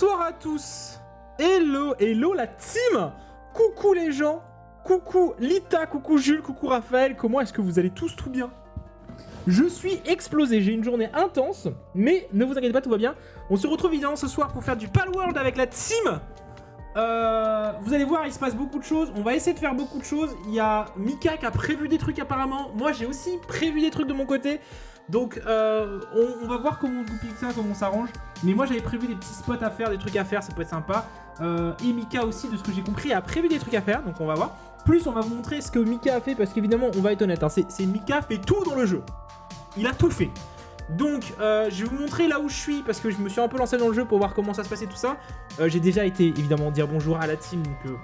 Bonsoir à tous. Hello, hello la team. Coucou les gens. Coucou Lita, coucou Jules, coucou Raphaël. Comment est-ce que vous allez tous tout bien? Je suis explosé, j'ai une journée intense, mais ne vous inquiétez pas, tout va bien. On se retrouve évidemment ce soir pour faire du Palworld avec la team. Vous allez voir, il se passe beaucoup de choses. On va essayer de faire beaucoup de choses. Il y a Mika qui a prévu des trucs apparemment. Moi, j'ai aussi prévu des trucs de mon côté. Donc, on va voir comment on se goupille ça, comment on s'arrange. Mais moi, j'avais prévu des petits spots à faire, des trucs à faire, ça peut être sympa. Et Mika aussi, de ce que j'ai compris, a prévu des trucs à faire. Donc, on va voir. Plus, on va vous montrer ce que Mika a fait parce qu'évidemment, on va être honnête. Hein, c'est Mika fait tout dans le jeu. Il a tout fait. Donc, je vais vous montrer là où je suis parce que je me suis un peu lancé dans le jeu pour voir comment ça se passait tout ça. J'ai déjà été évidemment dire bonjour à la team, donc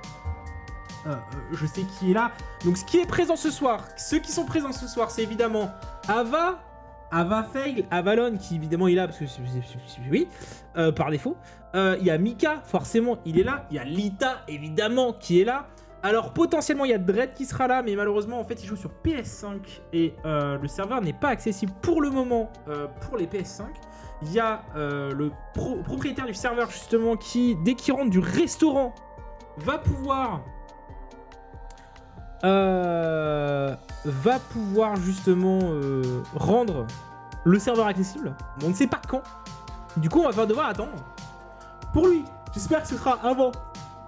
je sais qui est là. Donc, ce qui est présent ce soir, ceux qui sont présents ce soir, c'est évidemment Ava, Fail, Avalon qui évidemment est là parce que oui, par défaut. Il y a Mika, forcément, il est là. Il y a Lita, évidemment, qui est là. Alors potentiellement il y a Dread qui sera là, mais malheureusement en fait il joue sur PS5 et le serveur n'est pas accessible pour le moment pour les PS5. Il y a le propriétaire du serveur justement qui, dès qu'il rentre du restaurant, va pouvoir justement rendre le serveur accessible. On ne sait pas quand. Du coup on va devoir attendre. Pour lui, j'espère que ce sera avant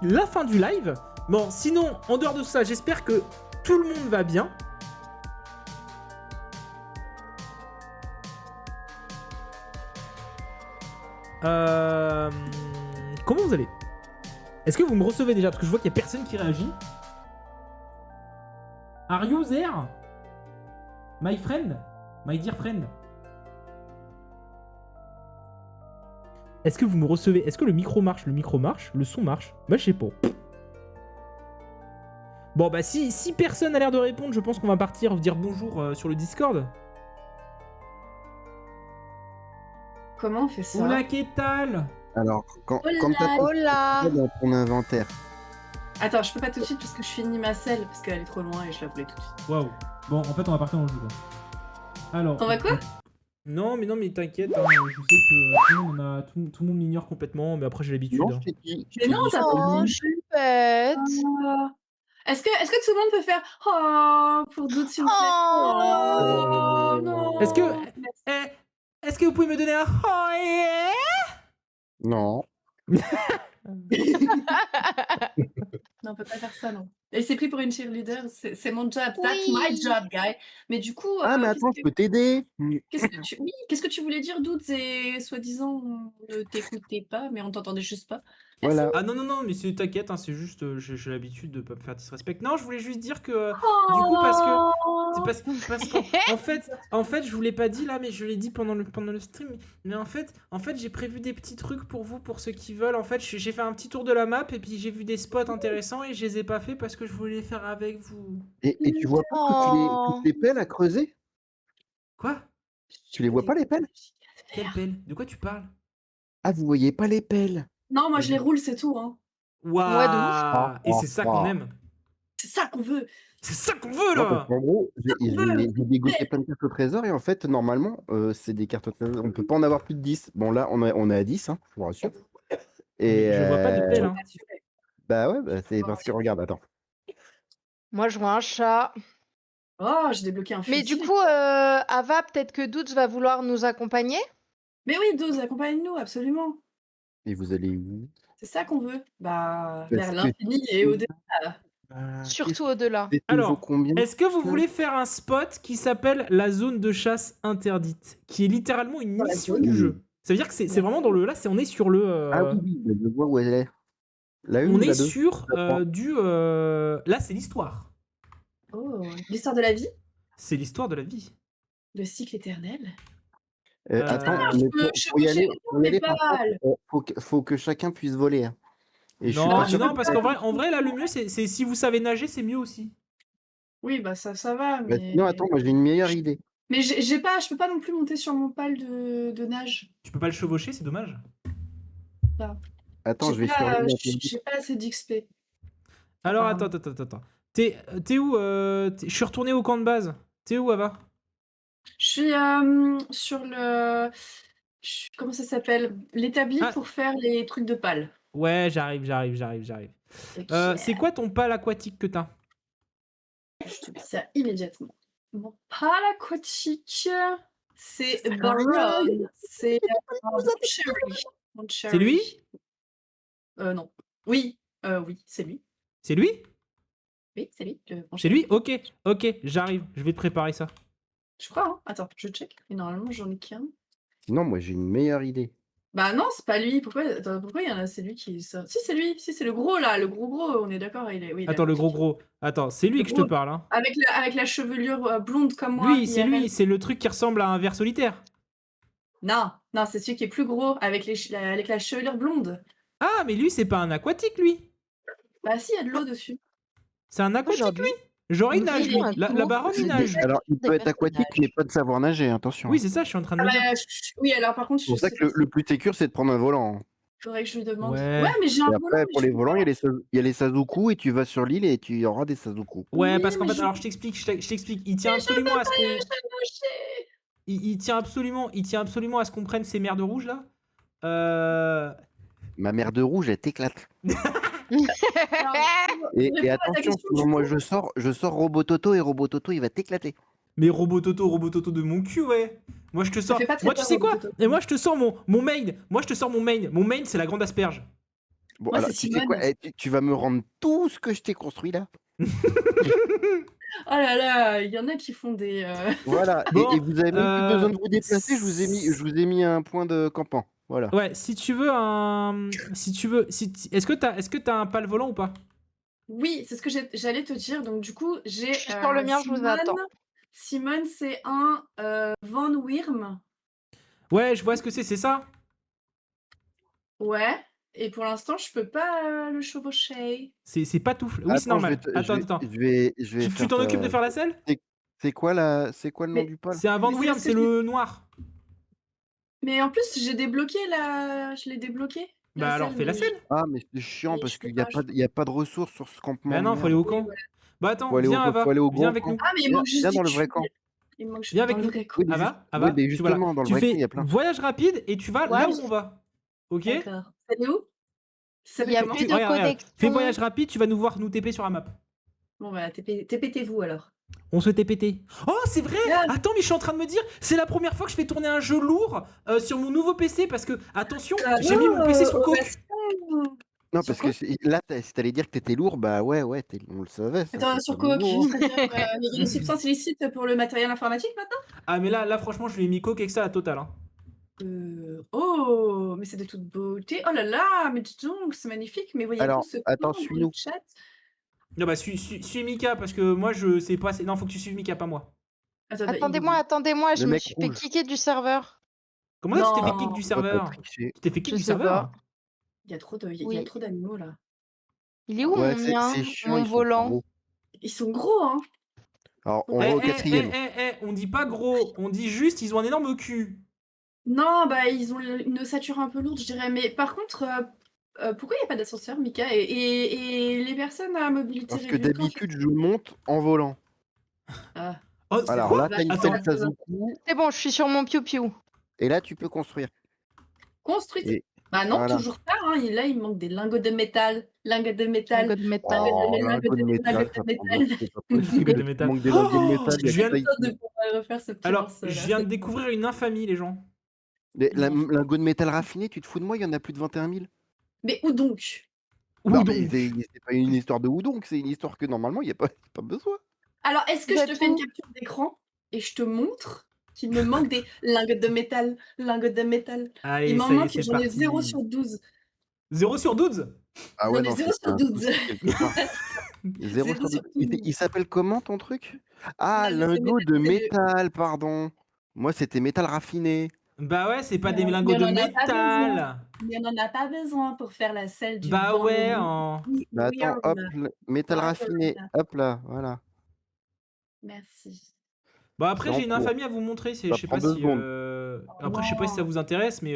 la fin du live. Bon, sinon, en dehors de ça, j'espère que tout le monde va bien. Comment vous allez? Est-ce que vous me recevez déjà? Parce que je vois qu'il n'y a personne qui réagit. Are you there? My friend? My dear friend? Est-ce que vous me recevez? Est-ce que le micro marche? Le micro marche? Le son marche? Bah, je sais pas. Bon bah si personne a l'air de répondre, je pense qu'on va partir dire bonjour sur le Discord. Comment on fait ça? Hola, qu'est-ce que Alors, quand Hola. t'as dans ton inventaire. Attends, je peux pas tout de suite parce que je finis ma selle parce qu'elle est trop loin et je la voulais tout de suite. Waouh. Bon, en fait, on va partir dans le jeu. Quoi. Alors. On va quoi? Non, mais t'inquiète, hein, je sais que tout le monde m'ignore complètement, mais après j'ai l'habitude. Non, Hein. je t'ai dit. Mais non, t'as pas Oh, dit. je suis bête. Est-ce que tout le monde peut faire oh pour d'autres s'il vous plaît? Oh. Non. Est-ce que vous pouvez me donner un oh yeah? Non. Non, on peut pas faire ça, non. Elle s'est pris pour une cheerleader, c'est mon job. That's Oui. my job, guy. Mais du coup, Ah, mais attends, je peux t'aider. qu'est-ce que tu voulais dire, Doute? Et soi-disant, on ne t'écoutait pas, mais on t'entendait juste pas. Voilà. Ah non, mais t'inquiète, hein, c'est juste, j'ai l'habitude de pas me faire disrespect. Non, je voulais juste dire que, du coup, parce qu'en fait, je vous l'ai pas dit là, mais je l'ai dit pendant le stream. Mais en fait, j'ai prévu des petits trucs pour vous, pour ceux qui veulent. En fait, j'ai fait un petit tour de la map et puis j'ai vu des spots intéressants et je les ai pas fait parce que je voulais les faire avec vous. Et tu vois pas toutes les pelles à creuser? Quoi? Tu les vois pas, les pelles? Quelle pelle? De quoi tu parles? Ah, vous voyez pas les pelles? Non, moi je les roule, c'est tout. Hein. Waouh! Ouais, de ouf. Et c'est ça qu'on aime. C'est ça qu'on veut. C'est ça qu'on veut Non, là! parce qu'en gros, j'ai dégoté plein de cartes au trésor et en fait, normalement, c'est des cartes au trésor. On peut pas en avoir plus de 10. Bon, là, on est à 10, hein, je vous rassure. Et Je vois pas de pelle. Hein. Bah ouais, c'est parce que regarde, attends. Moi, je vois un chat. Oh, j'ai débloqué un Mais du fusil. coup, Ava, peut-être que Douds va vouloir nous accompagner. Mais oui, 12, accompagne-nous, absolument. Et vous allez où? C'est ça qu'on veut. Bah, Parce vers que- l'infini et au-delà. Surtout au-delà. Alors, combien? est-ce que vous voulez faire un spot qui s'appelle la zone de chasse interdite, qui est littéralement une Dans la mission zone. du jeu? Ça veut dire que c'est vraiment dans le... Là, on est sur le... Ah oui, je vois où elle est. La une on ou est la deux? sur La trois. du... Là, c'est l'histoire. Oh, l'histoire de la vie, C'est l'histoire de la vie. le cycle éternel. Attends, Ah, mais je pour y aller, les par contre, balles. faut que chacun puisse voler. Hein. Et je suis Non, pas mais sûr. non, parce qu'en vrai, là, le mieux, c'est si vous savez nager, c'est mieux aussi. Oui, bah ça va, Bah, mais. sinon, attends, moi j'ai une meilleure idée. Mais je peux pas non plus monter sur mon pal de nage. Tu peux pas le chevaucher, c'est dommage. Attends, je vais surveiller la télé. J'ai pas assez d'XP. Alors, Pardon. attends. T'es où je suis retourné au camp de base. T'es où, Ava? Je suis sur le. Comment ça s'appelle? L'établi Ah. pour faire les trucs de pal. Ouais, j'arrive. Ok. C'est quoi ton pal aquatique que t'as? Je te dis ça immédiatement. Mon pal aquatique, c'est rien. Baron. C'est mon C'est cherry. lui? Non. Oui, oui, c'est lui. C'est lui? Oui, c'est lui. Mon C'est cherry. lui? Ok, j'arrive. Je vais te préparer ça. Je crois, hein. Attends, je check. Mais normalement, j'en ai qu'un. Sinon, moi, j'ai une meilleure idée. Bah non, c'est pas lui. Pourquoi il y en a? C'est lui qui sort. Si, c'est lui. Si, c'est le gros là. Le gros, on est d'accord. Il est... Oui, il est Attends, le aquatique. gros. Attends, c'est lui Le que je te gros. parle. Hein. Avec la chevelure blonde comme moi. Lui, c'est IRL. lui. C'est le truc qui ressemble à un ver solitaire. Non, non, c'est celui qui est plus gros avec la chevelure blonde. Ah, mais lui, c'est pas un aquatique, lui. Bah si, il y a de l'eau dessus. C'est un aquatique, Aujourd'hui. lui. Genre, il Oui, nage, il lui. est La baronne, il nage. Alors, il peut être aquatique, mais pas de savoir nager, attention. Oui, c'est ça, je suis en train de Ah me dire. bah, oui, alors par contre, C'est pour je ça sais que pas. le plus sécure, c'est de prendre un volant. hein. Faudrait que je lui demande. Ouais. Ouais, mais j'ai un Et volant. après, mais pour je les peux volants, pas. il y a les Sazuku et tu vas sur l'île et tu y auras des Sazuku. Ouais, Oui, parce qu'en mais fait, alors je t'explique. Il tient absolument à ce qu'on. Il tient absolument à ce qu'on prenne ces merdes rouges là. Ma mère de rouge, elle t'éclate. Alors, Et réponds à ta attention, question, sinon, du moi coup. je sors Robototo et Robototo, il va t'éclater. Mais Robototo de mon cul, ouais. Moi je te Ça sors. fait pas très Moi tu peur, sais quoi? Robototo. Et moi je te sors mon main. Moi je te sors mon main. Mon main c'est la grande asperge. Bon, Moi, alors, c'est tu sais quoi? Simone. Tu vas me rendre tout ce que je t'ai construit là. Oh là là, il y en a qui font des. Voilà. Bon, et vous avez même plus besoin de vous déplacer. Je vous ai mis un point de campement. Voilà. Ouais, si tu veux un. Est-ce que t'as un pal volant ou pas? Oui, c'est ce que j'allais te dire. Donc, du coup, j'ai. Je suis sur le mien, je vous attends. Simone, c'est un Van Wyrm. Ouais, je vois ce que c'est ça? Ouais. Et pour l'instant, je peux pas le chevaucher. C'est pas tout. Oui, c'est Attends, normal. Attends. Je vais Tu faire t'en occupes de faire la selle? C'est quoi le nom Mais- du pôle? C'est un Van Mais c'est Wyrm, parce c'est que le noir. Mais en plus, j'ai débloqué la. Je l'ai débloqué. Bah alors fais la mais- selle. Ah, mais c'est chiant Mais parce je peux qu'il n'y a, pas, y a pas de ressources sur ce campement. Bah non, de faut aller au merde. camp. voilà. Bah attends, Faut aller viens faut Ava, aller au viens gros avec camp. nous. Ah, mais il manque juste Viens du dans le cube. vrai camp. Il manque Viens avec dans nous. le vrai camp. Oui, mais Ava, oui, mais tu, voilà. justement, dans le Tu vrai camp, fais il y a plein. voyage rapide et tu vas là Ouais. où on va. Ok? D'accord. C'est où? Ça Il y a s'appelle comment? plus de Regarde. Fais connexion. voyage rapide, tu vas nous voir nous TP sur la map. Bon, bah, TPT-vous alors. On se TPT. Oh, c'est vrai! Ah. Attends, mais je suis en train de me dire, c'est la première fois que je fais tourner un jeu lourd sur mon nouveau PC parce que, attention, j'ai mis mon PC sous coque. Non, Sur parce que là, si t'allais dire que t'étais lourd, bah ouais, on le savait. Ça, Attends, c'est sur pas coque, nouveau, hein. c'est-à-dire il y a des substances illicites pour le matériel informatique maintenant? Ah, mais là, franchement, je lui ai mis coque avec ça à la totale. Hein. Oh, mais c'est de toute beauté. Oh là là, mais dis donc, c'est magnifique. Mais voyez-vous Alors, ce attends, corps dans suis-nous. le chat? Non, bah, suis Mika parce que moi, je sais pas. Non, faut que tu suives Mika, pas moi. Attends, il est Attendez-moi, je Le me mec suis fait rouge. kicker du serveur. Comment ça, tu t'es fait Non. kick du Toi, t'as serveur? triché. Tu t'es fait kick Je du sais serveur? pas. Il y a trop de, il y a Oui. trop d'animaux là. Il est où Ouais, mon mien? c'est chiant, Mon ils sont volant? gros. Ils sont gros, hein. Alors, on Eh, va au eh, quatrième. on dit pas gros, on dit juste ils ont un énorme cul. Non, bah ils ont une ossature un peu lourde, je dirais. Mais par contre, pourquoi il n'y a pas d'ascenseur, Mika? Et les personnes à mobilité Parce que réduite, d'habitude, je monte en volant. Ah. Oh, c'est Alors quoi? là, t'as une Attends. selle Sazuku. C'est bon, je suis sur mon piou-piou. Et là, tu peux construire. Construite. Et Bah non, voilà. toujours pas. Hein. Et là, il manque des lingots de métal. Lingots de métal. Lingot de métal. Oh, Lingots lingot de métal, lingots ça de prend métal. c'est pas Lingots possible. de métal. Il manque des lingots de Oh, métal. il y a je viens que ça De ici. pouvoir refaire ce petit Alors, morceau-là, je viens de c'est découvrir une infamie, les gens. Lingot de métal raffiné, tu te fous de moi, il y en a plus de 21 000. bon. Mais où donc? Où Non, donc? mais c'est pas une histoire de où donc, c'est une histoire que normalement, il n'y a pas besoin. Alors, est-ce que Vous je êtes te fais une où? capture d'écran et je te montre qu'il me manque des lingots de métal? Lingots de métal. Allez, Il m'en ça y est, manque c'est et j'en ai parti. 0 sur 12. 0 sur 12? Ah ouais, J'en ai non, 0 c'est sur un 12. souci quelque part. 0 Zéro sur sur 12. 12. Il s'appelle comment ton truc? Ah, Lingot de lingot de métal, c'est métal, pardon. Moi, c'était métal raffiné. Bah ouais, c'est pas des Mais lingots de on en a pas besoin. métal. Mais on n'en a pas besoin pour faire la selle du Bah Van ouais, Wyrm. hein. Bah attends, hop, métal Voilà. raffiné. Hop là, voilà. Merci. Bah après, C'est en j'ai une cours. infamie à vous montrer. Ça Je sais prend pas 2 si. secondes. Après, je sais pas si ça vous intéresse, mais.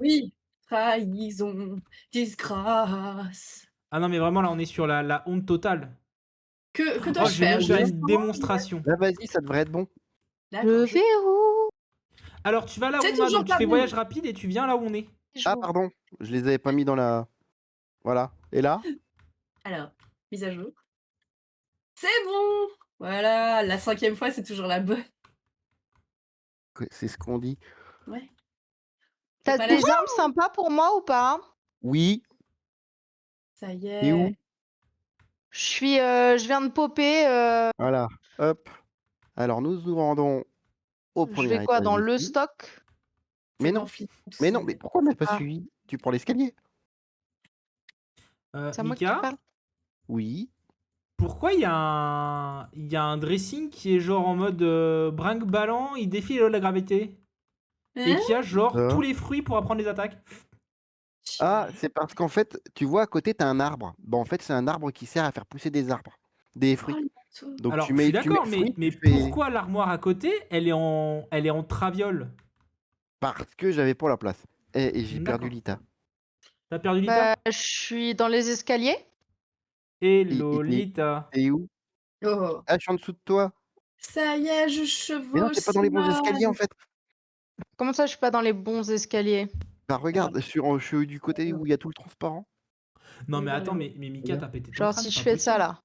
Oui, trahison, disgrâce. Ah non, mais vraiment, là, on est sur la honte totale. Que Oh, dois-je je vais faire? vous faire une démonstration. Là, vas-y, ça devrait être bon. Le D'accord, verrou. Alors, tu vas là où C'est on a, toujours donc tu pas fais bon. voyage rapide et tu viens là où on est. Ah, pardon, je les avais pas mis dans la. Voilà. Et là? Alors, mise à jour. C'est bon. Voilà, la 5e fois, c'est toujours la bonne. C'est ce qu'on dit. Ouais. T'as pas des la- armes sympas pour moi ou pas? Oui. Ça y Et où? est. Je viens de popper. Voilà. Hop. Alors, nous nous rendons au Je premier vais quoi, étage dans le ici. stock? Mais C'est non. dans Flip. Mais non, mais pourquoi on n'a pas Ah. suivi? Tu prends l'escalier? C'est à moi qui Mika, parle. Oui. pourquoi il y a un dressing qui est genre en mode brinque-ballant, il défie les lois de la gravité et Hein? qui a genre Ça. tous les fruits pour apprendre les attaques? Ah, c'est parce qu'en fait, tu vois, à côté, t'as un arbre. Bon, en fait, c'est un arbre qui sert à faire pousser des arbres, des Oh, fruits. le bateau. Donc, Alors, tu je suis mets d'accord, le mais, fruit, mais tu fais. pourquoi l'armoire à côté, elle est en traviole? Parce que j'avais pas la place. Et j'ai perdu D'accord. Lita. T'as perdu Lita? Je suis dans les escaliers. Hello Et Lita. t'es où? Oh. Ah, je suis en dessous de toi. Ça y est, je Mais non, t'es pas chevauche dans les bons escaliers, en mal. fait. Comment ça, je suis pas dans les bons escaliers? Bah, regarde, je suis du côté où il y a tout le transparent. Non mais Regarde, attends, regarde. mais Mika, Regarde. t'as pété ton Genre, crâne, si c'est je pas fais ça possible. là,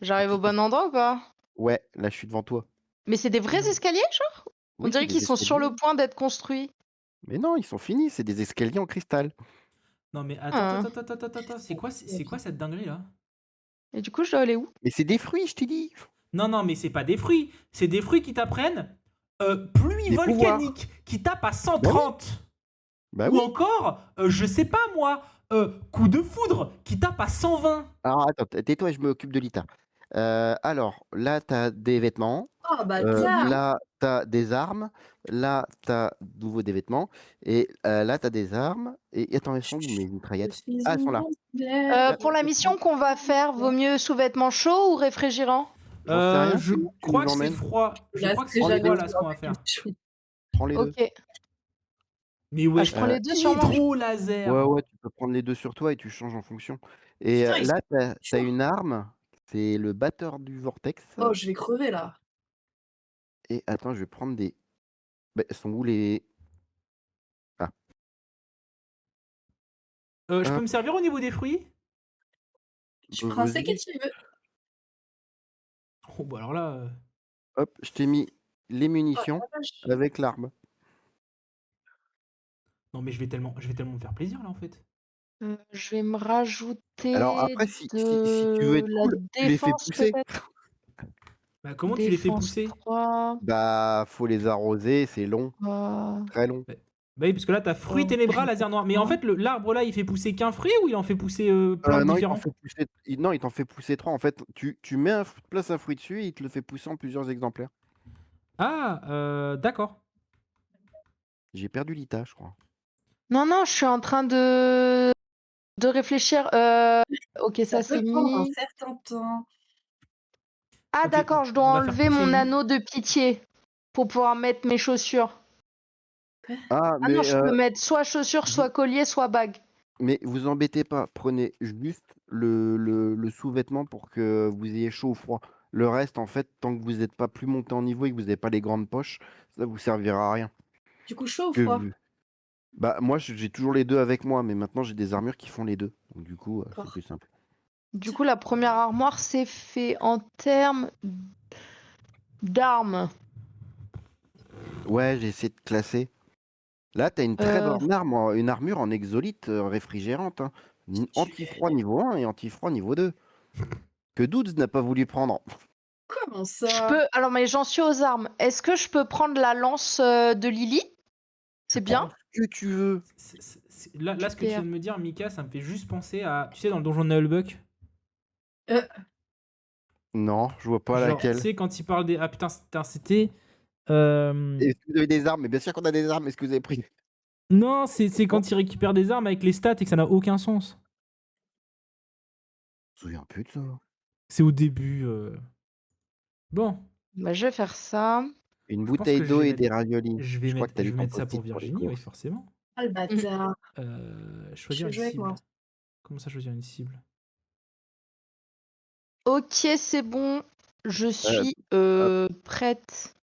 j'arrive au Qu'est-ce que bon endroit ou pas? Ouais, là, je suis devant toi. Mais c'est des vrais Non. escaliers, genre? On Oui, dirait c'est qu'ils des sont sur le escaliers. point d'être construits. Mais non, ils sont finis, c'est des escaliers en cristal. Non mais Hein. attends, c'est quoi cette dinguerie là? Et du coup, je dois aller où? Mais c'est des fruits, je t'ai dit. Non, mais c'est pas des fruits, c'est des fruits qui t'apprennent pluie Des pouvoirs. volcanique qui tape à Bah oui. 130. Bah Ou oui. encore, je sais pas moi, coup de foudre qui tape à 120. Alors, attends, tais-toi, je m'occupe de Lita. Alors, là, t'as des vêtements. Oh, bâtard. Là, t'as des armes. Là, t'as de nouveau des vêtements. Et là, t'as des armes. Et attends, elles sont où mes Je mitraillettes? suis Ah, elles sont là. une Pour la mission qu'on va faire, vaut mieux sous-vêtements chauds ou réfrigérants? J'en sais rien. Je C'est où tu crois nous que c'est emmènes? froid. Je Là, crois que c'est c'est jamais froid jamais là ce qu'on va faire. Prends les deux. Ok. Mais ouais, je prends les deux sur moi. hydro-laser. Ouais, tu peux prendre les deux sur toi et tu changes en fonction. Et Putain, ils là, sont t'as chauds. une arme. C'est le batteur du vortex. Oh, je vais crever là. Et attends, je vais prendre des. Bah, elles sont où les. Ah. Je peux Hop, me servir au niveau des fruits? Je prends ce que vas-y. tu veux. Oh bah alors là. Hop, je t'ai mis les Oh, munitions la vache. avec l'arme. Non mais je vais tellement me faire plaisir là en fait. Je vais me rajouter Alors après, si tu veux de être la cool, tu les fais défense pousser. peut-être. Bah comment tu les fais Défense pousser? 3. Bah, faut les arroser, c'est long, très long. Bah oui, parce que là t'as fruits ténébras, laser noir. Mais en fait, l'arbre là, il fait pousser qu'un fruit ou il en fait pousser plein de Non, différents? il t'en fait pousser trois. En fait, tu mets places un fruit dessus et il te le fait pousser en plusieurs exemplaires. Ah, d'accord. J'ai perdu Lita, je crois. Non, je suis en train de réfléchir. Ok, ça c'est peut prendre un mis. certain temps. Ah Ok, d'accord, je on dois va faire enlever pousser mon lui. anneau de pitié pour pouvoir mettre mes chaussures. Ah, Ah non, je peux mettre soit chaussures, vous- soit collier, soit bague. mais vous embêtez pas, prenez juste le sous-vêtement pour que vous ayez chaud ou froid. Le reste, en fait, tant que vous n'êtes pas plus monté en niveau et que vous n'avez pas les grandes poches, ça vous servira à rien. Du coup, chaud ou Que froid? vous- Bah, moi, j'ai toujours les deux avec moi, mais maintenant, j'ai des armures qui font les deux. Donc, du coup, c'est D'accord. plus simple. Du coup, la première armoire, c'est fait en termes d'armes. Ouais, j'ai essayé de classer. Là, t'as une très bonne une armure en exolite réfrigérante. Hein. Anti-froid niveau 1 et anti-froid niveau 2. Que Dudes n'a pas voulu prendre. Comment Je ça? peux. Alors, mais j'en suis aux armes. Est-ce que je peux prendre la lance de Lily? C'est bien. Prends ce que tu veux. Là, ce que tu viens de me dire, Mika, ça me fait juste penser à. Tu sais, dans le donjon de Nullbuck. Non, je vois pas Genre, laquelle. tu sais, quand il parle des. Ah putain, c'était. Est-ce que vous avez des armes? Mais bien sûr qu'on a des armes. Est-ce que vous avez pris? Non, c'est quand il récupère des armes avec les stats et que ça n'a aucun sens. Je me souviens plus de ça. C'est au début. Bon. Bah, je vais faire ça. Une Je pense bouteille que je d'eau vais et mettre- des raviolis. Je vais crois que t'as du mettre ça temps pour possible les Virginie, oui, courses. forcément. Ah, le bâtard. Choisir Je une joue avec cible. moi. Comment ça, choisir une cible? Ok, c'est bon. Je suis prête.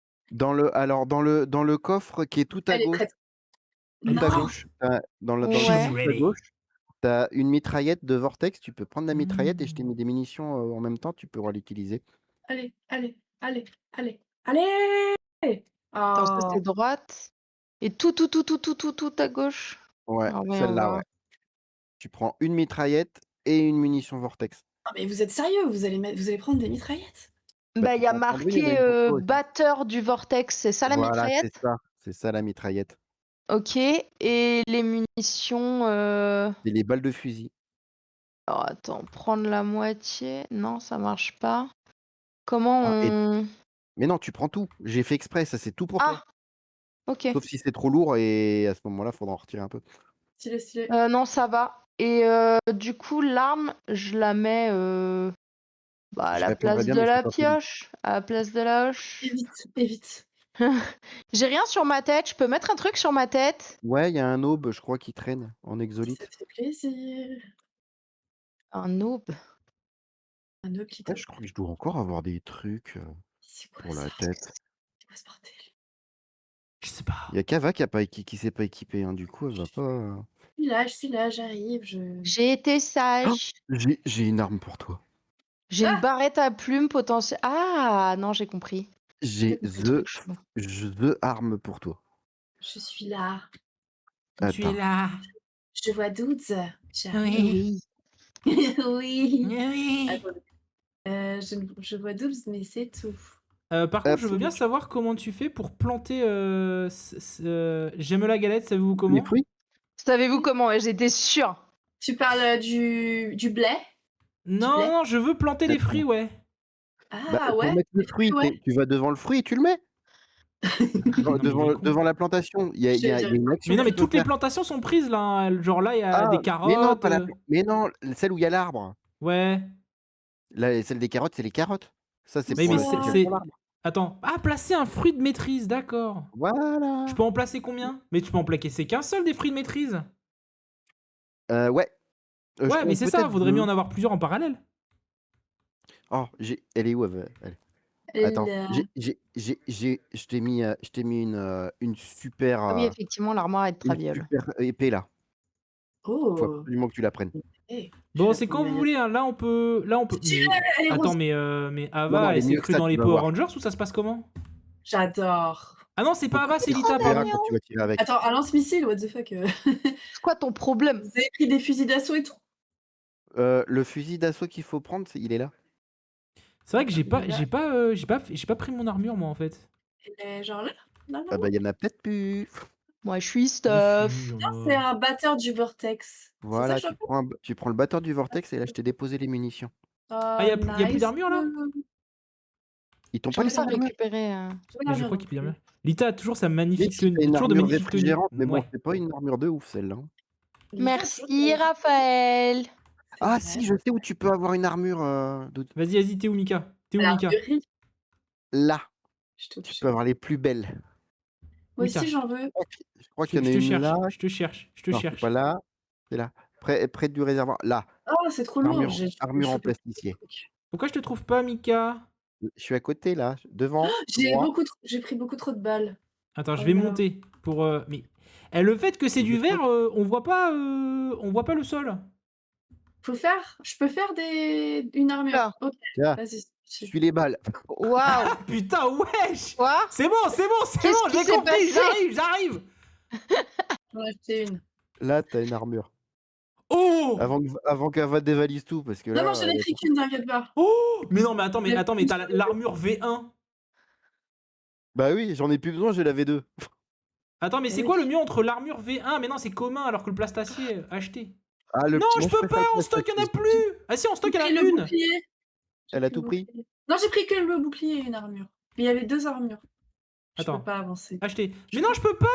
Alors, dans le coffre qui est tout à Elle est gauche, prête. tout à Non. gauche, dans le Ouais. coffre à gauche, t'as une mitraillette de Vortex. Tu peux prendre la mitraillette et je t'ai Mmh. mis des munitions en même temps. Tu pourras l'utiliser. Allez, allez, allez, allez, allez! Attends, ça Oh. c'est droite. Et tout à gauche. Ouais, Ah, voyons celle-là, voir. ouais. Tu prends une mitraillette et une munition Vortex. Ah, mais vous êtes sérieux? Vous allez prendre des mitraillettes? Bah, Bah, il tu y a peux en prendre une, il y en a marqué une pour toi aussi. batteur du vortex, c'est ça la Voilà, mitraillette? c'est ça la mitraillette. Ok, et les munitions. C'est les balles de fusil. Alors attends, prendre la moitié. Non, ça marche pas. Comment Ah, on. mais non, tu prends tout. J'ai fait exprès, ça c'est tout pour toi. Ah, ok. Sauf si c'est trop lourd et à ce moment-là, faudra en retirer un peu. Stylé, stylé. Non, ça va. Et du coup, l'arme, je la mets à Je la répondrai place bien, de mais c'est la pas poli. pioche. À la place de la hache. Évite, évite. J'ai rien sur ma tête, je peux mettre un truc sur ma tête? Ouais, il y a un aube, je crois, qui traîne en Ça exolite. te fait plaisir. Un aube. Un œuf qui Ouais, tape. je crois que je dois encore avoir des trucs C'est quoi pour ça? la tête. C'est quoi ce bordel? Je sais pas. Il y a Kava qui s'est pas équipé, hein, du coup, elle va pas. Je suis là, j'arrive, J'ai été Oh, sage. j'ai une arme pour toi. J'ai une Ah! barrette à plumes potentielle. Ah non, j'ai compris. J'ai compris Le truc chelou. the arme pour toi. Je suis là. Tu es Attends. là. Je vois Douds. Oui. Oui. Oui. Oui. Attendez. Je vois Douds, mais c'est tout. Par contre, je veux bien savoir comment tu fais pour planter. J'aime la galette, savez-vous Les comment? fruits? Savez-vous comment? Ouais, j'étais sûre. Tu parles du blé? Non, lait? non, je veux planter les fruits, ouais. Bah, Ah pour ouais? mettre le fruit, ouais. tu vas devant le fruit et tu le mets. Non, mais il est con. Devant la plantation. Il y a une action Mais non, que mais tu peux toutes les faire. plantations sont prises là, hein. Genre là, il y a des Mais non, carottes. pas mais non, celle où il y a l'arbre. Ouais. Là, celle des carottes, c'est les carottes. Ça, c'est Mais pour c'est. l'arbre. Attends. Ah, placer un fruit de maîtrise, d'accord. Voilà. Je peux en placer combien? Mais tu peux en placer qu'un seul des fruits de maîtrise. Ouais. Ouais, mais c'est ça, vaudrait mieux en avoir plusieurs en parallèle. Oh, elle est où elle Attends, La- je t'ai mis une super, Ah oui, effectivement, l'armoire est de Traviole. épée là. Faut Oh. absolument que tu la prennes. Eh, Bon, je c'est la quand prends vous de voulez, hein. Là on peut. Stylé, Mais. elle est Attends, rose. mais Non, Ava, elle est elle s'est mieux que crue ça, dans tu les vas Power voir. Rangers ou ça se passe comment? J'adore. Ah non, c'est pas Ava, c'est Lita, Tu verras pardon. quand tu vas tirer avec. Attends, un lance-missile, what the fuck? C'est quoi ton problème? Vous avez pris des fusils d'assaut et tout? Le fusil d'assaut qu'il faut prendre, il est là. C'est vrai que j'ai pas, Là. j'ai pas pris mon armure moi en fait. Elle est genre là? Là, Ah bah, il y en a peut-être plus. Moi, je suis Je stuff. suis nul, non, c'est un batteur du vortex. Voilà, C'est ça, tu prends le batteur du vortex et là, je t'ai déposé les munitions. Ah, y a plus d'armure là? Ils t'ont Je pas peux laissé Pas pas l'armure? récupérer. Mais je crois qu'il peut y avoir. Lita a toujours sa Oui, magnifique si t'as tenue. une Toujours de armure magnifiques tenues. réfrigérante, mais bon, Ouais. c'est pas une armure de ouf celle-là. hein. Merci, Raphaël. Ah si, je sais où tu peux avoir une armure. Vas-y, vas-y, t'es où Mika? T'es où La Mika? l'armurerie. Là, Je te tu peux avoir les plus belles. Moi Mika. aussi, j'en veux. Je crois Je qu'il y en a te une cherche, là. je te cherche, je te Non, c'est cherche. pas là. C'est là. Près du réservoir. Là. Oh, c'est trop lourd. Armure en plasticier. Pourquoi je te trouve pas, Mika? Je suis à côté là, devant. droit. J'ai pris beaucoup trop de balles. Attends, je Oh vais là là. monter pour. Mais le fait que c'est du verre, on voit pas le sol. Je peux faire une armure. Là. Ok, Tiens, vas-y. je suis les balles. Waouh. Ah putain, wesh! Quoi? C'est bon, c'est bon, c'est Qu'est-ce bon, qui j'ai s'est compris, passé? j'arrive. J'en ai acheté une. Là, t'as une armure. Oh! Avant qu'elle va dévalise tout, parce que Non, là. non, j'en ai pris qu'une, t'inquiète pas. Oh! Mais non, mais attends, mais t'as l'armure V1. Bah oui, j'en ai plus besoin, j'ai la V2. Attends, mais Eh c'est oui. quoi le mieux entre l'armure V1? Mais non, c'est commun alors que le plastacier acheté. Ah, Non, moi, je peux préfère pas, le en stock, y'en a plastifié. plus! Ah si, en stock, J'ai y'en pris a le une! bouclier. Elle a tout pris? Non, j'ai pris que le bouclier et une armure. Mais il y avait 2 armures. Je Attends. peux pas avancer. Acheté. Mais non, je peux pas!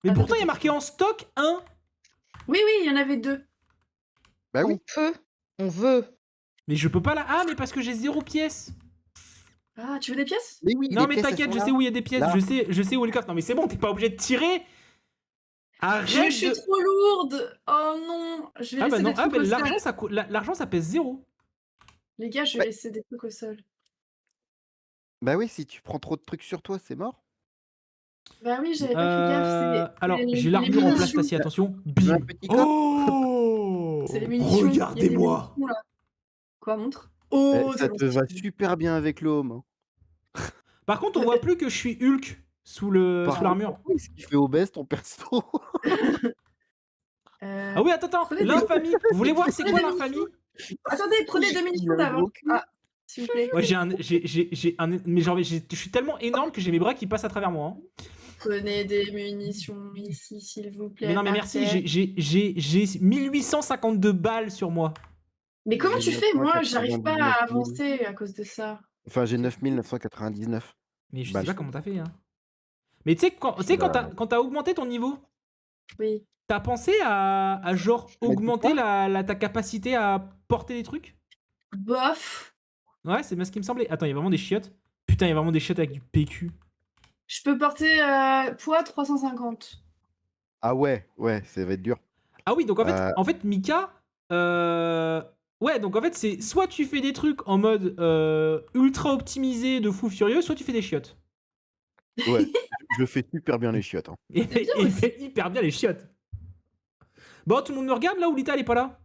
Mais pourtant, il y a marqué en stock 1. Oui, il y en avait 2. Bah oui. On veut. Mais je peux pas là. Ah, mais parce que j'ai 0 pièces. Ah, tu veux des pièces? Mais oui, Non, les mais pièces, t'inquiète, elles je sont sais là. où il y a des pièces. Là. Je sais où est le coffre. Non, mais c'est bon, t'es pas obligé de tirer. Arrête Je suis de... trop lourde. Oh non. Je vais Ah bah laisser non, des trucs au sol. l'argent ça pèse 0. Les gars, je vais laisser des trucs au sol. Bah oui, si tu prends trop de trucs sur toi, c'est mort. Bah oui, j'avais pas fait gaffe. Alors, c'est j'ai les l'armure en place, munitions. Tassi, attention. Tu veux un Bim. petit coffre? Oh C'est les munitions. Il y a des Regardez-moi. munitions, là. Quoi, montre? Oh, Ça c'est te va super bien avec le home. Hein. Par contre, on voit plus que je suis Hulk sous Par l'armure. contre, ce qui fait obèse ton perso. Ah oui, attends, Prenez des- l'infamie. Vous voulez voir c'est quoi Prenez des l'infamie? Attendez, prenez 2 munitions Il a un d'avant. gros cul. Ah, s'il vous plaît. Ouais, mais genre, je suis tellement énorme que j'ai mes bras qui passent à travers moi. Hein. Prenez des munitions ici, s'il vous plaît. Mais non, mais par merci, terre. j'ai 1852 balles sur moi. Mais comment tu J'ai fais? Moi, j'arrive pas 999 à 000. avancer à cause de ça. Enfin, j'ai 9999. Mais je Bah, sais pas je- comment t'as fait. Hein. Mais tu sais, quand t'as augmenté ton niveau, Oui. t'as pensé à genre m'as dit augmenter quoi ta capacité à porter des trucs? Bof. Ouais, c'est bien ce qui me semblait. Attends, il y a vraiment des chiottes. Putain, il y a vraiment des chiottes avec du PQ. Je peux porter poids 350. Ah ouais, ça va être dur. Ah oui, donc en fait Mika, ouais, donc en fait, c'est soit tu fais des trucs en mode ultra optimisé de fou furieux, soit tu fais des chiottes. Ouais, je fais super bien les chiottes. Hein. Et bien il aussi. fait hyper bien les chiottes. Bon, tout le monde me regarde là ou Lita elle est pas là?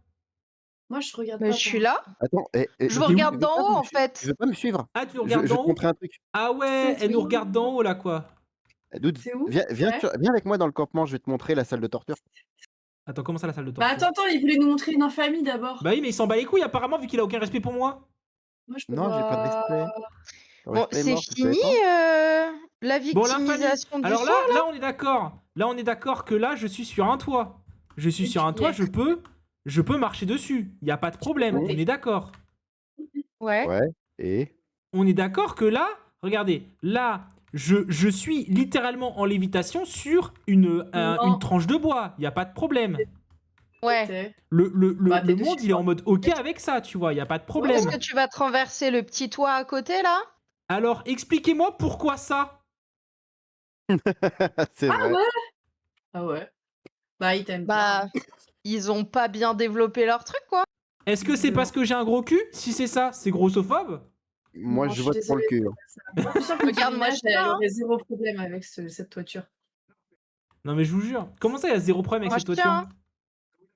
Moi, je regarde Mais pas. je suis toi. là. Attends, Je vous t'es où regarde tu veux d'en pas haut me en suivre fait. Tu veux pas me suivre? Ah, tu nous Je regardes vais te d'en haut? montrer un truc. Ah ouais, C'est elle nous où regarde d'en haut là quoi. Dude, C'est où? viens Ouais. avec moi dans le campement, je vais te montrer la salle de torture. Attends, comment ça la salle de Bah torture? attends, il voulait nous montrer une infamie d'abord. Bah oui, mais il s'en bat les couilles apparemment vu qu'il a aucun respect pour moi. Moi, je peux Non, j'ai pas de respect. Le Bon, respect est c'est mort, tu savais fini pas la Bon, l'infamie. victimisation du Alors soir. là, on est d'accord. Là, on est d'accord que là, je suis sur un toit. Je suis Une sur un toit, cuillère. je peux marcher dessus. Y a pas de problème. Oui. On est d'accord. Ouais. Ouais, et On est d'accord que là, regardez, là, je suis littéralement en lévitation sur une tranche de bois. Y a pas de problème. Ouais. T'es- Le Bah, t'es monde, dessus, il est en quoi. mode OK avec ça, tu vois. Y a pas de problème. Est-ce que tu vas te renverser le petit toit à côté là? Alors, expliquez-moi pourquoi ça. c'est vrai. Ah ouais. Bah, il t'aime Bah, ils ont pas bien développé leur truc quoi. Est-ce que c'est Non. parce que j'ai un gros cul? Si c'est ça, c'est grossophobe. Moi, Non, je je vote suis pour le cul. Hein. Je suis sûre que Regarde, moi, Nicki je Minaj, elle tiens, hein. aurait zéro problème avec cette toiture. Non mais je vous jure. Comment ça, y a zéro problème avec Moi, cette je tiens, toiture?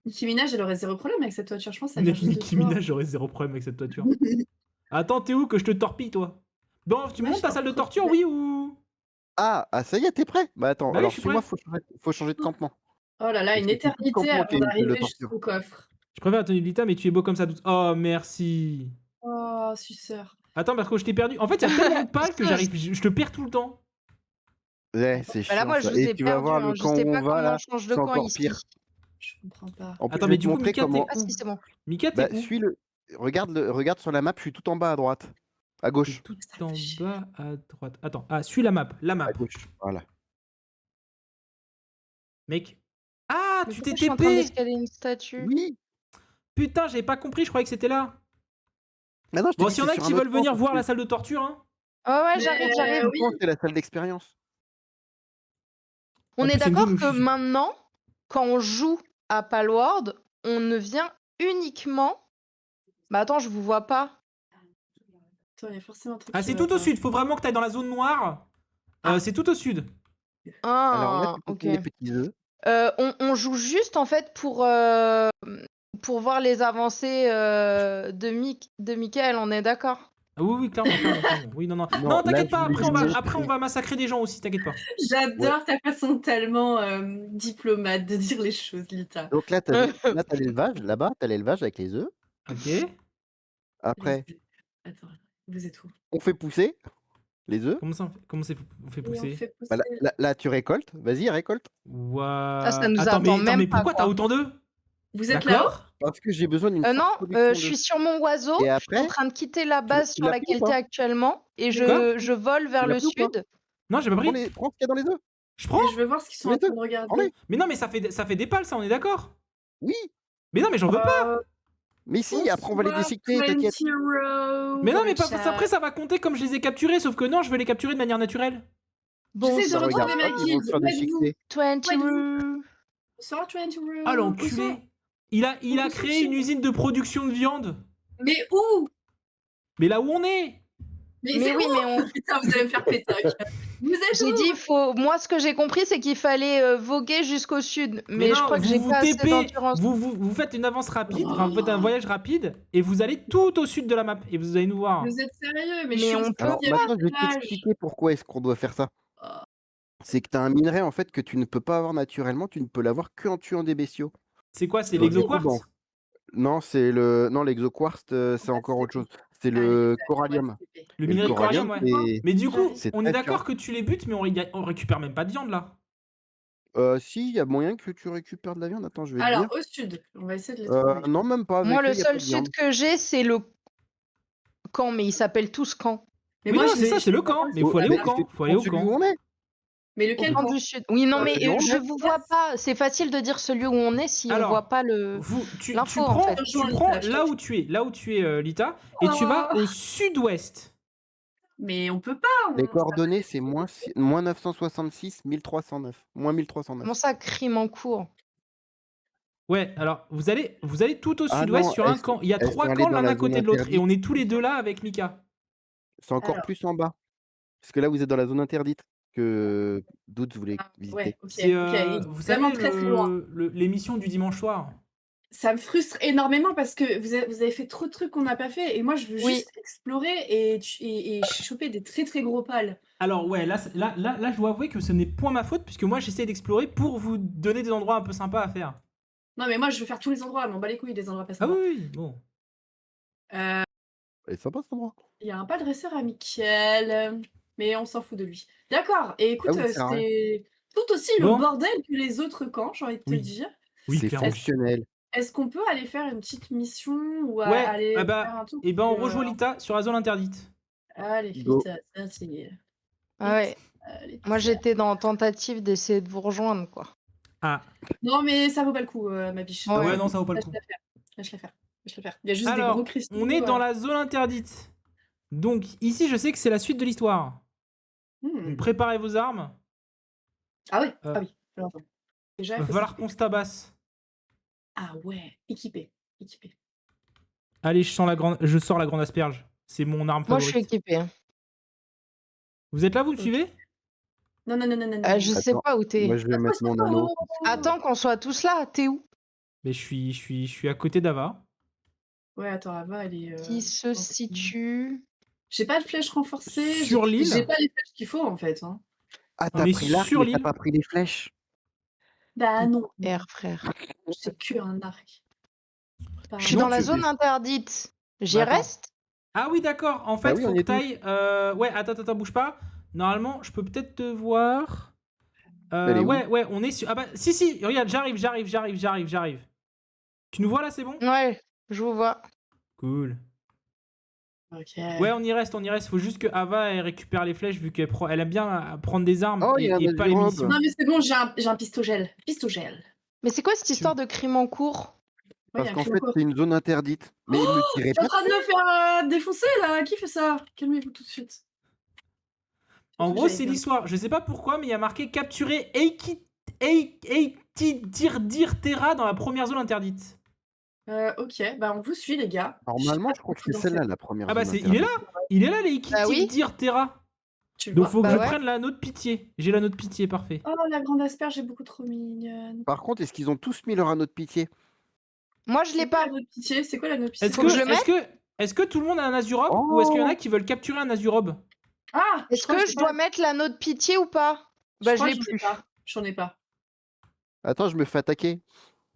Nicki Minaj, elle aurait zéro problème avec cette toiture. Je pense que ça vient juste de Nicki toi. Minaj, j'aurais zéro problème avec cette toiture. Attends, t'es où que je te torpille, toi? Bon, tu Moi, montes je ta suis salle de en torture, problème. oui ou... Ah, ça y est, t'es prêt? Bah attends, Bah oui, alors je suis suis-moi, prêt. faut changer de campement. Oh là là, Parce une que c'est tout le éternité campement avant qui est une salle de d'arriver torture. jusqu'au coffre. Je préfère la tenue de Lita, mais tu es beau comme ça. Oh, merci. Oh, suceur. Attends, parce que je t'ai perdu. En fait, il y a tellement de pales que je te perds tout le temps. Ouais, c'est bah là, chiant moi, je ça. vous Et ai tu vas perdu. voir Hein. le Je camp sais où pas on va comment là, on change de c'est camp encore ici. pire. Je comprends pas. En plus, Attends, je mais vais te du coup, montrer Mika, comment. t'es Ah où? si, c'est bon. Mika, t'es Bah, où? regarde sur la map, je suis tout en bas à droite. À T'es gauche. tout Ça en fait chier. bas à droite. Attends, suis la map. La map. À gauche. Voilà. Mec. Ah, Mais tu pourquoi t'es je suis en train TP. d'escalader une statue? Oui. Putain, j'avais pas compris, je croyais que c'était là. Ah non, je t'ai Bon, dit s'il y que en c'est a sur qui un autre veulent venir camp, voir la parce salle de torture, hein. Ouais, Mais j'arrive. que le oui. camp, c'est la salle d'expérience. On En est plus, c'est une d'accord zone où que je suis- maintenant, quand on joue à Palworld, on ne vient uniquement. Bah attends, je vous vois pas. Attends, il y a forcément un truc Ah, qui c'est va tout au pas. sud. Faut vraiment que t'ailles dans la zone noire. Ah. C'est tout au sud. Alors là, Ah, tu peux ok. prendre les petits œufs. On joue juste en fait pour voir les avancées de Michael, on est d'accord? Ah oui, oui, clairement, clairement. Oui, non, non. Non, Non, là, t'inquiète je pas, voulais après, on juste- va massacrer des gens aussi, t'inquiète pas. J'adore ta façon tellement diplomate de dire les choses, Lita. Donc là, t'as l'élevage. Là-bas, t'as l'élevage avec les œufs. Ok. Après, Attends, vous êtes où? on fait pousser les œufs. Comment on fait Et on pousser? fait pousser. Bah, là, tu récoltes. Vas-y, récolte. Ça nous Attends, attend mais même pas, pourquoi t'as quoi. autant d'œufs? Vous êtes là-haut? D'accord. Parce que j'ai besoin d'une forte Non, production je d'œufs. suis sur mon oiseau, Et je suis en après, train de quitter la base tu sur l'as laquelle pris ou t'es pas actuellement et Quoi je vole vers Tu l'as le pris ou pas sud. Non, j'ai pas pris. prends ce qu'il y a dans les œufs. Je prends. Mais je veux voir ce qu'ils sont en Prends-les train de regarder. Prends-les. Mais non, mais ça fait des pales, ça, on est d'accord. Oui. Mais non, mais j'en veux pas. Mais si, après, on va les déchiqueter, t'inquiète. Mais non, mais après, ça va compter comme je les ai capturés, sauf que non, je veux les capturer de manière naturelle. Bon, J'essaie de Ça regarde retrouver pas ma qu'ils vont guilde. se faire Où êtes-vous? déchiqueter. 20 Ouais, roux. Bonsoir, 20 Room. Ah, l'enculé. Il a créé une usine de production de viande. Mais où? Mais là où on est. Mais Mais c'est oui, où mais on... Putain, vous allez me faire pétac. Vous êtes j'ai où dit, moi, ce que j'ai compris, c'est qu'il fallait voguer jusqu'au sud. Mais Mais je non, crois que vous j'ai vous pas assez TP, d'endurance. vous faites une avance rapide, enfin vous faites un Oh. voyage rapide, et vous allez tout au sud de la map, et vous allez nous voir. Vous êtes sérieux? Mais je Mais suis au on peut Alors 6e maintenant, je vais étage. t'expliquer pourquoi est-ce qu'on doit faire ça. Oh. C'est que tu as un minerai en fait que tu ne peux pas avoir naturellement, tu ne peux l'avoir que en tuant des bestiaux. C'est quoi, c'est Donc du coup, l'exoquartz? non, non, l'exoquartz, c'est encore autre chose. C'est Allez, le vas-y, corallium. Le Et le minerai de corallium, corallium, ouais. Mais du coup, c'est on très est d'accord dur. que tu les butes, mais on récupère même pas de viande là. Si, il y a moyen que tu récupères de la viande. Attends, je vais te Alors, dire. au sud, on va essayer de les trouver. Non, même pas. Moi, Avec eux, le il y a pas seul de viande. sud que j'ai, c'est le camp, mais ils s'appellent tous camp. Mais Oui, moi, non, je c'est ça, les- c'est le je les vois camp. pas, Mais il faut aller Mais au camp. c'est Faut aller au celui où camp. on est. Mais Au lequel camp camp? du sud. Oui, non, Bah, mais celui où on je est. vous vois pas. C'est facile de dire celui où on est si on Alors, voit pas le tu l'info, en prends, fait. tu prends là où tu es, Lita, et tu vas Oh. au sud-ouest. Mais on peut pas. Les coordonnées, c'est moins 966, 1309. Moins 1309. Comment ça, crime en cours? Ouais, alors vous allez tout au Ah sud-ouest non, sur un camp. Il y a elles 3 sont allées camps dans l'un la à zone côté de l'autre, et on interdite. est tous les deux là avec Mika. C'est encore Alors. plus en bas. Parce que là, vous êtes dans la zone interdite que Doutes voulait visiter. Ouais, ok. C'est, Ok, vous vraiment savez, très très loin. l'émission du dimanche soir. Ça me frustre énormément parce que vous avez fait trop de trucs qu'on n'a pas fait et moi je veux Oui. juste explorer et choper des très très gros pales. Alors ouais, là, je dois avouer que ce n'est point ma faute, puisque moi j'essaie d'explorer pour vous donner des endroits un peu sympas à faire. Non mais moi je veux faire tous les endroits, m'en bats les couilles des endroits pas Ah sympas. oui, bon. Elle est sympa cet endroit. Il y a un pal dresseur à Mickaël, mais on s'en fout de lui. D'accord, et écoute, Ah oui, ça sert à rien. c'est tout aussi Bon. le bordel que les autres camps, j'ai envie de te Oui. dire. Oui, C'est clairement. fonctionnel. Est-ce qu'on peut aller faire une petite mission ou Ouais, aller ah faire bah, un truc et ben on rejoint Lita sur la zone interdite. Allez, Go. Lita, ça c'est... Ah ouais. Moi, j'étais dans tentative d'essayer de vous rejoindre, quoi. Ah, Non mais ça vaut pas le coup, ma biche. Ouais. ouais, non, ça vaut pas le coup. Laisse-la faire. Il y a juste des Alors, gros cristaux. on est dans la zone interdite. Donc ici, je sais que c'est la suite de l'histoire. Donc, préparez vos armes. Ah oui, Euh, ah oui. Alors, attends. Déjà, il Va faut falloir s'équiper. qu'on se tabasse. Ah ouais, équipé. Allez, je sors la grande asperge. C'est mon arme Moi, je favorite. suis équipée. Vous êtes là, vous me Ok. suivez? Non. Je sais Attends, pas où t'es. Moi, je vais mettre mon anneau. Attends qu'on soit tous là. T'es où? Mais je suis à côté d'Ava. Ouais, attends, Ava, elle est... Qui se situe? J'ai pas de flèche renforcée. Sur l'île. J'ai pas les flèches qu'il faut, en fait. Hein. Ah, On t'as est pris l'arc, sur mais t'as l'île. pas pris les flèches. Bah non. R, frère. J'ai que un arc. Je suis Sinon, dans la tu- zone interdite. J'y Bah, attends. reste? Ah oui, d'accord. En fait, oui, on faut y que est tous. t'ailles... Ouais, attends, bouge pas. Normalement, je peux peut-être te voir. Elle est où Ouais, on est sur... Ah bah, si, regarde, j'arrive. Tu nous vois là, c'est bon? Ouais, je vous vois. Cool. Ok. Ouais, on y reste. Faut juste que Ava elle récupère les flèches, vu elle aime bien prendre des armes Oh, il y a un et pas les Azurobe. munitions. Non mais c'est bon, j'ai un pistogel. Pistogel. Mais c'est quoi cette histoire de crime en cours? Ouais, Parce y a qu'en un fait, crime au c'est une zone interdite. Mais me tirez T'es en pas train de dessus. me faire défoncer là. Qui fait ça? Calmez-vous tout de suite. En Surtout gros, que c'est j'avais l'histoire. Je sais pas pourquoi, mais il y a marqué capturer Eitidir Terra dans la première zone interdite. Ok, bah on vous suit les gars. Normalement, sais je pas crois que si c'est dans celle-là cette- la première Ah bah, zone il est là. interdite. Il est là, les Bah oui. Eitidir Terra. Tu le Donc vois? faut que Bah je ouais. prenne l'anneau de pitié. J'ai l'anneau de pitié, parfait. Oh la grande asperge est beaucoup trop mignonne. Par contre, est-ce qu'ils ont tous mis leur anneau de pitié? Moi, je l'ai C'est quoi pas. l'anneau de pitié? C'est quoi l'anneau de pitié? Est-ce Faut que je le est-ce que tout le monde a un Azurobe ou est-ce qu'il y en a qui veulent capturer un Azurobe? Ah! Est-ce que je dois mettre l'anneau de pitié ou pas? Bah, je crois l'ai que plus. J'en ai pas. Attends, je me fais attaquer.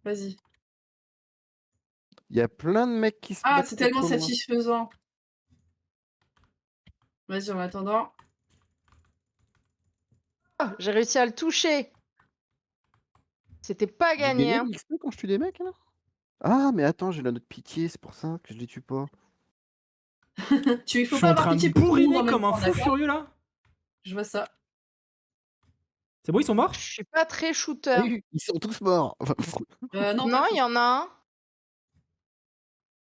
Vas-y. Il y a plein de mecs qui se Ah, battent c'est tellement contre moi. satisfaisant. Vas-y, en attendant. Ah, j'ai réussi à le toucher. C'était pas J'ai gagné. gagné Hein. de l'XP quand je tue des mecs, là? Ah, mais attends, j'ai l'anneau de pitié, c'est pour ça que je les tue pas. Il Je faut suis pas en avoir train de pitié pour tout le monde bourriner en même comme un temps, fou d'accord? furieux là. Je vois ça. C'est bon, ils sont morts? Je suis pas très shooter. Oui, ils sont tous morts. Non, Non, pas il y en a un.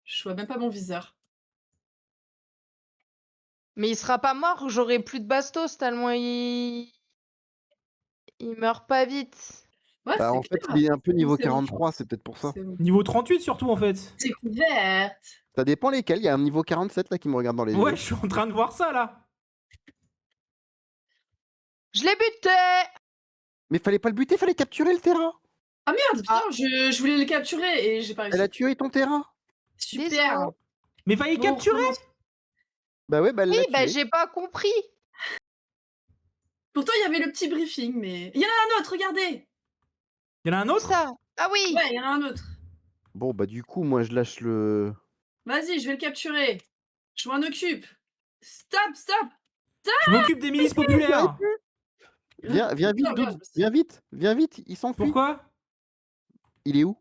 Je vois même pas mon viseur. Mais il sera pas mort, j'aurai plus de bastos tellement il meurt pas vite. Ouais, Bah, c'est en fait, clair. il est un peu niveau C'est bon. 43, c'est peut-être pour ça. C'est bon. Niveau 38 surtout en fait. Découverte. Ça dépend lesquels. Il y a un niveau 47 là qui me regarde dans les Ouais, yeux. je suis en train de voir ça là. Je l'ai buté. Mais fallait pas le buter, fallait capturer le terrain. Ah merde, putain, je voulais le capturer et j'ai pas réussi. Elle a tué ton terrain. Super. Désolé. Mais fallait Bon, capturer. recommence. Bah ouais, bah elle Oui, l'a bah tué. j'ai pas compris. Pourtant, il y avait le petit briefing, mais... Il y en a un autre, regardez. Il y en a un Où autre. ça? Ah oui. Ouais, il y en a un autre. Bon bah du coup, moi je lâche le... Vas-y, je vais le capturer. Je m'en occupe. Stop, stop. Je m'occupe des milices populaires. Viens vite, Regarde, Dudes. Viens vite, il s'enfuit. Pourquoi? Il est où?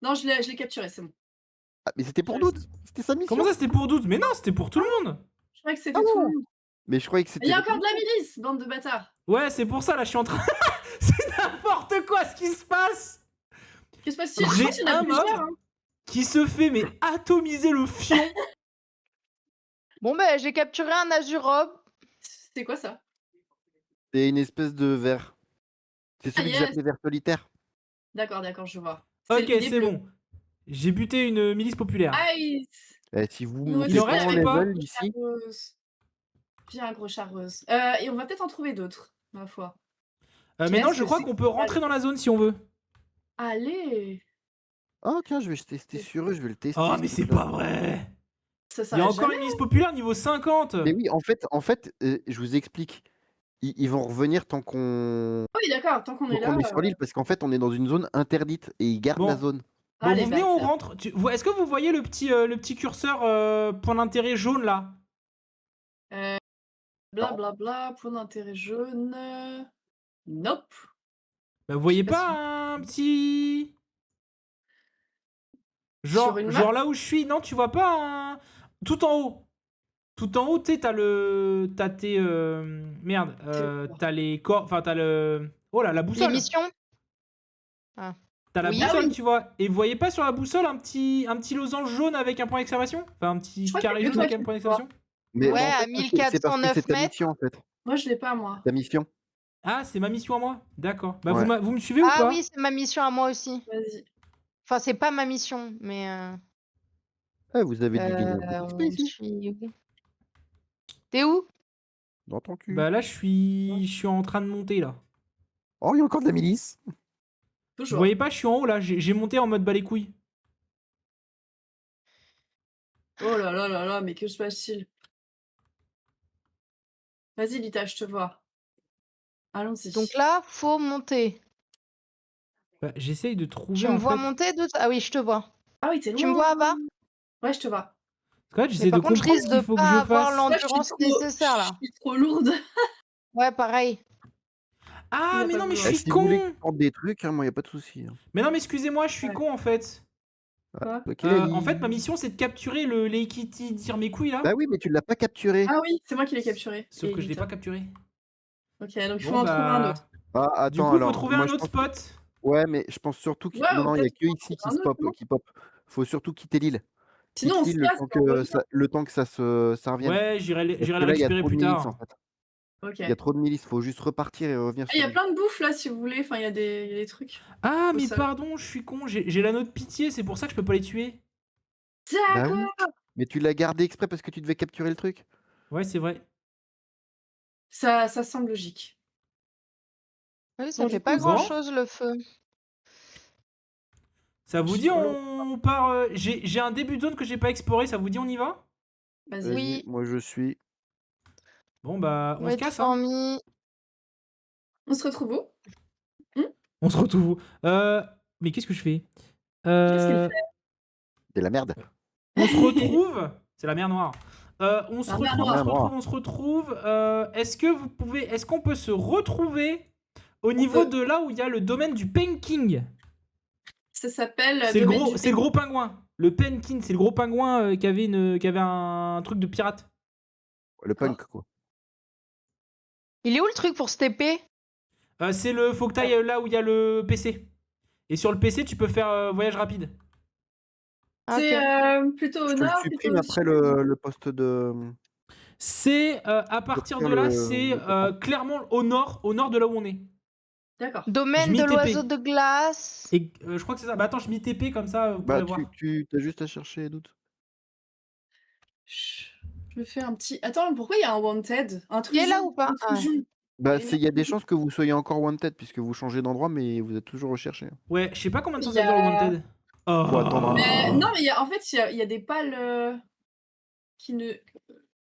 Non, je l'ai capturé, c'est bon. Ah, mais c'était pour Dudes. C'était sa mission. Comment ça c'était pour Doute? Mais non, c'était pour tout le monde. Je croyais que c'était Ah tout non. le monde. Mais je croyais que Il c'était... y a encore de la milice, bande de bâtards. Ouais, c'est pour ça là, je suis en train. C'est n'importe quoi ce qui se passe. Qu'est-ce qui se passe? Je J'ai pense qu'il y en a un plusieurs, mob hein. qui se fait mais atomiser le fion. Bon bah j'ai capturé un Azurob. C'est quoi ça? C'est une espèce de ver. C'est celui que yes. j'appelais ver solitaire. D'accord, je vois. Ok, il est c'est bleu. bon. J'ai buté une milice populaire. Nice. Si vous Nous montez en pas reste en ou pas level ici... J'ai un gros charreuse. Et on va peut-être en trouver d'autres, ma foi. Mais non, Qu'est-ce je que crois c'est qu'on que peut rentrer dans la zone si on veut. Allez. Ah tiens, je vais tester sur eux, je vais le tester. Oh, ce mais c'est truc-là. pas vrai. Ça Il y a s'arrête encore jamais. une milice populaire niveau 50. Mais oui, en fait, je vous explique. Ils vont revenir tant qu'on Oui, d'accord, tant qu'on est là. est sur l'île, parce qu'en fait, on est dans une zone interdite et ils gardent Bon. la zone. Bon, Allez, vous venez, on bâtard. rentre. Est-ce que vous voyez le petit curseur point d'intérêt jaune là? Blablabla, point d'intérêt jaune. Nope. Bah, vous voyez Je sais pas pas un petit. Sur une map Genre là où je suis, non, tu vois pas un. Tout en haut. Tout en haut, tu sais, t'as le. T'as tes. Merde. T'as les corps. Enfin, t'as le. Oh là, la boussole. L'émission. T'as la Oui. boussole, Ah oui. tu vois. Et vous voyez pas sur la boussole un petit losange jaune avec un point d'exclamation? Enfin, un petit Je crois qu'il y a carré que jaune toi avec un qui point le vois. d'exclamation? Mais Ouais, en à fait, c'est parce que 1409 c'est ta mètres. mission, en fait. Moi, je l'ai pas, moi. Ta mission. Ah, c'est ma mission à moi? D'accord. Bah, Ouais. vous me suivez ou Ah pas? oui, c'est ma mission à moi aussi. Vas-y. Enfin, c'est pas ma mission, mais Ah, vous avez dû gagner un peu de on XP ici. suit où? T'es où? Dans ton cul. Bah, là, je suis en train de monter, là. Oh, il y a encore de la milice. Vous Toujours. voyez pas, je suis en haut, là. J'ai monté en mode bas les couilles. Oh là là là là, mais que se passe-t-il? Vas-y, Lita, je te vois. Allons-y. Donc là, faut monter. Bah, j'essaye de trouver, Tu me en vois fait. monter d'autres? Ah oui, je te vois. Ah oui, t'es loin. Tu me vois à bas? Ouais, je te vois. Parce que là, Mais j'essaie de par contre, je comprendre risque ce de qu'il faut que pas je avoir fasse. l'endurance nécessaire là. Je suis trop lourde. Ouais, pareil. Ah, Il a mais pas non, mais besoin. je Eh, suis si vous voulez que con. je porte des trucs, hein, moi, il n'y a pas de souci. hein. Mais non, mais excusez-moi, je suis Ouais. con, en fait. Quoi? Ok, En fait, ma mission, c'est de capturer le Leikiti dire mes couilles, là. Bah oui, mais tu l'as pas capturé. Ah oui, c'est moi qui l'ai capturé. Sauf Et que je l'ai Lita. pas capturé. Ok, donc il faut Bon, en trouver un bah. autre. Ah, Du attends, coup, faut alors. trouver moi, un je autre pense... spot. Ouais, mais je pense surtout que... Ouais, non, non, il n'y a peut-être que qu'on ici trouve qui un se autre, pop. non Qui pop. Faut surtout quitter l'île. Sinon, on Quitte se l'île casse et on revient. le temps que ça revienne. Ouais, j'irai Parce le que là, il y a récupérer trop de plus milices, tard. en fait. Ok. Il y a trop de milices, faut juste repartir et revenir Il sur y a l'île. plein de bouffe là si vous voulez. Enfin, il y a des trucs. Ah, Faut mais savoir. pardon, je suis con. J'ai l'anneau de pitié, c'est pour ça que je peux pas les tuer. Bah D'accord. oui. Mais tu l'as gardé exprès parce que tu devais capturer le truc. Ouais, c'est vrai. Ça semble logique. Oui, ça Bon, fait du pas coup, bon. grand chose le feu. Ça vous Je dit, suis trop on part. J'ai un début de zone que j'ai pas exploré, ça vous dit, on y va? Vas-y. Vas-y, Oui. moi je suis. Bon, bah, on se Wait casse, for hein. me. On se retrouve où? On se retrouve. Mais qu'est-ce que je fais? Qu'est-ce qu'il fait? C'est la merde. On se retrouve. C'est la mer noire. On se La mer retrouve, on noire. se retrouve, on se retrouve. Est-ce qu'on peut se retrouver au niveau peut. de là où il y a le domaine du Penking? Ça s'appelle. C'est le Domaine gros, du c'est le gros pingouin. Le Penkin, c'est le gros pingouin qui avait un truc de pirate. Le punk, quoi. Il est où le truc pour se TP? Faut que t'ailles là où il y a le PC. Et sur le PC, tu peux faire voyage rapide. Ah, C'est ok. plutôt au Je te le nord, supprime plutôt au après sud. le poste de. C'est à partir de faire là, le- c'est le copain. clairement au nord de là où on est. D'accord. Domaine Je m'y de TP. l'oiseau de glace. Et je crois que c'est ça. Bah attends, je m'y TP comme ça, vous pourrez Bah, voir. tu as juste à chercher, doute. Je me fais un petit. Attends, pourquoi il y a un wanted? Il est là ou pas? Ah ouais. Intrusion. Bah, Et il y a des chances que vous soyez encore wanted puisque vous changez d'endroit, mais vous êtes toujours recherché. Ouais, je sais pas combien de temps Il ça y dure le a- Wanted. Oh. Faut attendre un peu. Non, mais en fait, il y a des pales qui ne.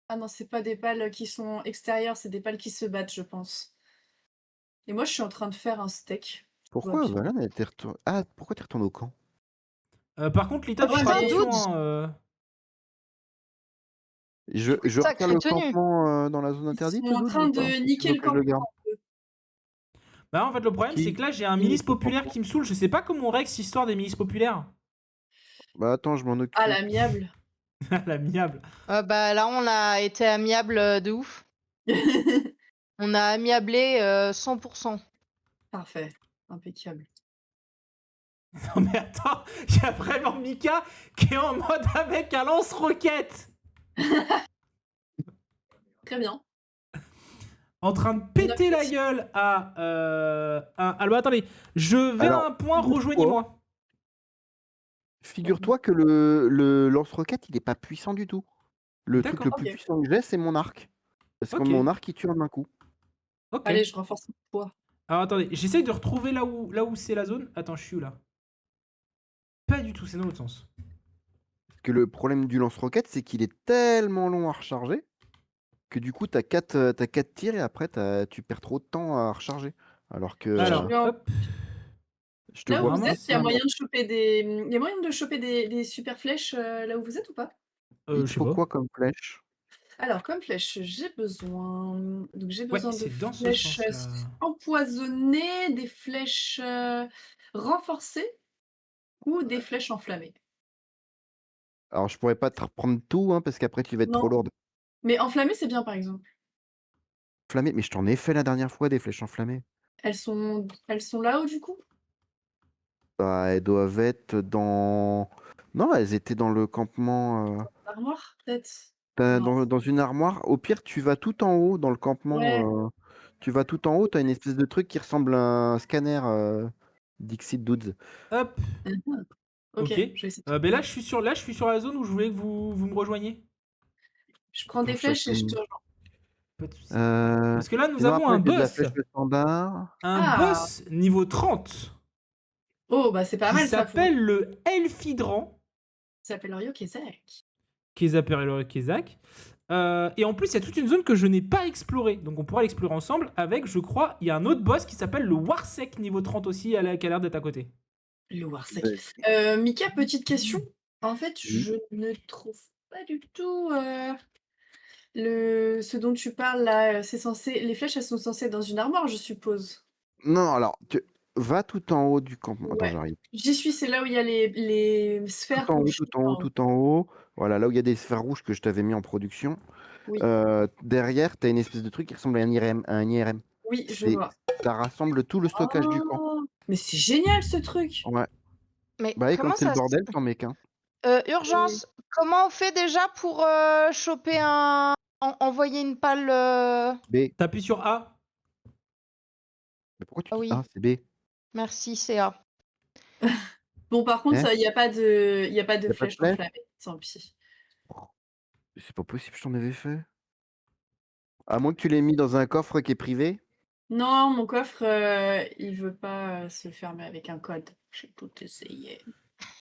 Ah non, c'est pas des pales qui sont extérieures, c'est des pales qui se battent, je pense. Et moi, je suis en train de faire un steak. Pourquoi bien. Valan, elle était retournée... Ah, pourquoi t'es retourné au camp? Par contre, Lita, tu Ouais, feras mais- attention. Je refaire Sacrée le tenue. campement dans la zone Ils interdite, sont en Doud, train ou pas? de Tu niquer veux le que je le garde? Bah, en fait, le problème, Qui c'est que là, j'ai un Qui milice est au populaire campement? qui me saoule. Je sais pas comment on règle cette histoire des milices populaires. Bah attends, je m'en occupe. À l'amiable. L'amiable. Bah là, on a été amiable de ouf. On a amiablé 100%. Parfait. Impeccable. Non, mais attends, il y a vraiment Mika qui est en mode avec un lance-roquette. Très bien. En train de péter la gueule à. Alors, attendez, je vais Alors, à un point, rejoignez-moi. Figure-toi que le lance-roquette, il est pas puissant du tout. Le truc D'accord. le plus Ok. puissant que j'ai, c'est mon arc. Parce que Ok. mon arc, il tue en un coup. Ok. Allez, je renforce mon poids. Alors, attendez, j'essaye de retrouver là où c'est la zone. Attends, je suis où là? Pas du tout, c'est dans l'autre sens. Parce que le problème du lance-roquette, c'est qu'il est tellement long à recharger que du coup, t'as 4 tirs et après, tu perds trop de temps à recharger. Alors que Alors, bien. hop. je te Là où vois vous vraiment, êtes, il y a pas. moyen de choper des. Il y a moyen de choper des super flèches là où vous êtes ou pas? Il Je te sais faut pas. quoi comme flèche? Alors, comme flèche, j'ai besoin. Donc, j'ai Ouais, besoin de c'est dans ce flèches sens-là. empoisonnées, des flèches renforcées ou des flèches enflammées. Alors, je pourrais pas te reprendre tout, hein, parce qu'après, tu vas être trop Non. lourde. Mais enflammées, c'est bien par exemple. Enflammé, mais je t'en ai fait la dernière fois des flèches enflammées. Elles sont là-haut du coup? Bah, elles doivent être dans. Non, elles étaient dans le campement. L'armoire, peut-être? Non. Dans une armoire. Au pire, tu vas tout en haut dans le Ouais. campement. Tu vas tout en haut, t'as une espèce de truc qui ressemble à un scanner Dixit Dudes. Hop. Mhm. Ok, Ok. je vais essayer de Ben là, trouver. je suis sur la zone où je voulais que vous me rejoigniez. Je prends des Attends, flèches et je te cherche rejoins. Pas de soucis. un- Parce que là, nous Sinon, avons un après, j'ai de la boss. flèche de standard. Un Ah. boss niveau 30 Oh, bah c'est pas qui mal ça. s'appelle le Elfidran. Ça s'appelle Ryo Kezek. Kezak. Kezak. Et en plus, il y a toute une zone que je n'ai pas explorée. Donc on pourra l'explorer ensemble avec, je crois, il y a un autre boss qui s'appelle le Warsec niveau 30 aussi, qui a l'air d'être à côté. Le Warsec. Ouais. Mika, petite question. En fait, Oui. je ne trouve pas du tout ce dont tu parles là. C'est censé. Les flèches, elles sont censées être dans une armoire, je suppose. Non, alors, va tout en haut du campement. Attends, Ouais. j'arrive. J'y suis, c'est là où il y a les sphères Tout en haut, rouges. tout en haut, tout en haut. Voilà, là où il y a des sphères rouges que je t'avais mis en production. Oui. Derrière, tu as une espèce de truc qui ressemble à un IRM. Oui, je C'est- vois. Ça rassemble tout le stockage du camp. Oh, mais c'est génial ce truc. Ouais. Mais Bah, et comment quand c'est le ça bordel, t'en mets qu'un. Urgence, comment on fait déjà pour choper envoyer une palle B. T'appuies sur A. Mais pourquoi tu Ah dis oui. A, c'est B? Merci, CA. Bon, par contre, Hein il n'y a pas de Y a pas de flèche flèche enflammée. Tant pis. C'est pas possible, je t'en avais fait. À moins que tu l'aies mis dans un coffre qui est privé. Non, mon coffre, il veut pas se fermer avec un code. J'ai tout essayé.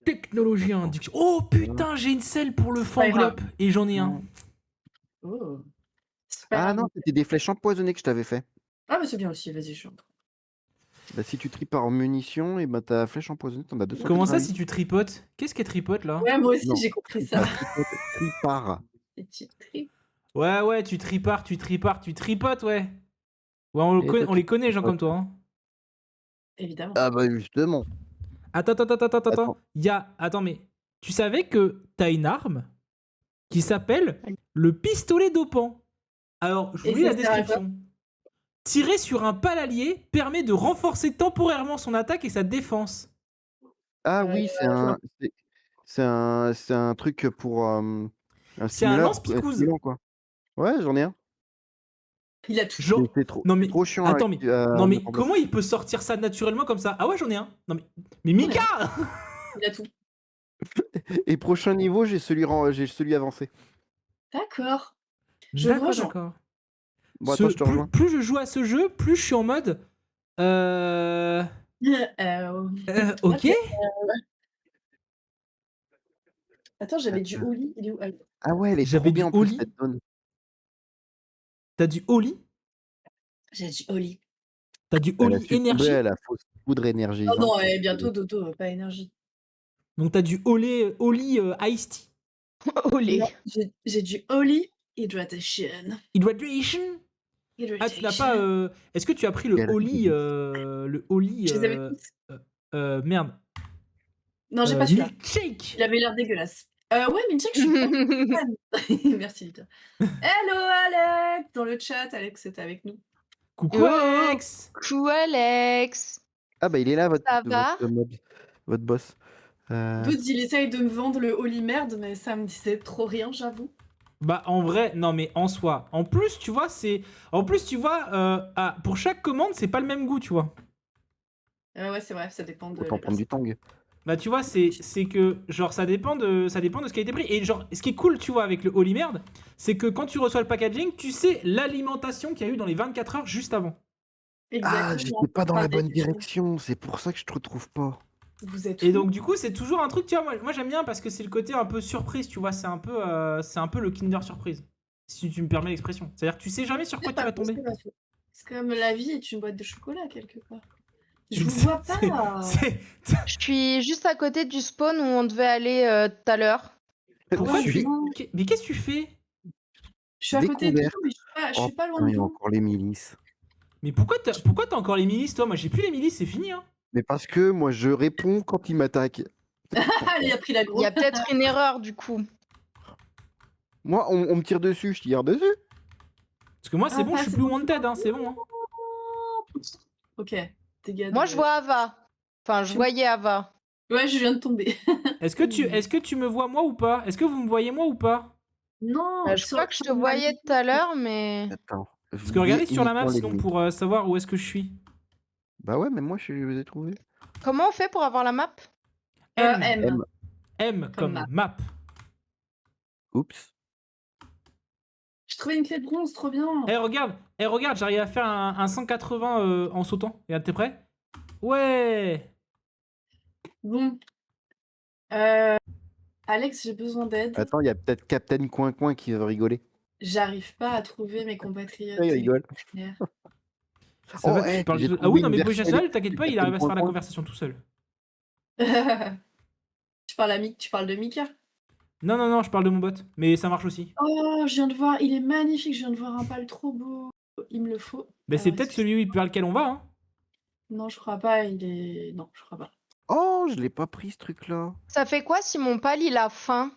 Technologie induction. Oh putain, j'ai une selle pour le pas grave. fanglop. Et j'en ai un. Non. Oh. C'est pas Ah grave. non, c'était des flèches empoisonnées que je t'avais fait. Ah, mais c'est bien aussi, vas-y, je. Bah, si tu tries par munitions, et bah ta flèche empoisonnée, t'en as 200. Comment ça, si tu tripotes? Qu'est-ce qu'elle tripote là? Ouais, moi aussi, Non, j'ai compris ça. Trie par. Petit trip. Ouais, tu tripotes, ouais. Ouais, on Et toi, les connaît, gens tripotes. comme toi. Hein. Évidemment. Ah bah justement. Attends. Attends. Attends, mais tu savais que t'as une arme qui s'appelle le pistolet dopant. Alors, je vous Et lis la ça sert à quoi? description. Tirer sur un pal allié permet de renforcer temporairement son attaque et sa défense. Ah oui, c'est un truc pour un C'est un stimuleur, lance-picouse. stimulant, quoi. Ouais, j'en ai un. Il a tout. Genre, Mais c'est trop, non mais c'est trop chiant. attends, à- mais à non mais mettre en place. comment il peut sortir ça naturellement comme ça? Ah ouais, j'en ai un. Non mais Mika! Il a tout. Et prochain niveau, j'ai celui avancé. D'accord. Je D'accord, rejoins. d'accord. Bon, attends, je te rejoins. Plus je joue à ce jeu, plus je suis en mode. Ok. Attends, j'avais du Oli. Il est où? Ah, Ah ouais, elle est J'avais trop bien du en plus Oli. cette zone. T'as du Oli. j'ai du Oli. T'as du Elle a Oli succombé énergie. à la fausse poudre Oh énergisante. non, bientôt dodo, pas énergie. Donc t'as du Oli Iced Tea. Olé. Non, j'ai du Oli Hydration. Hydration. Ah, tu n'as pas. Est-ce que tu as pris le Quelle Oli. réponse. Le Oli. Je les avais tous. Merde. Non, j'ai pas celui-là. Milkshake. Il avait l'air dégueulasse. Ouais, Milkshake, je suis pas fan. Merci, Lita. Hello, Alex! Dans le chat, Alex est avec nous. Coucou Oh, Alex. coucou Alex. Ah bah il est là, Ça va? votre boss. Dude, il essaye de me vendre le Oli merde, mais ça me disait trop rien, j'avoue. Bah en vrai, non mais en soi. En plus, tu vois, pour chaque commande, c'est pas le même goût, tu vois. Ouais, c'est vrai, ça dépend de Autant la prendre du personne. tang. Bah tu vois, c'est que genre ça dépend de ce qui a été pris. Et genre, ce qui est cool, tu vois, avec le Holy Merde, c'est que quand tu reçois le packaging, tu sais l'alimentation qu'il y a eu dans les 24 heures juste avant. Ah, Exactement. j'étais pas dans la Par bonne déduction. direction, c'est pour ça que je te retrouve pas. Vous êtes Et où? donc du coup, c'est toujours un truc, tu vois, moi j'aime bien parce que c'est le côté un peu surprise, tu vois, c'est un peu le Kinder Surprise, si tu me permets l'expression. C'est-à-dire que tu sais jamais sur quoi tu vas tomber. C'est comme la vie est une boîte de chocolat, quelque part. Je vous C'est- vois pas. Je suis juste à côté du spawn où on devait aller tout à l'heure. Pourquoi Je tu... suis non. Mais qu'est-ce que tu fais? Je suis à côté de découvert. vous, mais je Oh suis pas loin putain, de il y a vous. encore les milices. Mais pourquoi t'as encore les milices, toi? Moi j'ai plus les milices, c'est fini, hein. Mais parce que moi je réponds quand ils m'attaquent. Il a pris la Il grosse. y a peut-être une erreur du coup. Moi, on me tire dessus, je tire dessus. Parce que moi c'est bon, je suis c'est plus bon, wanted, hein, c'est bon. Hein. Ok, dégâts Moi de- je vois Ava. Enfin, je Tu- voyais Ava. Ouais, je viens de tomber. Est-ce que tu me vois moi ou pas? Est-ce que vous me voyez moi ou pas? Non, Je crois que je te voyais tout à l'heure, mais. Attends. Parce que regardez sur la map sinon l'ennemi. pour savoir où est-ce que je suis. Bah ouais, mais moi je vous ai trouvé. Comment on fait pour avoir la map? M. M. M comme Comme map. Oups. J'ai trouvé une clé de bronze, trop bien. Eh regarde, j'arrive à faire un 180 en sautant. Regarde, t'es prêt? Ouais. Bon. Alex, j'ai besoin d'aide. Attends, il y a peut-être Captain Coin qui va rigoler. J'arrive pas à trouver mes compatriotes. Il rigole. électricitaires. Ça Oh, va, hey, tu parles j'ai de... Ah trouvé oui, non une mais version Bojassal, électrique t'inquiète du pas, il Captain arrive à se faire la Coin. conversation tout seul. Tu parles de Mika? Non, je parle de mon bot. Mais ça marche aussi. Oh, je viens de voir, il est magnifique, je viens de voir un pal trop beau. Il me le faut. Mais c'est Alors, peut-être excuse- celui vers lequel on va, hein. Non, je crois pas, il est. Non, je crois pas. Oh, je l'ai pas pris ce truc-là. Ça fait quoi si mon pal il a faim?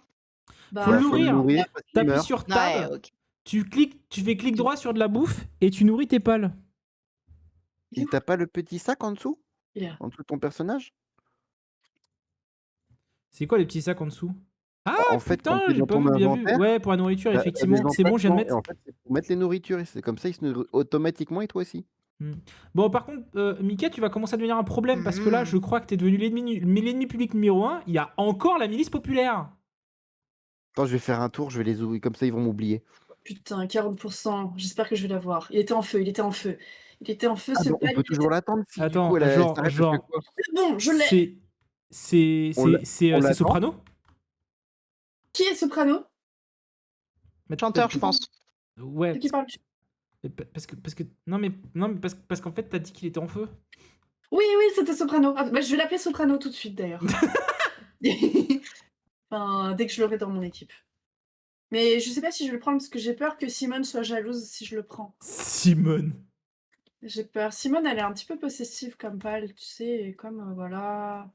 Bah, Faut le Faut nourrir. le nourrir parce qu'il T'appuies meurt. sur Ouais, tab, ok. tu fais clic droit sur de la bouffe et tu nourris tes pales. Il est Et où t'as pas le petit sac en dessous? Il est là. En dessous de ton personnage? C'est quoi les petits sacs en dessous? Ah En fait, quand putain, t'es j'ai dans pas ton vu, bien vu. inventaire, Ouais, pour la nourriture, t'as effectivement. des C'est bon, je viens de emplacements, mettre. et en fait, c'est pour mettre les nourritures, et c'est comme ça, ils se nourrissent automatiquement, et toi aussi. Bon, par contre, Mika, tu vas commencer à devenir un problème parce que là, je crois que t'es devenu l'ennemi public numéro 1. Il y a encore la milice populaire. Attends, je vais faire un tour, je vais les ouvrir, comme ça, ils vont m'oublier. Putain, 40%. J'espère que je vais l'avoir. Il était en feu, il était en feu. Il était en feu, Ah, ce donc on pal. peut toujours l'attendre si du Attends, coup elle genre- s'arrête à chaque fois. C'est bon, je l'ai. C'est on l'attend. Soprano? Qui est Soprano? Chanteur, je pense. Ouais. De qui parles Parce que non mais parce qu'en fait t'as dit qu'il était en feu. Oui, c'était Soprano. Ah, bah, je vais l'appeler Soprano tout de suite, d'ailleurs. Enfin, dès que je l'aurai dans mon équipe. Mais je sais pas si je vais le prendre parce que j'ai peur que Simone soit jalouse si je le prends. Simone. J'ai peur. Simone, elle est un petit peu possessive comme pal, tu sais, et comme voilà,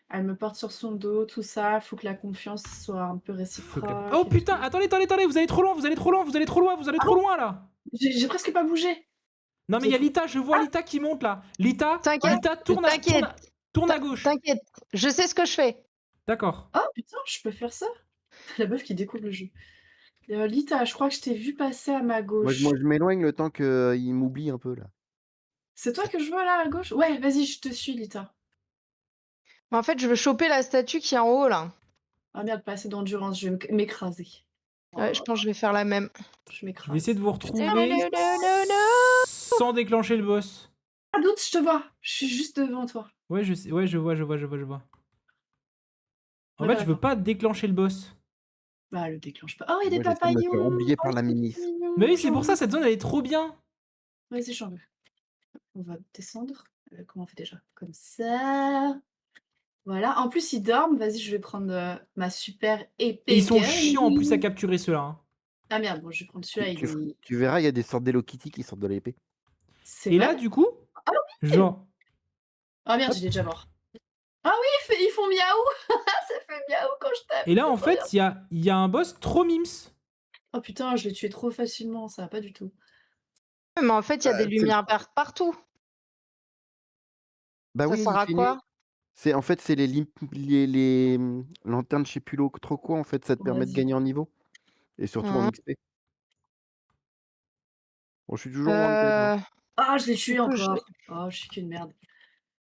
elle me porte sur son dos, tout ça. Faut que la confiance soit un peu réciproque. Oh et putain, tout. attendez, vous allez trop loin là. J'ai presque pas bougé. Non mais il y a Lita, je vois Lita qui monte là. Lita, T'inquiète, tourne à gauche. T'inquiète, je sais ce que je fais. D'accord. Oh putain, je peux faire ça? La meuf qui découvre le jeu. Lita, je crois que je t'ai vu passer à ma gauche. Moi, je m'éloigne le temps qu'il m'oublie un peu là. C'est toi que je vois là à gauche? Ouais, vas-y, je te suis, Lita. En fait, je veux choper la statue qui est en haut là. Ah merde, pas assez d'endurance, je vais m'écraser. Ouais, je pense que je vais faire la même. Je Je m'écrase. vais essayer de vous retrouver sans déclencher le boss. Ah, doute, je te vois. Je suis juste devant toi. Ouais, je sais, ouais, je vois. En Ouais, fait, ouais, je veux ouais. pas déclencher le boss. Bah, le déclenche pas. Oh, il y a des Moi, j'essaie de me faire papayons. oublier par la c'est ministre. trop mignon, Mais oui, c'est j'en pour ça, veux. cette zone, elle est trop bien. Vas-y, j'en veux. On va descendre. Comment on fait déjà? Comme ça. Voilà. En plus, ils dorment. Vas-y, je vais prendre ma super épée. Et ils sont gun. chiants en plus à capturer ceux-là. Hein. Ah merde, bon, je vais prendre celui-là. Tu verras, il y a des sortes d'Hello Kitty qui sortent de l'épée. C'est Et vrai? là, du coup, Ah genre. Ah merde, Hop. il est déjà mort. Ah oui, ils font miaou. Ça fait miaou quand je tape. Et là, c'est en trop bien. fait, il y a un boss trop mims. Oh putain, je l'ai tué trop facilement. Ça va pas du tout. Mais en fait, il y a des c'est- lumières vertes partout. Bah Ça oui, sert in à fine. quoi? En fait, c'est les lanternes, je sais plus trop quoi, en fait, ça te permet de Vas-y. gagner en niveau. Et surtout en Hein. XP. Bon, je suis toujours wanted, là. Euh, Ah, je l'ai Du tué coup, je vais- encore. Oh, je suis qu'une merde.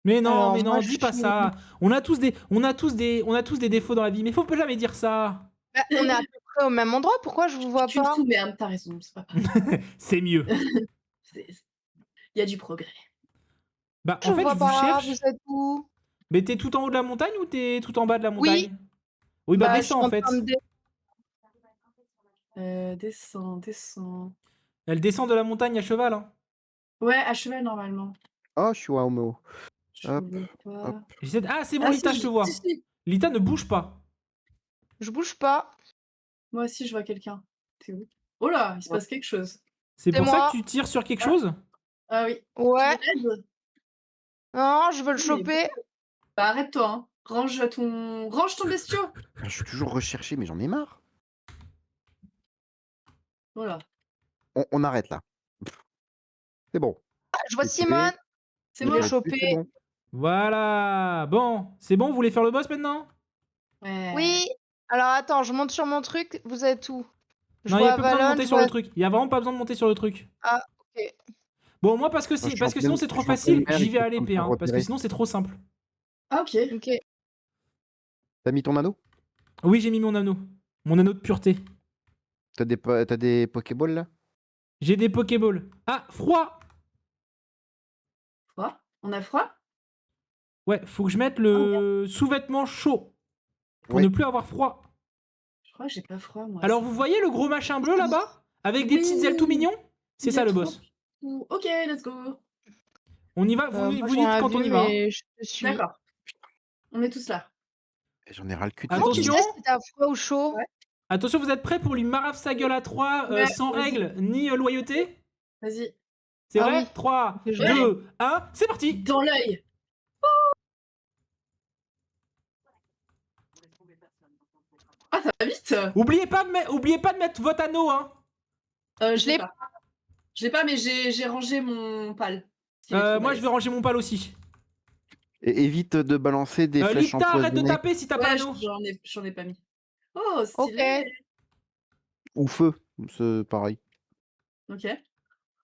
Mais Alors, moi, non, je dis pas suis... ça. On a tous des défauts dans la vie, mais faut pas jamais dire ça. Bah, on est à peu près au même endroit, pourquoi je vous vois Je suis une pas? sous-merde, t'as raison, c'est pas grave. C'est mieux. Il y a du progrès. Bah, Je en vous fait, vois je vous pas, cherche. vous êtes où? Mais t'es tout en haut de la montagne ou t'es tout en bas de la Oui. montagne? Oui, bah, Bah, je suis descends en en fait. train de... Descends. Elle descend de la montagne à cheval. Hein. Ouais, à cheval normalement. Oh, je suis à Homo. Je Hop, vois hop. pas. Ah, c'est bon, Ah, Lita, si, je te vois. si. Lita ne bouge pas. Je bouge pas. Moi aussi, je vois quelqu'un. T'es où? Oh là, il se passe quelque chose. C'est C'est pour ça moi. que tu tires sur quelque Ah. chose? Ah oui. Ouais. Tu veux l'aide? Non, je veux le Oui, choper. Bah, arrête-toi, hein. Range ton bestiau. Je suis toujours recherché, mais j'en ai marre. Voilà. On arrête là. C'est bon. Ah, je vois Et tu es- Simone. C'est Je moi. l'ai là-dessus, chopé. c'est bon. Voilà. Bon, c'est bon, vous voulez faire le boss maintenant? Ouais. Oui. Alors, attends, je monte sur mon truc. Vous êtes où? Je Non, il n'y vois a pas besoin de Avalon, monter je sur le vois... truc. Il y a vraiment pas besoin de monter sur le truc. Ah, ok. Bon, moi, parce que Moi, je suis parce en que sinon pleine- c'est trop je suis en facile, pleine mer, j'y il vais faut à pas me l'épée, faire hein, parce que repérer. sinon c'est trop simple. Ah, ok. Ok. T'as mis ton anneau? Oui, j'ai mis mon anneau de pureté. T'as des Pokéballs là? J'ai des Pokéballs. Ah, froid. Froid? On a froid? Ouais, faut que je mette le sous-vêtement chaud pour Ouais. ne plus avoir froid. Je crois que j'ai pas froid, moi. Alors vous voyez le gros machin bleu là-bas avec des petites ailes tout Oui. mignons? C'est Il ça est le trop boss. chou. Ok, let's go. On y va, Moi, vous j'en dites ai quand on vu, y va. Hein. mais je te suis. D'accord. On est tous là. J'en ai ras le cul de Comment tu Attention. sais si t'as froid ou chaud? Ouais. Attention, vous êtes prêts pour lui marave sa gueule à 3 Ouais, sans vas-y. règles ni loyauté? Vas-y. C'est Ah vrai? oui. 3, Ok, je 2, 1, c'est parti! Dans l'œil. Ah, ça va vite. Oubliez pas de mettre votre anneau, hein! Je l'ai pas. Je l'ai pas, mais j'ai rangé mon pal. Il est trop Moi, balèze. je vais ranger mon pal aussi. Et évite de balancer des flèches Lita, arrête de empoisonnées taper si t'as pas Ouais, l'anneau. j'en ai pas mis. Oh, stylé. ou feu. C'est pareil. Ok.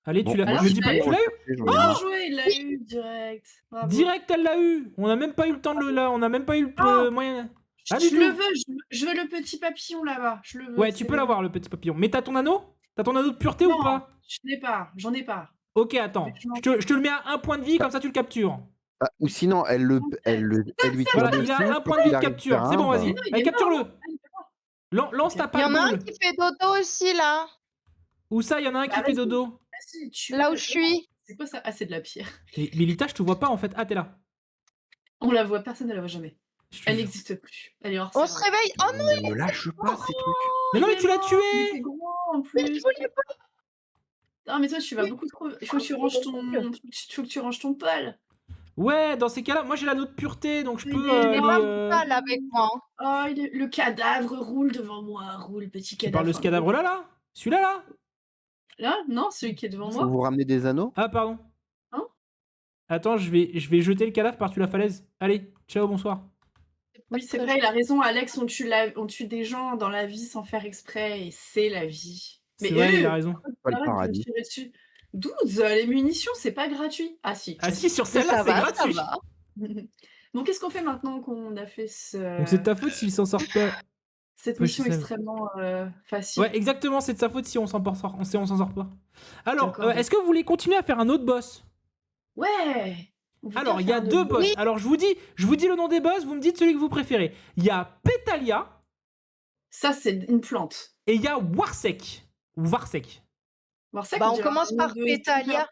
Allez, Bon, tu l'as. Alors, Je tu dis l'as pas, eu tu l'as eu? Recherché, j'en ai Bien marre. joué, il l'a eu direct. Bravo. Direct, elle l'a eu. On a même pas eu le temps de le. On a même pas eu le Ah. moyen. Ah, du Je le tout. veux, je veux le petit papillon là-bas. Je le veux. Ouais, tu peux l'avoir, le petit papillon. Mais t'as ton anneau? T'as ton anneau de pureté ou Non, pas? je l'ai pas, j'en ai pas. Ok, attends. Je te le mets à 1 point de vie, comme ça tu le captures. Ah, ou sinon, elle lui tire Voilà, dessus. il a 1 point de faut vie qu'il de arrive capture. vers C'est un, bon, bah, vas-y. Non, il Allez, est capture-le. mort. Ah, il est mort. Lance ta Ok. Il y palle en a un boule. qui fait dodo aussi, là. Où ça, il y en a un qui Bah, fait vas-y. dodo. Vas-y, Là où je suis. C'est quoi ça? Ah, c'est de la pierre. Mais Lita, je te vois pas en fait. Ah, t'es là. On la voit, personne ne la voit jamais. Je te Elle jure. n'existe plus. Elle est hors On se serveur. réveille. Oh non, Ne me lâche pas ces trucs. Mais non, il mais est tu l'as mort, tué. Il était gros en mais plus. je voulais pas. Non, mais toi, tu vas beaucoup trop. Il faut que tu ranges ton pal. Ouais, dans ces cas-là, moi j'ai l'anneau de pureté, donc je Il peux est J'ai les. pas mon pal avec moi. Oh, le cadavre roule devant moi. Roule, petit Tu cadavre. parles de ce cadavre là? Celui-là là? Là? Non, celui qui est devant Faut moi. vous ramener des anneaux? Ah, pardon. Hein? Attends, je vais jeter le cadavre par-dessus la falaise. Allez, ciao, bonsoir. Oui, c'est vrai, il a raison, Alex. On tue des gens dans la vie sans faire exprès, et c'est la vie. C'est vrai, il a raison. Pas le arrête de me paradis. tirer dessus. Dudes, les munitions, c'est pas gratuit. Ah si. Ah si, sur Mais celle-là, ça c'est va, gratuit. ça va. Bon, qu'est-ce qu'on fait maintenant qu'on a fait ce... Donc c'est de ta faute s'ils s'en sortent pas. cette Oui, mission je sais. extrêmement facile. Ouais, exactement, c'est de sa faute si on s'en sort pas. Alors, D'accord. est-ce que vous voulez continuer à faire un autre boss? Ouais. On peut Alors, bien il y a faire un deux autre boss. Oui. Alors, je vous dis le nom des boss, vous me dites celui que vous préférez. Il y a Pétalia Ça, c'est une plante. et il y a Warsec. Ou Varsec. Warsec, Bah, on dirait un commence nom par de Pétalia.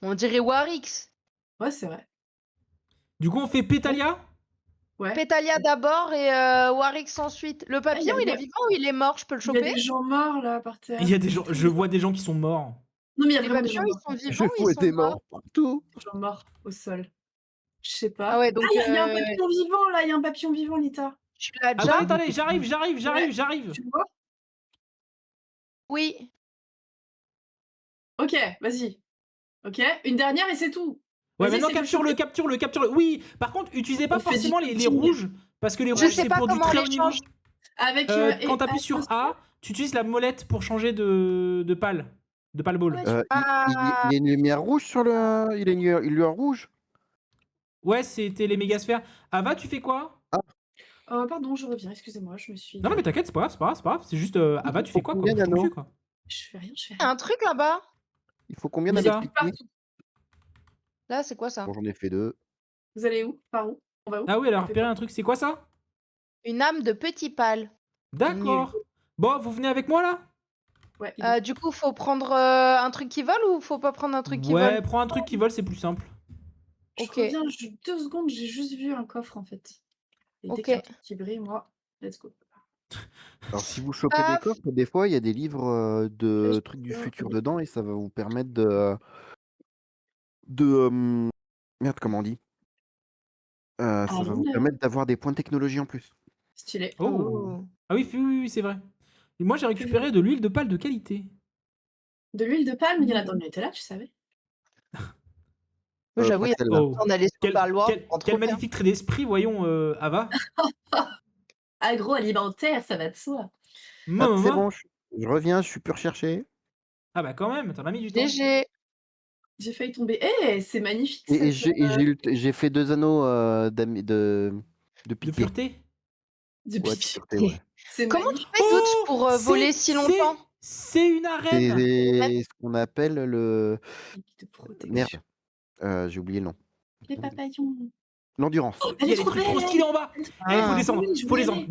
On dirait Warix. Ouais, c'est vrai. Du coup, on fait Pétalia? Ouais. Pétalia d'abord et Warix ensuite. Le papillon, il est vivant ou il est mort? Je peux le Il y a choper? des gens morts là par terre. Il y a des gens, je vois des gens qui sont morts. Non, mais il y a Les vraiment des papillons, gens ils morts. sont Je vivants ou vois ils sont des morts? morts partout. Des gens morts au sol. Je sais pas. Ah ouais, donc Il y a un papillon vivant là, il y a un papillon vivant, Lita. tu l'as déjà? Attendez, j'arrive. Tu le vois? Oui. Ok, vas-y. Ok, une dernière et c'est tout. Ouais, Vas-y, maintenant essaie de le capture-le. Oui, par contre, utilisez pas On fait du forcément les cooking. rouges, parce que les Je rouges, sais c'est pas pour du comment très on haut les niveau. change. Avec Quand t'appuies sur A, tu utilises la molette pour changer de pale. De pale ball. Ouais, Il y a une lumière rouge sur le. Il y a une lueur rouge. Ouais, c'était les mégasphères. Ava, tu fais quoi? pardon, je reviens, excusez-moi, je me suis. Non, mais t'inquiète, c'est pas grave. C'est juste, Ava, tu fais quoi, quoi? Combien Bouge ton d'anneaux cul, quoi. Je fais rien, je fais Il y a rien. un truc là-bas. Il faut combien Où d'anneaux ça? piqués Partout. Là, c'est quoi ça? Bon, j'en ai fait 2. Vous allez où? Par où? On va où? Ah oui, elle a On fait repéré quoi? un truc. C'est quoi ça? Une âme de petit pâle. D'accord. Bon, vous venez avec moi, là? Ouais, il est- Du coup, faut prendre un truc qui vole ou faut pas prendre un truc qui Ouais, vole? prends un truc qui vole, c'est plus simple. Je Ok. reviens 2 secondes, j'ai juste vu un coffre en fait. Et dès Ok. qu'il y a un truc qui brille, moi, let's go. Alors, si vous chopez des coffres, des fois, il y a des livres de trucs du futur dedans et ça va vous permettre de. Merde, comment on dit Ça va vous permettre d'avoir des points de technologie en plus. Stylé. Oh. Ah oui, oui, c'est vrai. Et moi, j'ai récupéré de l'huile de pale de qualité. De l'huile de palme, il y en a dans le Nutella, tu savais? J'avoue, Pas il y a celle-là. on allait sur le Loire. Quel magnifique trait d'esprit, voyons, Ava. Agroalimentaire, ça va de soi. Moi, Hop, c'est bon, je reviens, je suis plus recherché. Ah bah quand même, t'as pas mis du temps. GG. J'ai failli tomber. C'est magnifique Et cette, j'ai fait 2 anneaux de De piqué. pureté. de Ouais, de pique. pureté, ouais. C'est Comment tu magnifique. fais Doots pour voler si longtemps? C'est une arène. C'est ce qu'on appelle le. De protection. Merde, j'ai oublié le nom. Les papillons. L'endurance. Oh, Il elle y est a des trop trucs trop belle. stylés en bas. Ah. Faut descendre, Oui, je faut voulais descendre. aller.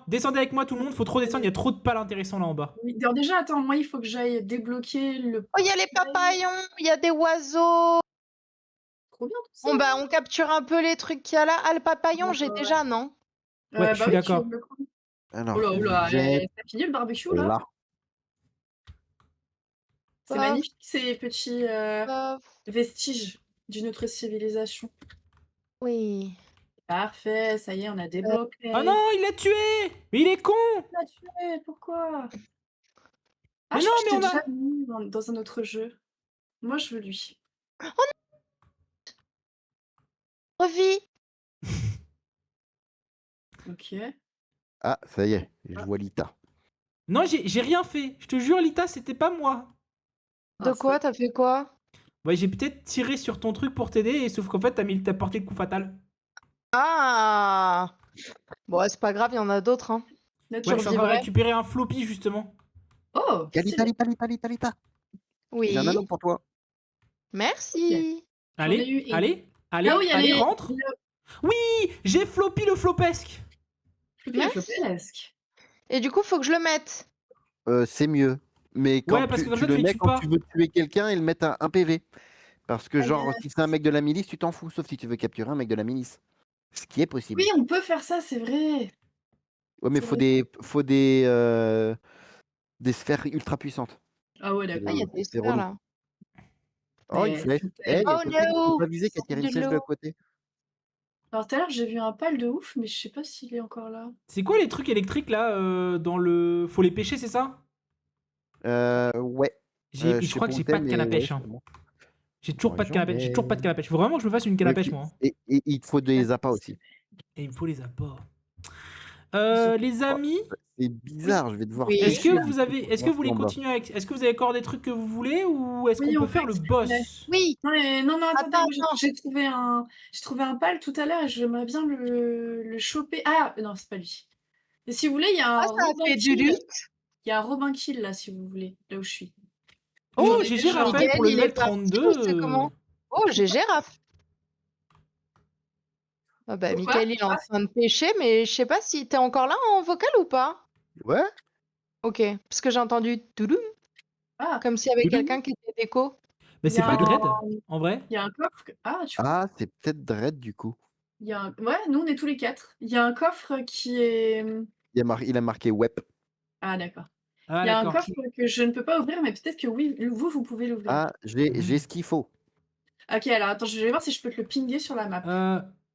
Descendez avec moi tout le monde, faut trop descendre, il y a trop de pales intéressants là en bas. Oui, alors déjà, attends, moi, il faut que j'aille débloquer le. Oh, il y a les papayons, il y a des oiseaux. Trop bien tout ça. Bon, bah, on capture un peu les trucs qu'il y a là. Ah, le papayon, Ouais, j'ai ouais. déjà, non? Ouais, je suis oui, d'accord. tu veux le prendre. Alors, Oh là, j'ai t'as fini le barbecue là? là. C'est Paf, magnifique ces petits paf. vestiges d'une autre civilisation. Oui. Parfait, ça y est, on a débloqué. Ah non, il l'a tué. Mais il est con. On l'a tué, pourquoi? Ah, Mais je non, crois que mais je on t'ai a- déjà mis dans un autre jeu. Moi, je veux lui. Revis. Ok. Ah, ça y est, je vois Lita. Non, j'ai rien fait. Je te jure, Lita, c'était pas moi. De Ah, quoi? T'as fait quoi? Ouais, j'ai peut-être tiré sur ton truc pour t'aider, et sauf qu'en fait, t'as porté le coup fatal. Ah! Bon, ouais, c'est pas grave, il y en a d'autres, hein. Là, Ouais, je suis en train de survivrais. récupérer un floppy justement. Oh, Lita, stylé. Lita. Oui. J'ai un anneau pour toi. Merci. J'en ai eu une. Allez, Ah oui, allez, allez, rentre. Oui, j'ai floppy le flopesque. Merci. Presque. Et du coup, faut que je le mette. C'est mieux. Mais quand Ouais, parce que comme tu ça, tu le les mets tues quand pas. tu veux tuer quelqu'un et le mettre à 1 PV. Parce que, Ah, genre, yes. si c'est un mec de la milice, tu t'en fous, sauf si tu veux capturer un mec de la milice. Ce qui est possible. Oui, on peut faire ça, c'est vrai. Ouais, mais c'est faut des sphères ultra puissantes. Ah ouais, C'est d'accord. Ah, il y a relou. des C'est sphères relou. là. Oh, une Mais flèche. tout Eh, il y a Oh quelqu'un qui no! peut pas viser, qui a tiré une C'est flèche de de l'eau. côté. Alors tout à l'heure, j'ai vu un pal de ouf, mais je sais pas s'il est encore là. C'est quoi les trucs électriques là dans le. Faut les pêcher, c'est ça? Ouais. Je sais crois que où j'ai t'es, pas de mais canne à ouais, pêche. Hein. sûrement. J'ai toujours pas de canne à pêche. J'ai toujours pas de canne à pêche. Faut vraiment que je me fasse une canne à pêche, moi. Hein. Et il te faut des appâts aussi. Et il me faut les apports. Les Oh, amis, c'est bizarre, je vais devoir Oui. est-ce pêcher que du vous coup avez, pour est-ce que vous rentrer voulez en bas. continuer avec, est-ce que vous avez encore des trucs que vous voulez ou est-ce Oui, qu'on on peut faire peut le explorer. boss? Oui. Non, attendez, Attends, moi, attends. j'ai trouvé un pal tout à l'heure et j'aimerais bien le choper. Ah, non, c'est pas lui. Et si vous voulez, il y a Ah, un ça a Robin fait du Kill. lutte. Il y a un Robin Kill là, si vous voulez, là où je suis. Oh, J'en ai GG déjà un. Raphaël pour le Miguel, il est level parti ou 32. c'est comment? Oh, GG Raph. Ah bah, Pourquoi? Mickaël, il est en train de pêcher, mais je sais pas si t'es encore là en vocal ou pas? Ouais. Ok, parce que j'ai entendu toudoum, Ah, comme s'il y avait Toudoum. quelqu'un qui était déco. Mais il y c'est a pas un... Dread, en vrai. il y a un coffre. Ah, tu vois. Ah, c'est peut-être Dread du coup. Il y a un... Ouais, nous on est tous les 4. Il y a un coffre qui est. Il a marqué web. Ah, d'accord. Ah, Il y a un d'accord. coffre que je ne peux pas ouvrir, mais peut-être que oui, vous pouvez l'ouvrir. Ah, j'ai ce qu'il faut. Ok, alors attends, je vais voir si je peux te le pinguer sur la map.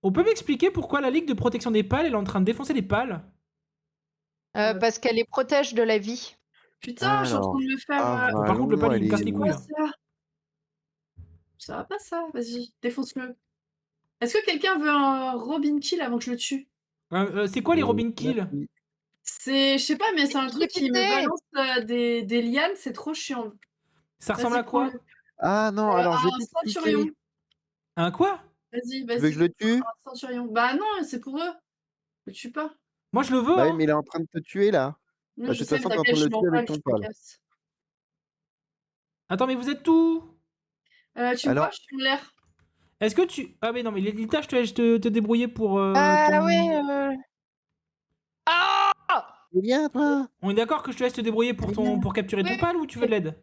On peut m'expliquer pourquoi la Ligue de protection des pales elle est en train de défoncer les pales? Parce qu'elle les protège de la vie. Putain, je suis en train Alors, de me faire. Bon, par contre, le pal, Avalon, il me elle casse est les où? couilles. Quoi ça? Ça va pas ça, vas-y, défonce-le. Est-ce que quelqu'un veut un Robin Kill avant que je le tue? C'est quoi les Robin Kill? Merci. C'est, je sais pas, mais c'est un truc qui me Écoutez, balance des lianes, c'est trop chiant. Ça ressemble à Vas-y, prends-le. quoi? Ah non, alors je vais Un t'expliquer. centurion. Un quoi? Vas-y, Tu veux que je vas-y. le tue? Un centurion. Bah non, c'est pour eux. Je le tue pas. Moi, je le veux, Bah oui, hein. mais il est en train de te tuer là. Non, Bah, de je toute sais, mais façon, t'es en t'inquiète, train de je le suis en tuer avec pâle, ton je me pal. casse. Attends, mais vous êtes tout? Tu me vois, Alors, je suis en l'air. Est-ce que tu... Ah mais non, mais Lita, je te laisse te débrouiller pour ah ton... ouais. Ah c'est bien toi? On est d'accord que je te laisse te débrouiller pour Elle est bien. pour capturer ton Oui, pal ou tu veux de l'aide?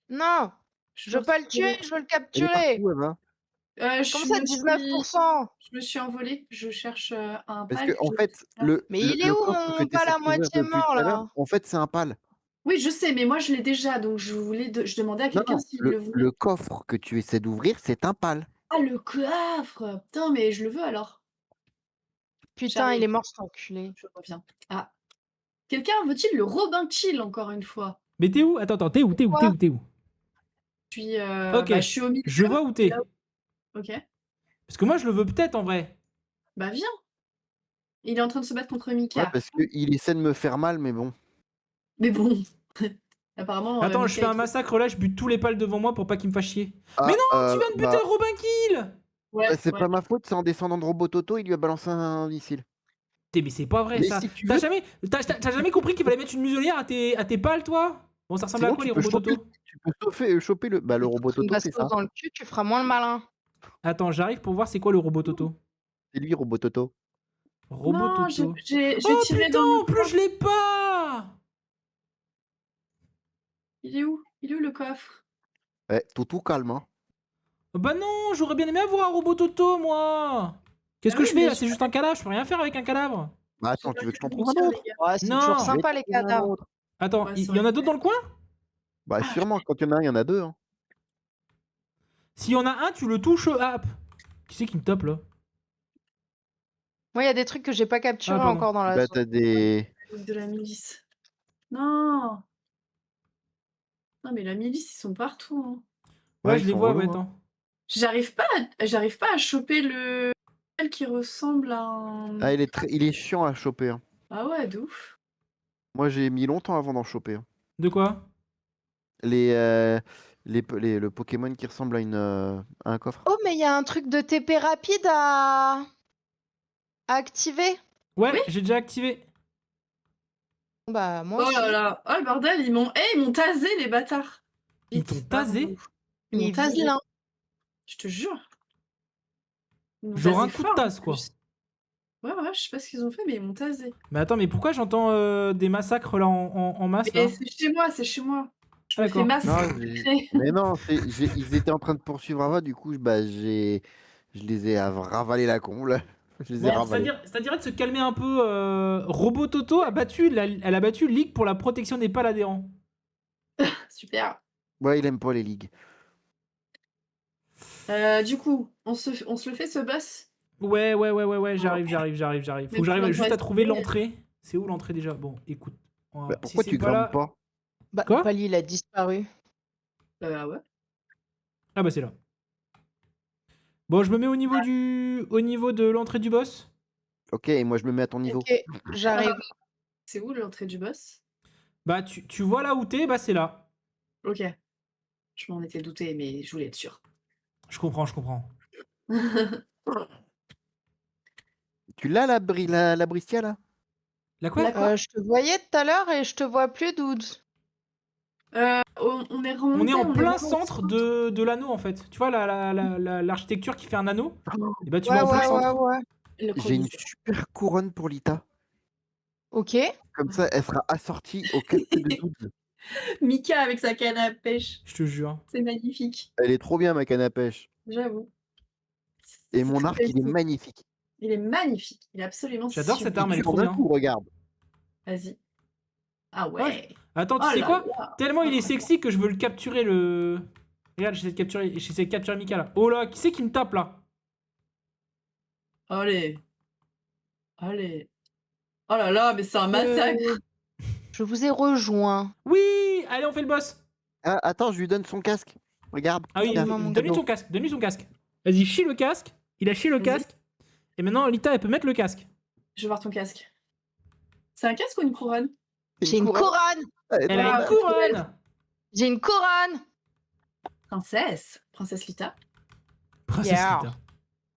non, Je je veux veux pas le retrouver. tuer, je veux le Elle est capturer. partout, Eva. Comme Je ça, me suis... 19%. je me suis envolée. Je cherche un Parce pal que que en j'ai fait, laissé là. Mais il est le où coffre que mon tu pal essaies à d'ouvrir moitié depuis mort tout à l'heure, là? en fait, c'est un pal. Oui, je sais, mais moi je l'ai déjà, donc je voulais je demandais à Non, quelqu'un non, s'il le voulait. le coffre que tu essaies d'ouvrir, c'est un pal. Ah, le coffre! Putain, mais je le veux alors. Putain, il J'arrive, est mort cet enculé. je reviens. Ah. Quelqu'un veut-il le Robin Kill encore une fois? Mais t'es où? Attends, attends, t'es où? T'es où? T'es Quoi? où? T'es où? Puis, Ok, bah, je suis au milieu. je vois où Là t'es. où- Ok. Parce que moi, je le veux peut-être en vrai. Bah, viens. Il est en train de se battre contre Ouais, Mika. parce qu'il essaie de me faire mal, mais bon. Mais bon. Apparemment, Attends, je Mika fais est un trop... massacre là, je bute tous les pales devant moi pour pas qu'il me fasse chier. Mais Ah, non, tu viens de buter bah, Robin Kill! Ouais, c'est ouais. pas ma faute, c'est en descendant de Robototo, il lui a balancé un missile. Mais c'est pas vrai Mais ça. si tu T'as veux, jamais, t'as jamais compris qu'il fallait mettre une muselière à tes pales, toi? Bon, ça ressemble à sinon quoi tu les peux robots choper, Toto? choper le. Bah, le Tu te prends une Robototo, c'est bastos ça. dans le cul, tu feras moins le malin. Attends, j'arrive pour voir c'est quoi le robot Toto. C'est lui, Robototo. Robot Non, Toto. j'ai Oh tiré putain, dans le en plus coffre. je l'ai pas! Il est où? Il est où le coffre? Ouais, Toto, calme, hein. Bah non, j'aurais bien aimé avoir un robot Toto, moi! Qu'est-ce Ah que oui, je fais mais là? C'est juste un cadavre, je peux rien faire avec un cadavre. Bah, j'ai attends, tu veux perdu que je t'en le trouve un tir, les autre? gars. Ouais, c'est toujours Non! Je vais sympa t'en les trouver un cadavres. autre. Attends, Ouais, il c'est y en vrai. a d'autres dans le coin? Bah, Ah, sûrement, quand il y en a un, il y en a deux, hein. S'il y en a un, tu le touches. Ah! Qui c'est qui me tape là? Moi, il y a des trucs que j'ai pas capturés Ah, pardon. encore dans la Bah, zone. t'as des. de la milice. Non! Non, mais la milice, ils sont partout, hein. Ouais, Ouais, je ils les sont vois, ouais, relous, hein. attends. J'arrive pas à choper le qui ressemble à un... Ah, il est chiant à choper, hein. Ah ouais, de ouf. Moi, j'ai mis longtemps avant d'en choper, hein. De quoi? Le Pokémon qui ressemble à un coffre. Oh, mais il y a un truc de TP rapide à activer. Ouais, Oui. j'ai déjà activé. Bah, moi Oh aussi. là là, oh le bordel, ils m'ont tasé les bâtards. Ils Vite, t'ont barrez-vous. tasé? Ils Il m'ont est tasé, vilain. je te jure. Ils m'ont Genre tasé un coup de fort, en tasse, quoi. plus. Ouais, ouais, je sais pas ce qu'ils ont fait, mais ils m'ont tasé. Mais attends, mais pourquoi j'entends des massacres là en masse là? Mais c'est chez moi, c'est chez moi. Je Ah, me fais d'accord. massacrer. Mais non, ils étaient en train de poursuivre Ava, du coup, bah, je les ai ravalé la comble. Je les ai Bon, ravalés. c'est-à-dire de se calmer un peu. Robot Toto a battu, elle a battu Ligue pour la protection des pales adhérents. Super. Ouais, il aime pas les ligues. Du coup, on se le fait ce boss? Ouais, j'arrive. Faut Mais que j'arrive pour juste à trouver essayer. l'entrée. C'est où l'entrée déjà? Bon, écoute. Bah, Si pourquoi c'est tu pas grimpes là. pas? Bah, Quoi? Pali, il a disparu. Ouais. Ah bah c'est là. Bon, je me mets au niveau de l'entrée du boss. Ok, et moi je me mets à ton niveau. Ok, j'arrive. C'est où l'entrée du boss? Bah tu vois là où t'es, bah c'est là. Ok. Je m'en étais douté, mais je voulais être sûre. Je comprends. Tu l'as la Bristia là? La quoi? La quoi Je te voyais tout à l'heure et je te vois plus, Dudes. On est remonté. On est en plein vraiment au centre de l'anneau en fait. Tu vois l'architecture qui fait un anneau? Et bah tu Ouais, vas en plein ouais, centre. ouais, ouais. Le J'ai une Colisée. super couronne pour Lita. Ok. Comme ça, elle sera assortie au casque de Dudes. Mika avec sa canne à pêche. Je te jure. C'est magnifique. Elle est trop bien, ma canne à pêche. J'avoue. Et C'est mon très arc, il est réussi. magnifique. Il est magnifique. Il est absolument J'adore cette Il arme, elle est tue sublime. trop en un bien. coup, regarde. Vas-y. Ah Ouais. ouais. Attends, tu Oh sais là quoi? là. Tellement il est Incroyable. sexy que je veux le capturer le. Regarde, j'essaie de capturer Mika là. Oh là, qui c'est qui me tape là? Allez. Allez. Oh là là, mais c'est un massacre. Je vous ai rejoint. Oui! Allez, on fait le boss! Ah, attends, je lui donne son casque. Regarde. Ah oui, Tiens, Donne-moi mon donne-lui cadeau. son casque, donne-lui son casque. Vas-y, chie le casque. Il a chié le Vas-y. casque. Et maintenant, Lita, elle peut mettre le casque. Je veux voir ton casque. C'est un casque ou une couronne? J'ai une couronne. Elle est Elle trop a une belle. couronne! J'ai une couronne. Princesse. Princesse Lita. Princesse Yeah. Lita.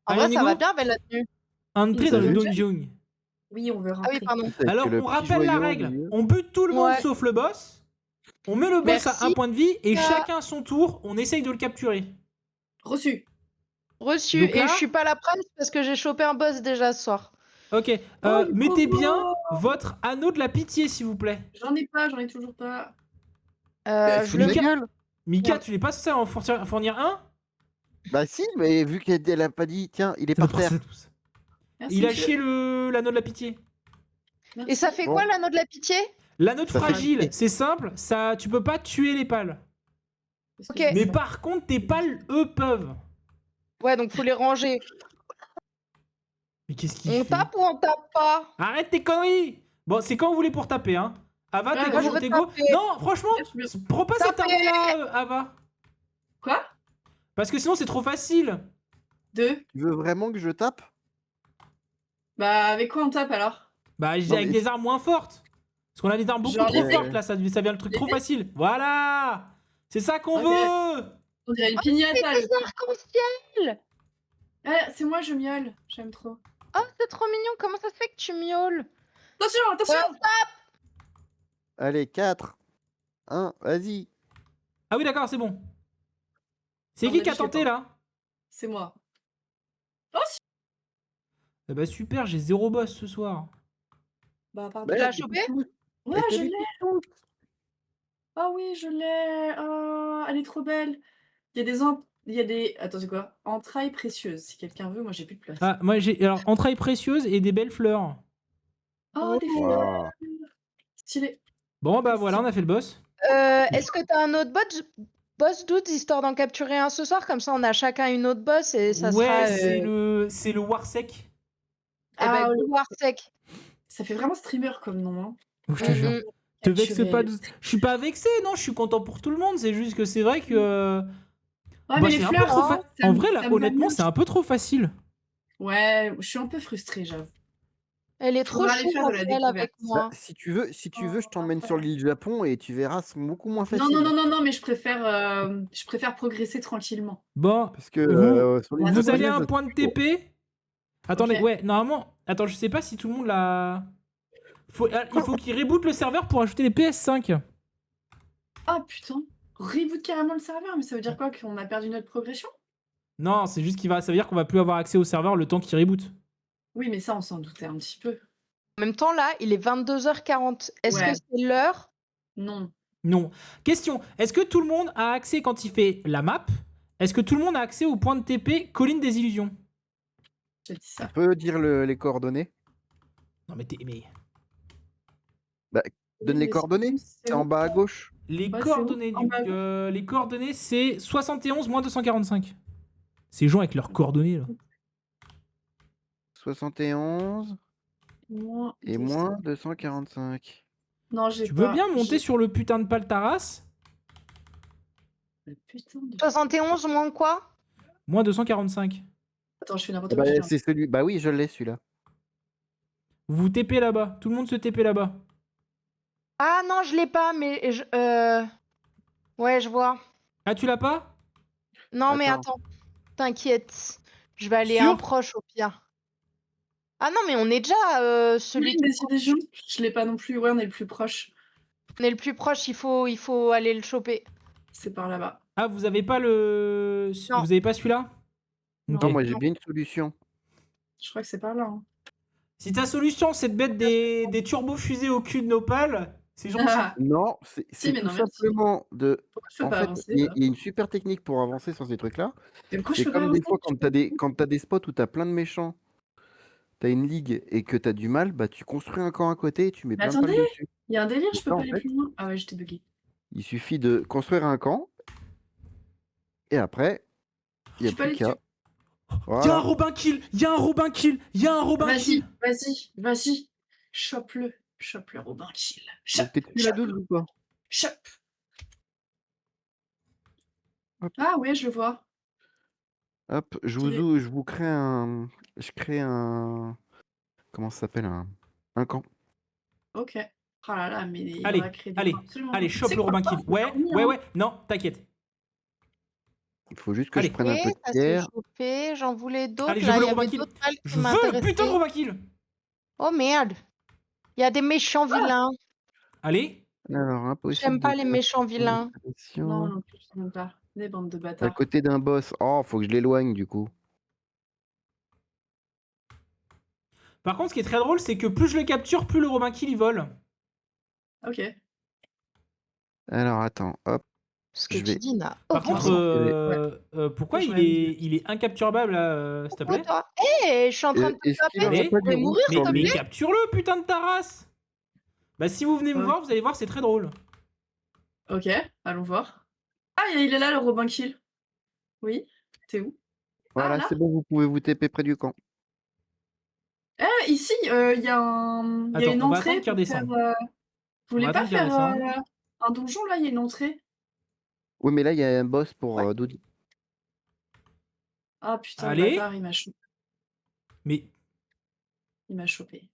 En Allez, vrai, on y ça go? va bien avec la tenue. Entrer Il dans le nous a donjon. Oui, on veut Ah oui, rentrer. pardon. Avec Alors, le on petit rappelle la joyau au règle. milieu. On bute tout le monde Ouais. sauf le boss. On met le boss à Merci. 1 point de vie et Ah. chacun son tour, on essaye de le capturer. Reçu. Reçu. Donc là- Et je suis pas la presse parce que j'ai chopé un boss déjà ce soir. Ok, il est mettez trop bien beau. votre anneau de la pitié, s'il vous plaît. J'en ai pas, j'en ai toujours pas. Je Fous le de ma Mika- gueule. Mika, Merde. tu n'es pas censé en fournir un? Bah si, mais vu qu'elle a pas dit, tiens, il est par terre. Merci, Il a monsieur. chié l'anneau de la pitié. Merci. Et ça fait Bon. quoi l'anneau de la pitié? L'anneau de Ça fait fragile, chier. c'est simple, ça, tu peux pas tuer les pales. Parce que Ok. je dis Mais ça. par contre, tes pales, eux, peuvent. Ouais, donc faut les ranger. Mais qu'est-ce qu'il On fait? tape ou on tape pas? Arrête tes conneries! Bon, c'est quand vous voulez pour taper, hein. Ava, Ouais, t'es moi, go, je veux t'es go. taper. Non, franchement, prends pas cette Taper. arme-là, Ava. Quoi? Parce que sinon, c'est trop facile. Deux. Tu veux vraiment que je tape? Bah, avec quoi on tape alors? Bah, Non, avec mais- des armes moins fortes. Parce qu'on a des armes beaucoup Genre trop les- fortes, là, ça devient le truc trop facile. Voilà! C'est ça qu'on Ok. veut! On dirait une pignata. Des arcs-en-ciel. Ah, c'est moi, je miaule. J'aime trop. Oh, c'est trop mignon. Comment ça se fait que tu miaules? Attention, attention! Allez, 4. 1, vas-y. Ah oui, d'accord, c'est bon. C'est À qui mon qui a avis, je l'ai tenté, pas. là? C'est moi. Eh bah, super, j'ai 0 boss ce soir. Bah, pardon. Bah, Tu l'as t'es chopé? tout- Ouais, t'es je tout- l'ai. Ah oui, je l'ai. Oh, elle est trop belle. Il y a des il y a des. Attends, c'est quoi? Entrailles précieuses. Si quelqu'un veut, moi j'ai plus de place. Ah, moi, j'ai alors entrailles précieuses et des belles fleurs. Oh, des Wow. fleurs. Stylé. Bon, bah voilà, on a fait le boss. Est-ce que t'as un autre boss doute histoire d'en capturer un ce soir? Comme ça, on a chacun une autre boss et ça Ouais, sera. c'est le Warsec. Eh ben, Ah, le Warsec. ça fait vraiment streamer comme nom. Hein. Je te jure. Te vexe Capturer pas. le Je suis pas vexé, non, je suis content pour tout le monde. C'est juste que c'est vrai que. Ouais, bah, mais les c'est un peu fleurs, trop ça En me- vrai, ça là, me va honnêtement, mieux. c'est un peu trop facile. Ouais, je suis un peu frustrée, j'avoue. Elle est trop Faudra aller chou, faire de la Raphaël, avec découverte. moi. Bah, si tu veux, je t'emmène sur l'île Japon et tu verras, c'est beaucoup moins facile. Non, mais je préfère progresser tranquillement. Bon, Parce que sur l'île vous allez à un japonaise, point de TP. Attendez, Ok. ouais, normalement. Attends, je sais pas si tout le monde l'a. Il faut qu'il reboot le serveur pour ajouter les PS5. Ah putain, reboot carrément le serveur, mais ça veut dire quoi? Qu'on a perdu notre progression? Non, c'est juste ça veut dire qu'on va plus avoir accès au serveur le temps qu'il reboot. Oui, mais ça, on s'en doutait un petit peu. En même temps, là, il est 22h40. Est-ce Ouais. que c'est l'heure? Non. Non. Question, est-ce que tout le monde a accès quand il fait la map? Est-ce que tout le monde a accès au point de TP Colline des Illusions? Je te dis ça. tu peux dire les coordonnées? Non mais Donne les coordonnées. C'est en bas à gauche. les Ouais, c'est coordonnées où En bas les coordonnées c'est 71 moins 245. Ces gens avec leurs coordonnées là. 71 Moins et 200. moins 245. Non, j'ai Tu pas. veux bien monter j'ai- sur le putain de Paltaras? Putain de... 71 moins quoi? Moins 245. Attends, je fais n'importe Bah, quoi. j'ai c'est celui. Bah oui, je l'ai celui-là. Vous TP là-bas. Tout le monde se TP là-bas. Ah non, je l'ai pas, mais ouais, je vois. Ah, tu l'as pas? Non, mais Attends. attends. T'inquiète. Je vais aller Sûr un proche au pire. Ah non, mais on est déjà celui Oui, qui mais c'est des gens. Je l'ai pas non plus. Ouais, on est le plus proche. on est le plus proche, il faut aller le choper. C'est par là-bas. Ah, vous avez pas Non. Vous avez pas celui-là? Non. Ok. Non, moi j'ai Non. bien une solution. Je crois que c'est par là. Hein. Si ta solution c'est de mettre des turbofusées au cul de Nopal, c'est gentil. Ah, Non, c'est Si, mais tout non, merci. simplement de. Pourquoi je peux En pas fait, avancer il y, là il y a une super technique pour avancer sans ces trucs-là. Mais pourquoi je C'est peux pas comme des avancer fois quand t'as des spots où t'as plein de méchants, t'as une ligue et que t'as du mal, bah tu construis un camp à côté et tu mets Mais plein de pales attendez, dessus. il y a un délire, Et je peux ça, pas en aller fait, plus loin. Ah ouais, j'étais bugué. il suffit de construire un camp et après, il n'y a Tu peux plus aller qu'à. dessus. Y'a un Voilà. Robin kill! Y'a un Robin kill! Y'a un Robin kill! Vas-y. Chope-le. Chope le Robin Kill. Chope. Donc t'es dessus la 12 ou pas? Chope. Hop. Ah ouais, je le vois. Hop, je vous crée un. Je crée un. Comment ça s'appelle un camp. Ok. Oh là là, mais il Allez, va créer des allez, camps absolument. allez, Tu chope sais le quoi, Robin pas, kill. faut Ouais, faire venir, ouais, hein. ouais, non, t'inquiète. Il faut juste que Allez. je prenne un peu Ok, de ça s'est pierre. chopé. J'en voulais Allez, d'autres. je Là, veux il le y Robin avait kill. d'autres balles qui Je veux le putain de m'intéressaient. Robin kill. Oh merde. Il y a des méchants vilains. Allez. Alors, impossible J'aime de pas les faire méchants une vilains. Non, installation. non plus, je n'aime pas. Des bandes de À bâtards. côté d'un boss. Oh, faut que je l'éloigne du coup. Par contre, ce qui est très drôle, c'est que plus je le capture, plus le Robin kill il vole. Ok. Alors, attends, hop, Ce que je tu vais. dis n'a Par aucun contre, sens. pourquoi Je il vais est, il est incapturable là, s'il te Pourquoi plaît? toi? Eh, je suis en train de te Est-ce qu'il taper, aurait tu pas du pourrais rouge mourir, s'il sur te Mais lui? plaît? capture-le, putain de ta race! Bah, si vous venez me voir, vous allez voir, c'est très drôle. Ok, allons voir. Ah, il est là, le Robin Kill. Oui. T'es où? Ah, Voilà, là. c'est bon, vous pouvez vous TP près du camp. Ici, il y a il y a Attends, une on va attendre entrée qu'il pour faire. redescende. Vous On va voulez pas attendre qu'il faire redescende. un donjon là? Il y a une entrée. Oui, mais là, il y a un boss pour Ouais. Dodi. Ah putain, le Allez. bâtard, il m'a chopé. Mais Il m'a chopé.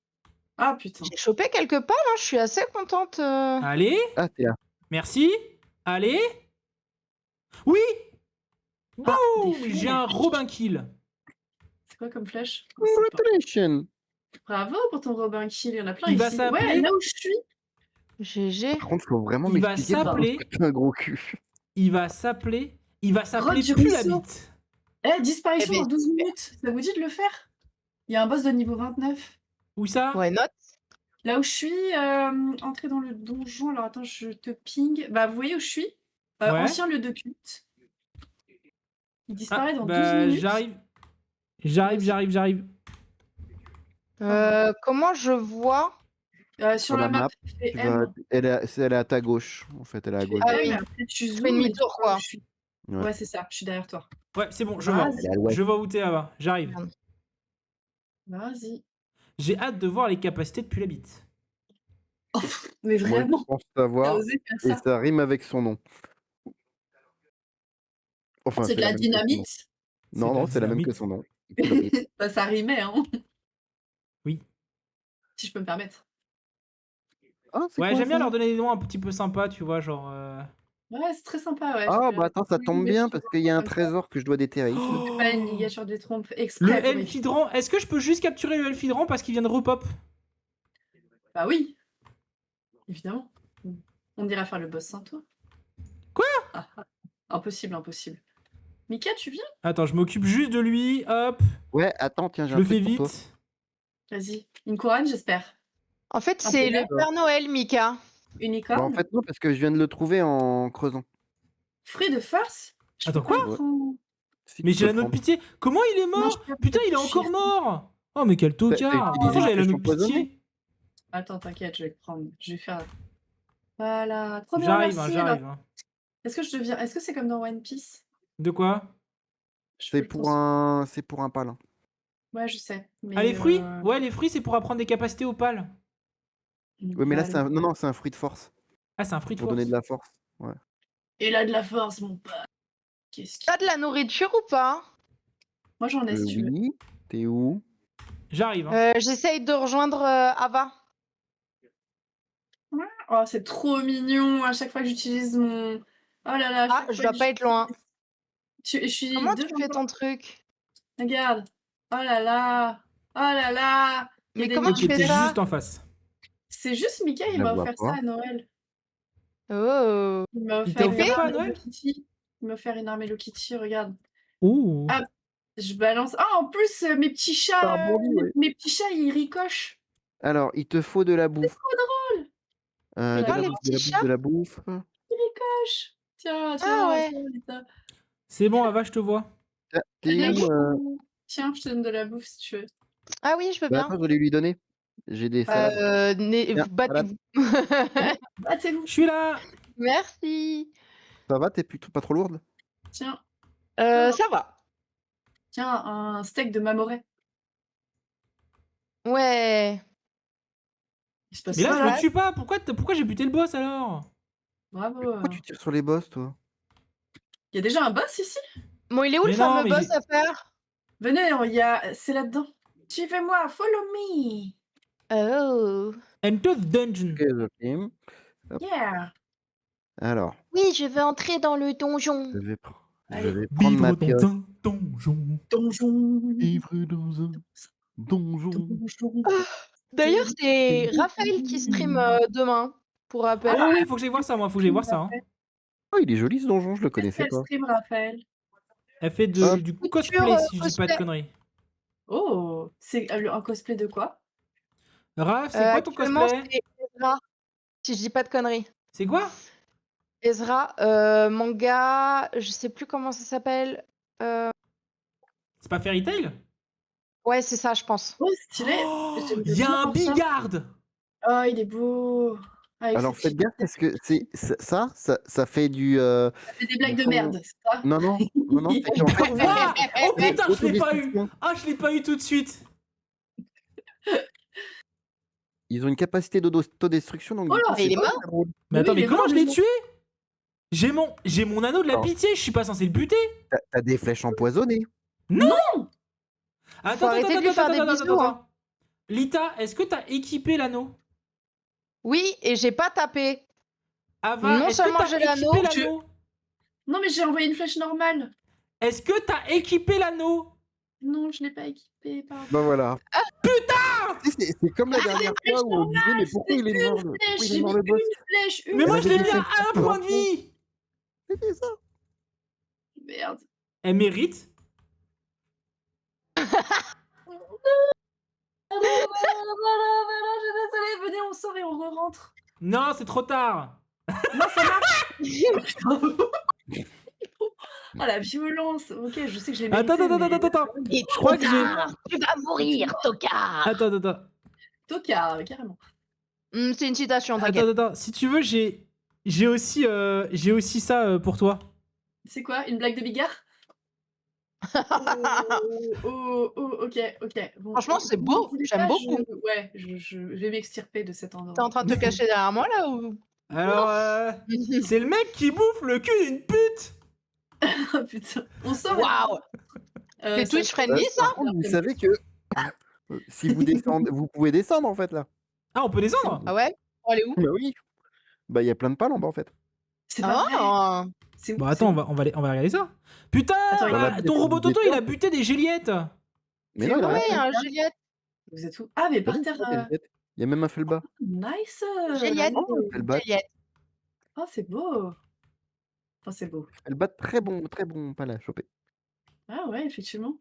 Ah putain. J'ai chopé quelques balles, hein, je suis assez contente. allez. Ah, t'es là. Merci. Allez. Oui. Ah, Ouh, des j'ai un flèches. Robin kill. C'est quoi comme flèche? Je sais pas. Congratulations. Bravo pour ton Robin Kill, il y en a plein Il va ici. s'appeler- Ouais, là où je suis. GG. Par contre, faut vraiment Il va m'expliquer pourquoi s'appeler- t'es un gros cul. Il va s'appeler Grotte du plus la ruisseau. bite. Disparition Eh ben, dans 12 minutes. Ça vous dit de le faire? Il y a un boss de niveau 29. Où ça? Why not? Là où je suis, entrée dans le donjon. Alors attends, je te ping. Bah, vous voyez où je suis? Ouais. Ancien lieu de culte. Il disparaît dans 12 minutes. J'arrive. Comment je vois? Sur la map, fais M. Elle est à ta gauche, en fait, elle est à gauche. Ah M, oui. après tu Je zoomes fais et tu demi-tour, vois où quoi. je suis. Ouais. Ouais, c'est ça, je suis derrière toi. Ouais, c'est bon, je Vas-y. vois. Elle est à l'ouest. Je vois où t'es là-bas. J'arrive. Vas-y. J'ai hâte de voir les capacités de plus la bite. Oh, mais Moi, vraiment, je pense t'as savoir, osé faire et ça. ça rime avec son nom. Enfin, C'est de la même que son nom. dynamite. Non, non, c'est la même que son nom. Poulabit. Bah, ça rimait, hein. Oui. Si je peux me permettre. Ah, c'est Ouais, quoi, j'aime bien ça leur donner des noms un petit peu sympas, tu vois, genre. Ouais, c'est très sympa, ouais. Ah, j'ai bah attends, ça bien tombe aimé bien ce parce genre qu'il y a un comme ça. trésor que je dois déterrer ici. C'est pas une ligature des trompes Le exprès pour éviter. Elfidran, est-ce que je peux juste capturer le Elfidran parce qu'il vient de repop? Bah oui. Évidemment. On ira faire le boss sans toi. Quoi? Impossible, impossible. Mika, tu viens? Attends, je m'occupe juste de lui, hop, Ouais, attends, tiens, j'ai je un le fais truc pour toi. vite. Vas-y. Une couronne, j'espère. En fait, Un c'est peu le Père Noël, Mika. Unicorne. Bah, en fait, non, parce que je viens de le trouver en creusant. Fruit de force. Je Attends, peux pas quoi? le prendre. Si, Mais tu j'ai peux la le note prendre. pitié. Comment il est Non, mort? je peux Putain, pas. il est encore mort. Oh, mais quel T'as tocard. utilisé Pourtant, j'avais la des note flèches empoisonnées? pitié. Attends, t'inquiète, je vais le prendre. Je vais faire. Voilà. Trop bien, J'arrive, hein, merci. j'arrive. Alors, hein. est-ce que c'est comme dans One Piece? De quoi? Je peux C'est le pour un palin. Ouais, je sais. Mais Ah, les fruits? Ouais, les fruits, c'est pour apprendre des capacités aux pales. Oui, mais là, non, c'est un fruit de force. Ah, c'est un fruit de Pour force. donner de la force. Ouais. Il a de la force, mon pote. Qu'est-ce qu'il... T'as de la nourriture ou pas? Moi, j'en ai, si tu veux. Oui. T'es où? J'arrive. Hein. J'essaye de rejoindre Ava. Oh, c'est trop mignon. À chaque fois que j'utilise mon... Oh là là. à Ah, chaque je fois dois que pas être loin. Je suis Comment tu devant fais toi. ton truc? Regarde. Oh là là. Oh là là. Il y a Mais des comment mecs tu Qui fais était ça? juste en face. C'est juste Mika, il Je la m'a vois offert pas. ça à Noël. Oh. Il m'a Il t'a offert une offert quoi à arme Hello Noël? Kitty. Il m'a offert une arme Hello Kitty, regarde. Ouh. Ah, je balance. Ah, en plus, mes petits Ça chats, rebondit, oui. mes petits chats, ils ricochent. Alors, il te faut de la bouffe. Trop drôle. De Regarde la les bouffe, de petits la bouffe, chats. de la bouffe. Ils ricochent. Tiens, Ah tiens, ouais. tiens, Lita. C'est bon, Ava, je te vois. T'es De la où bouffe. Tiens, je te donne de la bouffe si tu veux. Ah oui, je veux Bah bien. attends, je voulais lui donner. J'ai des salades. Tiens, salade. Battez-vous. Battez-vous. Je suis là. Merci. Ça va, t'es plutôt pas trop lourde? Tiens, Ça va. tiens, un steak de Mamoret. Ouais. Il se passe Mais là, quoi, je là me tue pas. Pourquoi j'ai buté le boss alors? Bravo. Pourquoi tu tires sur les boss, toi? Il y a déjà un boss ici? Bon, il est où Mais le non, fameux mais boss à faire? Venez, c'est là-dedans. Suivez-moi, follow me. Oh. Enter the dungeon. Ok. Hop. Yeah. Alors, Oui, je veux entrer dans le donjon. je Allez. vais prendre ma Vivre pioche. dans un donjon. Donjon. Vivre dans un donjon. Donjon. D'ailleurs, c'est Raphaël qui stream demain, pour rappel. Oh oui, faut que j'aille voir ça, moi. Faut que j'aille voir ça. Hein. Oh, il est joli ce donjon, je le connaissais Quel pas. stream, Raphaël? Elle fait Hop. du Couture, cosplay, si je dis pas de cosplay. conneries. Oh, c'est un cosplay de quoi? Raph, c'est quoi ton Actuellement, cosplay? c'est Ezra, si je dis pas de conneries. C'est quoi? Ezra, manga, je sais plus comment ça s'appelle. C'est pas Fairy Tail? Ouais, c'est ça, je pense. Oh, stylé. Oh, J'aime il y a bien un voir ça. Bigard. Oh, il est beau. Avec Alors ses faites petits- gaffe parce que ça fait du. Ça fait des blagues de faut- merde, c'est ça? Non, non, non, non, c'est qu'en fait, Ouah, oh putain, je l'ai pas eu. autodestruction. Ah, je l'ai pas eu tout de suite. Ils ont une capacité d'autodestruction, donc Oh du là, coup, mais il c'est est pas mort très drôle. Mais Oui, attends, il mais est comment mort, je il est l'ai mort. tué? J'ai mon anneau de la Alors. pitié, je suis pas censé le buter. T'as des flèches empoisonnées. Attends, arrêter de lui faire des bisous, hein. Lita, est-ce que t'as équipé l'anneau? Oui, et j'ai pas tapé. Ava, Non est-ce que seulement t'as j'ai équipé l'anneau, l'anneau? Non, mais j'ai envoyé une flèche normale. Est-ce que t'as équipé l'anneau? Non, je l'ai pas équipé, pardon. Bah voilà. Putain! C'est comme la dernière fois où on disait, mais pourquoi il est mort le, pourquoi il est J'ai mort mis le boss? une flèche, une Mais moi, Elle je avait l'ai des mis à flèches un point de vie. C'était ça. merde. Elle mérite. Je suis désolée, venez, on sort et on re-rentre. Non, c'est trop tard. Non, ça marche. Oh la violence. Ok, je sais que je l'ai mérité. Attends. Et Je crois que j'ai. tu vas mourir, tocard. Attends. Tocard, carrément. C'est une citation, t'inquiète. Attends. Si tu veux, j'ai aussi ça pour toi. C'est quoi, une blague de Bigard? Ok. Bon, Franchement, c'est beau, vous j'aime pas, beaucoup. Ouais, je vais m'extirper de cet endroit. T'es en train de te cacher derrière moi, là, ou... Alors, c'est le mec qui bouffe le cul d'une pute. Oh putain, on sort. Waouh. C'est ça, Twitch friendly, ça? Par contre, vous savez que si vous descendez, vous pouvez descendre en fait là. Ah, on peut descendre? Ah ouais? Pour aller où? Bah oui. Bah il y a plein de pales en bas en fait. C'est pas vrai. Ah. C'est où, Bon, c'est attends, où on va regarder ça. Putain, Attends, il va buter ton des robot Toto, il a gens. buté des Géliettes. Mais C'est non, il a vrai. rien Ouais, fait. un Juliette. Vous êtes où? Ah, mais Bah par oui, terre. c'est vrai, Juliette. Il y a même un Felba. Nice. Juliette. Felba, Juliette. Oh, c'est beau. Oh, c'est beau. Felba, très bon pal à choper. Ah ouais, effectivement.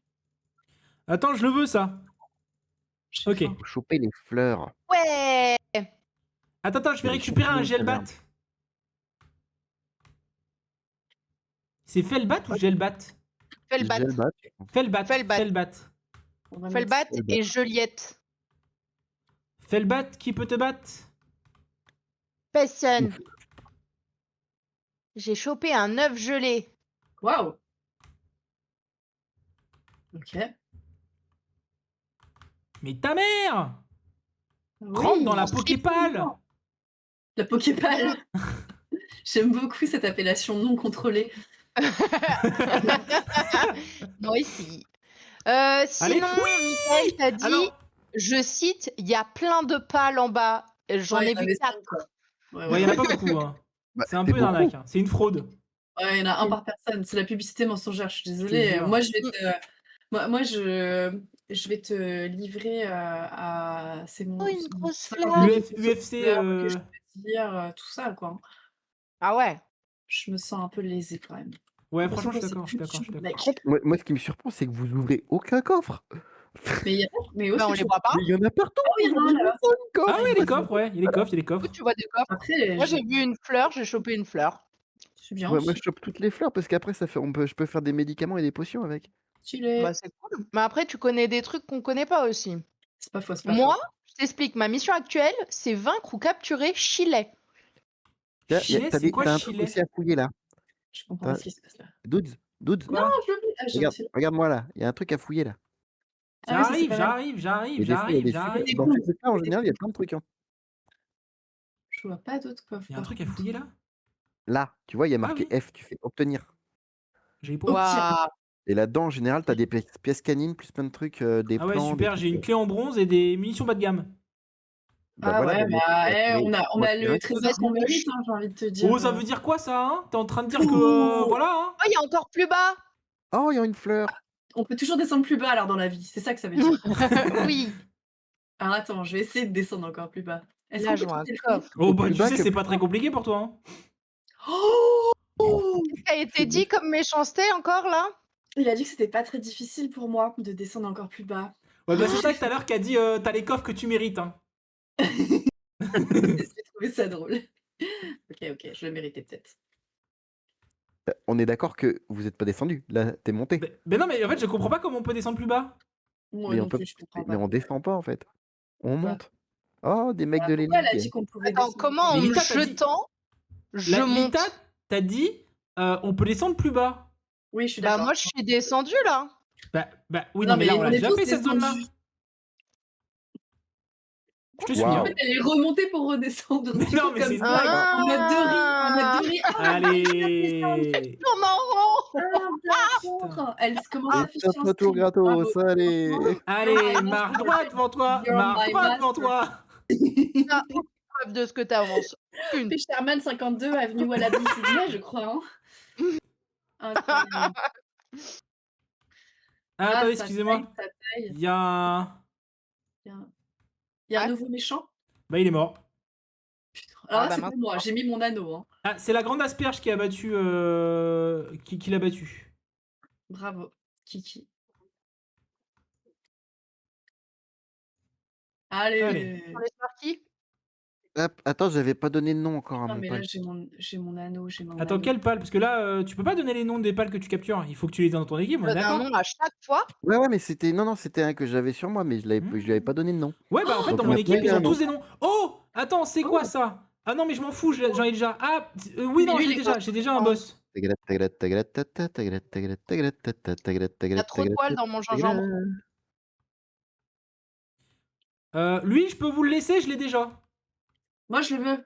Attends, je le veux ça. J'ai Ok. faim. Faut choper les fleurs. Ouais. Attends, je vais Ils récupérer sont un bons, Gelbat. merde. C'est Felbat ou Gelbat? Felbat. Gelbat. Felbat. On va Felbat mettre- et Juliette. Felbat qui peut te battre? Personne. J'ai chopé un œuf gelé. Waouh. Ok. Mais ta mère! Oui, Rentre dans la Poképale! La Poképale. J'aime beaucoup cette appellation non contrôlée. Moi aussi. Allez, Sinon, Michael t'a dit, Alors, je cite, il y a plein de pales en bas. J'en Ouais, ai il y en vu avait 4. cinq, quoi. ouais, il y en a pas beaucoup. Hein. Bah, C'est un c'est peu une beaucoup. arnaque. Hein. C'est une fraude. Ouais, il y en a un par personne. C'est la publicité mensongère. Je suis Je te désolée. jure. Moi, je vais te... moi, je... je vais te livrer à. C'est mon. Oh, une c'est mon grosse 50 fleur. UFC, fleurs que je peux dire, tout ça, quoi. Ah ouais. Je me sens un peu lésée quand même. Ouais, Bon, franchement, je c'est suis d'accord, je suis d'accord, je suis plus d'accord. Par contre, moi, ce qui me surprend, c'est que vous ouvrez aucun coffre. Mais, mais où est-ce Bah, on que les tu. voit pas. Mais il y en a partout. Ah oui, il y en a un, là. Ah ouais, il y a des vas-y. coffres, ouais, il y a des coffres, il y a des Où coffres. tu vois des coffres. Après, Moi, j'ai vu une fleur, j'ai chopé une fleur. c'est bien Ouais, moi, aussi. je chope toutes les fleurs parce qu'après, je peux faire des médicaments et des potions avec. Stylé. Bah, c'est cool. Mais après, tu connais des trucs qu'on connaît pas aussi. C'est pas faux, c'est pas Moi, faux. je t'explique, ma mission actuelle, c'est vaincre ou capturer Chile. Chilet, c'est quoi T'as un truc Chilet? aussi à fouiller là. Je comprends pas ce qui se passe là. Dudes, Non, Quoi? je le vis. Ah, j'ai regarde, aussi. regarde-moi là. Il y a un truc à fouiller là. Ah oui, ça, c'est J'arrive, pas mal. j'arrive, j'arrive, Et des fois, il y a j'arrive, des super. j'arrive. Dans ces trucs-là, en général, il y a plein de trucs. Hein. Je vois pas d'autres coffres. Il y a un par truc à contre. fouiller là? Là, tu vois, il y a Ah marqué oui, F. Tu fais obtenir. j'ai pas. Ok. Waouh. Et là-dedans, en général, t'as des pièces canines, plus plein de trucs, des Ah ouais, plans, des super, trucs. j'ai une clé en bronze et des munitions bas de gamme. Bah Ah voilà, ouais, bah, moi, bah, je on moi, a je fais le un- trésor qu'on mérite, hein, j'ai envie de te dire. Oh, ça veut dire quoi ça, hein? T'es en train de dire que. Oh Voilà, hein? Oh, il y a encore plus bas. Oh, il y a une fleur. On peut toujours descendre plus bas alors dans la vie, c'est ça que ça veut dire. Oui. Alors attends, je vais essayer de descendre encore plus bas. Est-ce Là, qu'on je peut vois un trouver le fond? coffre. Oh, bah, plus tu bas sais, que c'est plus pas très compliqué pour toi, hein? Oh Qu'est-ce qui a été dit comme méchanceté encore là? Il a dit que c'était pas très difficile pour moi de descendre encore plus bas. Ouais, bah, c'est ça tout à l'heure qui a dit t'as les coffres que tu mérites, hein. J'ai trouvé ça drôle. Ok, je le méritais peut-être. On est d'accord que vous n'êtes pas descendu. Là, t'es monté. Mais non, mais en fait, je comprends pas comment on peut descendre plus bas. Moi Mais non on peut, plus, je comprends mais pas. on descend pas en fait. On Quoi monte. Oh, des mecs de Pourquoi elle a dit l'élite. qu'on pouvait Attends, descendre comment Mais en me Lita, t'as dit. jetant, je Lita, monte? t'as dit on peut descendre plus bas. Oui, je suis Bah d'accord. moi, je suis descendue là. Bah oui, Non, non, mais là, mais on on l'a est déjà tous fait cette zone-là. descendus. Je te suis, Waouh. En hein. fait, elle est remontée pour redescendre. Mais du non, coup, mais comme c'est une ça, blague. en mode de riz, en mode de riz. Ah, Allez. Tourne en rond. d'accord. Elle commence à Et afficher top un retour stream. Bravo. gratos, allez. Allez, marche droite devant toi. You're Marche my droite devant master. toi. T'as aucune preuve de ce que t'avances. Aucune. Fisherman 52, avenue Wallaby Sydney, je crois. Hein. Incroyable. Ah, attendez, ça excusez-moi. taille, ça taille. Il y a un. Il y a un Ouais. nouveau méchant. Bah, il est mort. Putain. Alors Ah là, bah c'est pour maintenant. moi. J'ai mis mon anneau. Hein. Ah, c'est la grande asperge qui a battu. Qui l'a battu. Bravo, Kiki. Allez. On laisse parti. Hop, attends, j'avais pas donné de nom encore à Non, mon mais là, pal. j'ai mon anneau. J'ai mon Attends, anneau. quelle pale? Parce que là, tu peux pas donner les noms des pales que tu captures. Il faut que tu les aies dans ton équipe, on est Donne un d'accord? nom à chaque fois. Ouais, mais c'était. Non, c'était un que j'avais sur moi, mais je lui avais pas donné de nom. Ouais, bah en fait, Donc dans mon maintenant, équipe, il y ils a ont un tous nom. des noms. Oh! Attends, c'est quoi ça? Ah non, mais je m'en fous, j'en ai déjà. Ah, oui, Mais non, lui, je l'ai il est déjà, pas j'ai déjà un content. boss. Il y a trop de poils dans mon gingembre. Lui, je peux vous le laisser, je l'ai déjà. Moi, je le veux.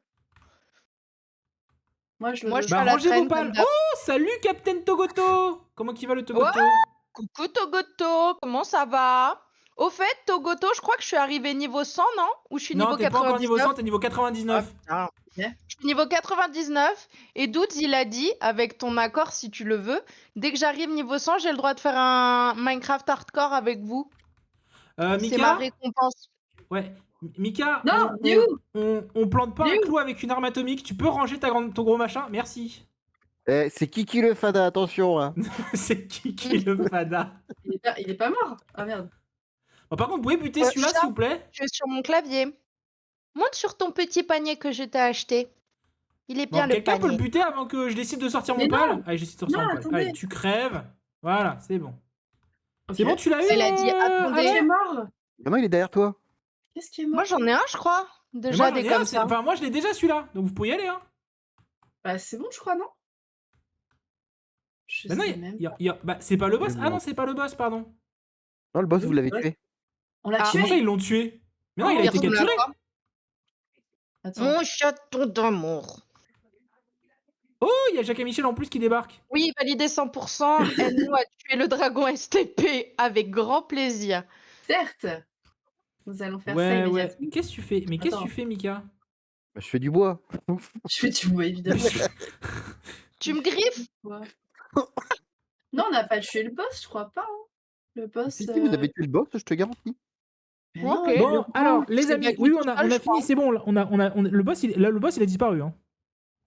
Moi, je le Moi, veux. je suis Bah, à la rangez vos traîne pales. comme d'hab. Oh, salut, Captain Togoto! Comment qu'il va le Togoto? Coucou Togoto, comment ça va? Au fait, Togoto, je crois que je suis arrivée niveau 100, non? Ou je suis Non, niveau t'es pas encore niveau 99? 100, t'es niveau 99. Ah, putain. Ok. Je suis niveau 99 et Douds, il a dit, avec ton accord si tu le veux, dès que j'arrive niveau 100, j'ai le droit de faire un Minecraft hardcore avec vous. C'est ma Mika? récompense. Ouais. Mika, Non, dis où? on plante pas Dis un où? clou avec une arme atomique. Tu peux ranger ton gros machin? Merci. C'est Kiki le Fada, attention. Hein. C'est qui le fada? Il est pas mort. Ah merde. Bon, par contre, vous pouvez buter Ouais, celui-là, chat. s'il vous plaît? Je suis sur mon clavier. Monte sur ton petit panier que je t'ai acheté. Il est bien Bon, le quelqu'un peut le panier. buter avant que je décide de sortir Mais mon non. pal? Allez, j'essaie de sortir Non, mon pal. attendez. Allez, tu crèves. Voilà, c'est bon. Ok. C'est bon, tu l'as eu? Elle a dit, attendez. Qui est mort? Maintenant, il est derrière toi. Qu'est-ce qui est mort? Moi, j'en ai un, je crois. Mais Déjà, moi, j'en des ai un, comme ça. enfin, moi, je l'ai déjà celui-là. Donc, vous pouvez y aller, hein. Bah, c'est bon, je crois, non? Je Bah non, sais même. bah, c'est pas le boss. Je Ah non, vois. c'est pas le boss, pardon. Non, le boss, Oui, vous l'avez ouais. tué. On l'a Ah. tué. Comment ça, ils l'ont tué? Mais non, Oh, il a Il été ressemble à capturé. quoi? Attends. Mon chaton d'amour. Oh, il y a Jacques et Michel en plus qui débarque. Oui, validé 100%. Aide-nous à tuer le dragon STP avec grand plaisir. Certes. Nous allons faire ça Ouais, ouais. immédiatement. Qu'est-ce que tu fais? Mais qu'est-ce que Attends. tu fais, Mika? Bah, je fais du bois. Je fais du bois, évidemment. Tu me griffes? Ouais. Non, on n'a pas tué le boss, je crois pas. Hein. Le boss. Si, vous avez tué le boss, je te garantis. Mais non, Ok. mais Bon, le alors, roi, les c'est amis, gagné oui, tout on a seul, je fini, crois. c'est bon. Là, le boss, le boss, il a disparu. Hein.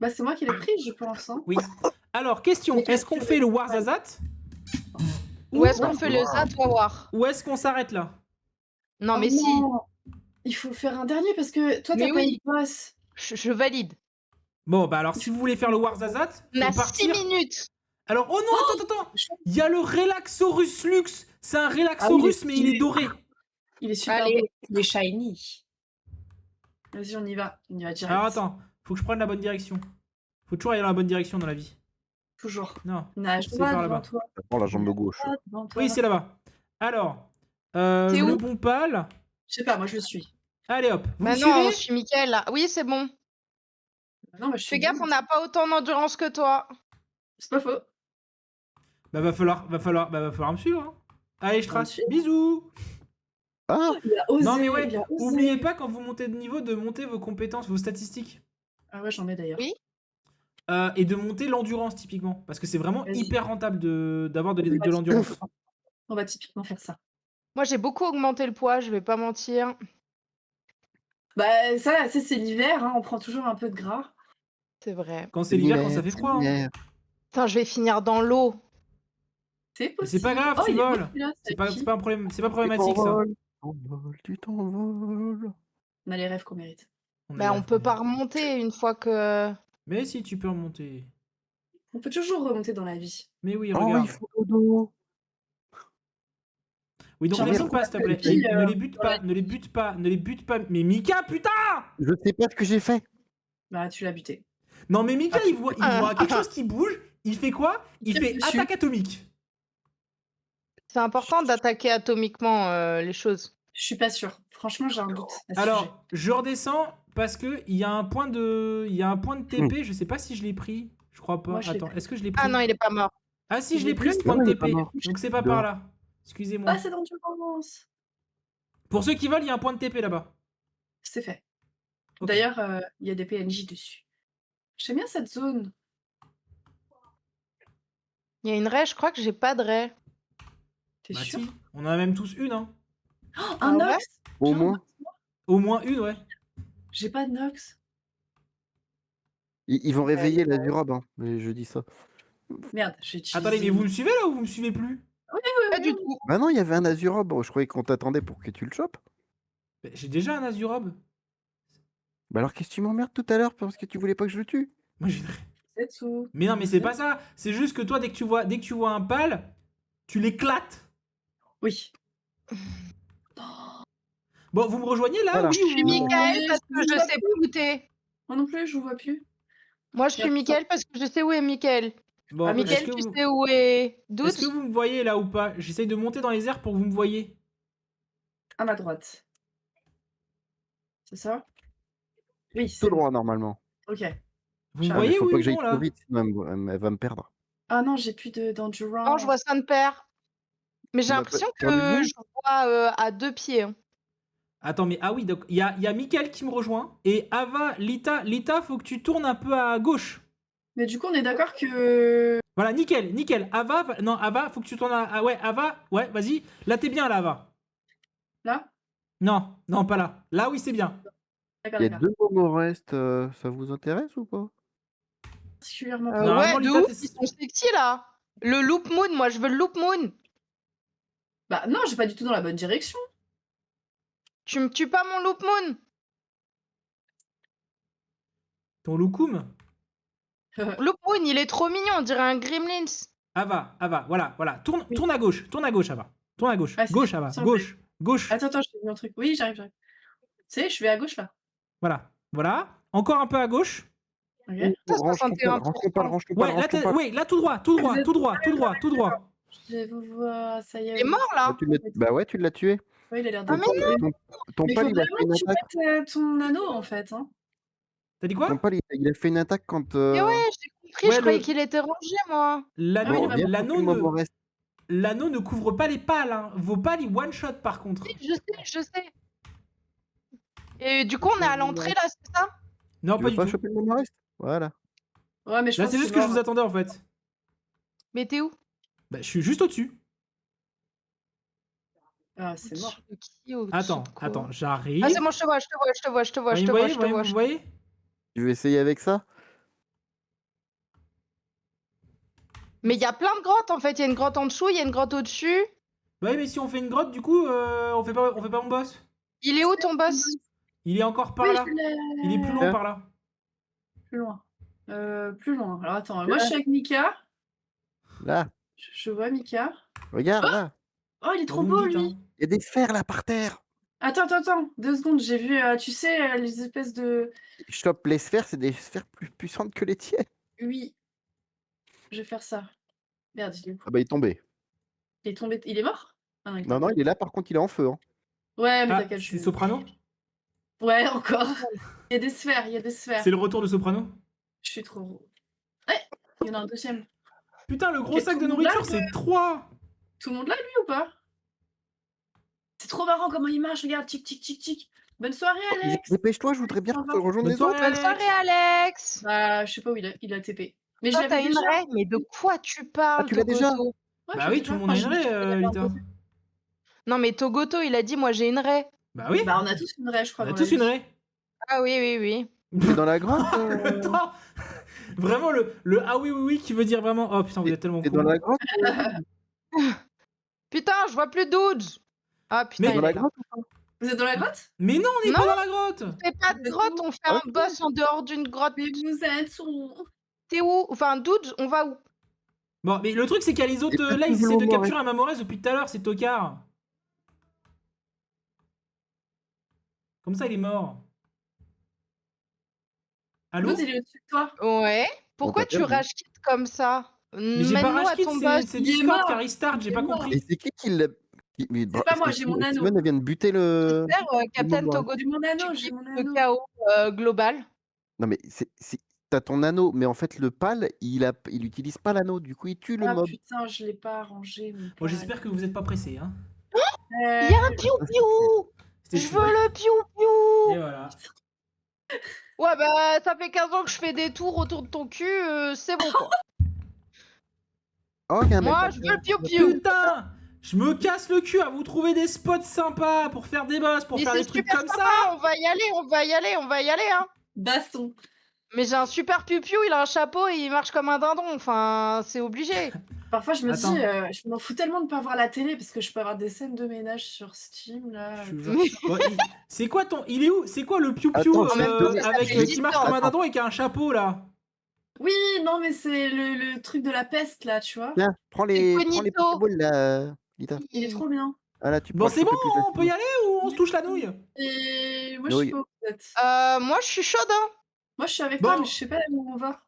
Bah, c'est moi qui l'ai pris, je pense. Hein. Oui. Alors, question, Mais est-ce qu'on fait le Warzazat Ou est-ce non. qu'on fait le Zat War? ou est-ce qu'on s'arrête là? Non, Oh mais si. non. Il faut faire un dernier parce que toi, Mais t'as pas oui. eu de boss. Je valide. Bon, bah alors, si vous voulez faire le Warzazat, On a faut 6 partir. minutes. Alors, oh non, attends. Il y a le Relaxorus Lux. C'est un Relaxorus, Ah oui, mais il est doré. Il est super Allez. beau. Il est shiny. Vas-y, on y va. On y va direct. Alors, attends, faut que je prenne la bonne direction. Faut toujours aller dans la bonne direction dans la vie. Toujours. Non. Nage C'est droit par devant là-bas. toi. Prends la jambe gauche. droit devant toi. Oui, c'est là-bas. Alors, T'es le où bon pal. Je sais pas, moi je le suis. Allez hop, vous Bah me non, suivez on suit Mickaël là. Oui, c'est bon. Non, mais je suis Fais gaffe, bien. on n'a pas autant d'endurance que toi. C'est pas faux. Bah va falloir me suivre. Hein. Allez, je On me trace. suit. Bisous. Ah, Il a osé. Non mais ouais, il a osé. oubliez pas quand vous montez de niveau de monter vos compétences, vos statistiques. Ah ouais, j'en ai d'ailleurs. Oui. Et de monter l'endurance typiquement. Parce que c'est vraiment Vas-y. hyper rentable d'avoir de Vas-y. l'endurance. On va typiquement faire ça. Moi, j'ai beaucoup augmenté le poids, je vais pas mentir. Bah ça, c'est l'hiver, hein, on prend toujours un peu de gras. C'est vrai. Quand c'est l'hiver, quand ça fait c'est froid. Hein. l'hiver. Putain, je vais finir dans l'eau. C'est Mais possible. c'est pas grave, Oh, tu il est beau, voles. celui-là, C'est pas un problème, c'est pas Tu problématique ça. t'envoles, tu t'envoles. On a les rêves qu'on mérite. Bah, on peut pas remonter une fois que. Mais si tu peux remonter. On peut toujours remonter dans la vie. Mais oui, Oh, regarde. il faut dodo. Oui, donc J'ai ne les bute l'impression pas, qu'on s'il te a plaît. fait le pire, Ne les bute pas, ne les bute pas, ne les bute pas. Mais Mika, putain! Je sais pas ce que j'ai fait. Bah tu l'as buté. Non, mais Mika, il voit quelque Ah. chose qui bouge. Il fait quoi? Il tire fait dessus. attaque atomique. C'est important d'attaquer atomiquement les choses. Je suis pas sûre. Franchement, j'ai un doute à ce sujet. Alors, je redescends parce que il y a un point de TP. Je sais pas si je l'ai pris. Je crois pas. Moi, je l'ai Attends, pris. est-ce que je l'ai pris? Ah non, il est pas mort. Ah si, je Il l'ai est pris bleu, ce point de non, il est pas TP. mort. Donc c'est pas Dehors. par là. Excusez-moi. Ah, c'est dans l'endurance. Pour ceux qui veulent, il y a un point de TP là-bas. C'est fait. Ok. D'ailleurs, il y a des PNJ dessus. J'aime bien cette zone. Il y a une raie, je crois que j'ai pas de raie. T'es Bah sûr? si, on en a même tous une. Hein. Oh, Ah un ouais? Nox. Au Genre, moins, Au moins une, ouais. J'ai pas de Nox. ils vont réveiller la Durob, hein. Mais je dis ça. Merde, j'ai utilisé. Attendez, mais vous me suivez là ou vous me suivez plus? Pas du tout. Bah non, il y avait un Azurob. Je croyais qu'on t'attendait pour que tu le chopes. Bah, j'ai déjà un Azurob. Bah alors qu'est-ce que tu m'emmerdes tout à l'heure parce que tu voulais pas que je le tue? Moi j'ai. C'est tout. Mais non, mais c'est pas ça. C'est juste que toi, dès que tu vois un pal, tu l'éclates. Oui. Bon, vous me rejoignez là? Voilà. Oui Je suis ou non? Mickaël parce je que je vois sais plus où t'es. Moi non plus, je vous vois plus. Moi, je suis Yep. Mickaël parce que je sais où est Mickaël. Bon, Ah, Mickaël, est-ce que tu vous... sais où est Doute? est-ce que vous me voyez là ou pas? J'essaye de monter dans les airs pour que vous me voyez. À ma droite. C'est ça? Oui, c'est Tout bon. droit normalement. Ok. Vous me Ah, Ah, mais voyez faut oui pas ou que j'aille non là? trop vite, sinon elle va me perdre. Ah non, j'ai plus d'endurance. Non, je vois ça de pair. Mais j'ai Tu m'as l'impression perdu de que vue je vois à 2 pieds. Hein. Attends, mais ah oui, donc il y a Mickaël qui me rejoint. Et Ava, Lita, faut que tu tournes un peu à gauche. Mais du coup, on est d'accord que... Voilà, nickel. Ava, faut que tu tournes à... ouais, Ava, ouais, vas-y. Là, t'es bien là, Ava. Là? Non, pas là. Là, oui, c'est bien. D'accord, Il y a d'accord. 2 moments restes, ça vous intéresse ou pas? Particulièrement Non, pas. Normalement, Ouais, de Lita, ouf, t'es- ils sont sexy là. Le loop moon, moi je veux le loop moon. Bah non, j'ai pas du tout dans la bonne direction. Tu me tues pas mon loop moon. Ton loukoum. Loop moon, il est trop mignon, on dirait un gremlins. Ava, voilà. Tourne à gauche, Ava. Tourne à gauche. Ah, c'est Gauche, bon, Ava. sans blé. Gauche. Attends, je fais un truc. Oui, j'arrive. Tu sais, je vais à gauche là. Voilà. Encore un peu à gauche. Ok. Ça, Range ton pal, 61%. range ton pal, range ton Ouais, pal, là, range ton pal. ouais, là, tout droit. Je vous vois, ça y est. Il est mort là. Bah ouais, tu l'as tué. Oui, il a l'air Ah, de... mais Ton Mais pal, faut il a fait vraiment une que tu attaque. mettes ton anneau en fait. Hein. T'as dit quoi? Ton pal, il a fait une attaque quand. Et ouais, j'ai compris, Ouais, je croyais le- qu'il était rangé moi. L'anneau, Ah oui, Viens l'anneau pour le moment ne, reste. l'anneau ne couvre pas les pales. Hein. Vos pales, ils one-shot par contre. Oui, je sais. Et du coup, on est à l'entrée là, c'est ça? Non, Tu pas veux du pas tout. choper le moment reste? Voilà. Ouais, mais je Là, pense c'est juste que je mort. vous attendais en fait. Mais t'es où? Bah, je suis juste au-dessus. Ah, c'est mort. Au-dessus de qui, au-dessus Attends, de quoi attends, j'arrive. Ah, c'est bon, je te vois, je te vois, je te vois, je te vois, je Vous te vois, voyez, je te vois. vous voyez? Tu veux essayer avec ça? Mais il y a plein de grottes en fait. Il y a une grotte en dessous, il y a une grotte au-dessus. Bah oui, mais si on fait une grotte, du coup, on fait pas mon boss. Il est où ton boss? Il est encore par Oui, là. je l'ai. Il est plus loin par là. Plus loin. Plus loin. Alors attends, moi je suis avec Mika. Là, Je vois Mika. regarde, là. Oh, il est Bah, trop vous me beau, dites, lui. hein. Il y a des sphères là par terre. Attends. 2 secondes, j'ai vu, tu sais, les espèces de... Chope les sphères, c'est des sphères plus puissantes que les tiennes. Oui, je vais faire ça. Merde, il est où? Ah bah il est tombé. Il est tombé, il est mort? Ah non, il est Non, pas non, il est là, par contre, il est en feu. Hein. Ouais, mais Ah, t'inquiète, c'est Soprano? Ouais, encore. Il y a des sphères, il y a des sphères. C'est le retour de Soprano? Je suis trop... Ouais, il y en a un deuxième. Putain, le gros Ok, sac tout de le monde là, nourriture, c'est 3. Tout le monde là, lui, ou pas? C'est trop marrant comment il marche, regarde, tic, tic, tic, tic. Bonne soirée, Alex. Dépêche-toi, je voudrais bien Au revoir. rejoindre Bonne les soirée, autres. Bonne soirée, Alex. Bah, je sais pas où il a TP. Mais je Toi, t'as l'avais une déjà. raie, mais de quoi tu parles, tu l'as déjà Togoto? Ouais, Bah je oui, l'ai tout le déjà. monde a une Enfin, je raie, l'ai Lita. imposé. Non, mais Togoto, il a dit, moi j'ai une raie. Bah oui, Bah, on a tous une raie, je on crois. a dans tous la une vie. raie. Ah oui, oui, oui. T'es dans la grotte Attends, vraiment le ah oui qui veut dire vraiment oh putain vous êtes tellement T'es dans con. la grotte Putain, je vois plus Douds. Ah putain, Mais- il Dans est la là. grotte Vous êtes dans la grotte? Mais non, on n'est Non. pas dans la grotte. On fait pas de Vous êtes grotte, où? on fait un Ok. boss en dehors d'une grotte. Mais vous êtes où? T'es où? Enfin, Douds, on va où? Bon, mais le truc c'est qu'il y a les autres Et là, ils plus essaient de le moment, capturer un Mamorez depuis tout à l'heure, c'est tocard. Comme ça il est mort. Allô? L'autre, il est au-dessus de toi. Ouais. Pourquoi t'as tu perdu. rage quitte comme ça? Mais j'ai pas Mène-nous à rage quit, ton boss. c'est Il est Discord mort. qui a restart, j'ai Il est pas mort. compris. Et c'est qui l'a. C'est pas moi, j'ai mon anneau. Simone, elle vient de buter le. J'espère, Captain moment. Togoto, J'ai mon anneau, tu j'ai kiffes mon le anneau. chaos global. Non, mais t'as ton anneau, mais en fait, le pal, il utilise pas l'anneau, du coup, il tue le Ah mob. putain, je l'ai pas arrangé. Bon, j'espère que vous êtes pas pressés hein. Il y a un piou-piou. C'était Je chaud. veux le piou-piou. Et voilà. Ouais, bah, ça fait 15 ans que je fais des tours autour de ton cul, c'est bon, quoi. Oh, il y a un mec Moi, dans je le- veux le piou-piou. Putain, je me casse le cul à vous trouver des spots sympas pour faire des boss, pour Mais faire c'est des trucs super comme sympa, ça. on va y aller, hein. Baston. Mais j'ai un super piou-piou, il a un chapeau et il marche comme un dindon, enfin, c'est obligé. Parfois, je me Attends. dis, je m'en fous tellement de pas voir la télé parce que je peux avoir des scènes de ménage sur Steam là. Je te jure. Mais- Bon, c'est quoi ton. Il est où? C'est quoi le piou-piou Attends, en même temps, ça avec fait qui marche comme un dindon et qui a un chapeau là? Oui, non, mais c'est le truc de la peste là, tu vois. Tiens, prends les Cognito. Pokéballs là, Lita. Il est trop bien. Ah là, tu Bon, peux c'est bon, on peut y aller ou on se touche la nouille? Et moi, je Oui. sais pas où vous êtes. Moi, je suis chaude, hein. Moi, je suis avec Bon. toi, mais je sais pas où on va.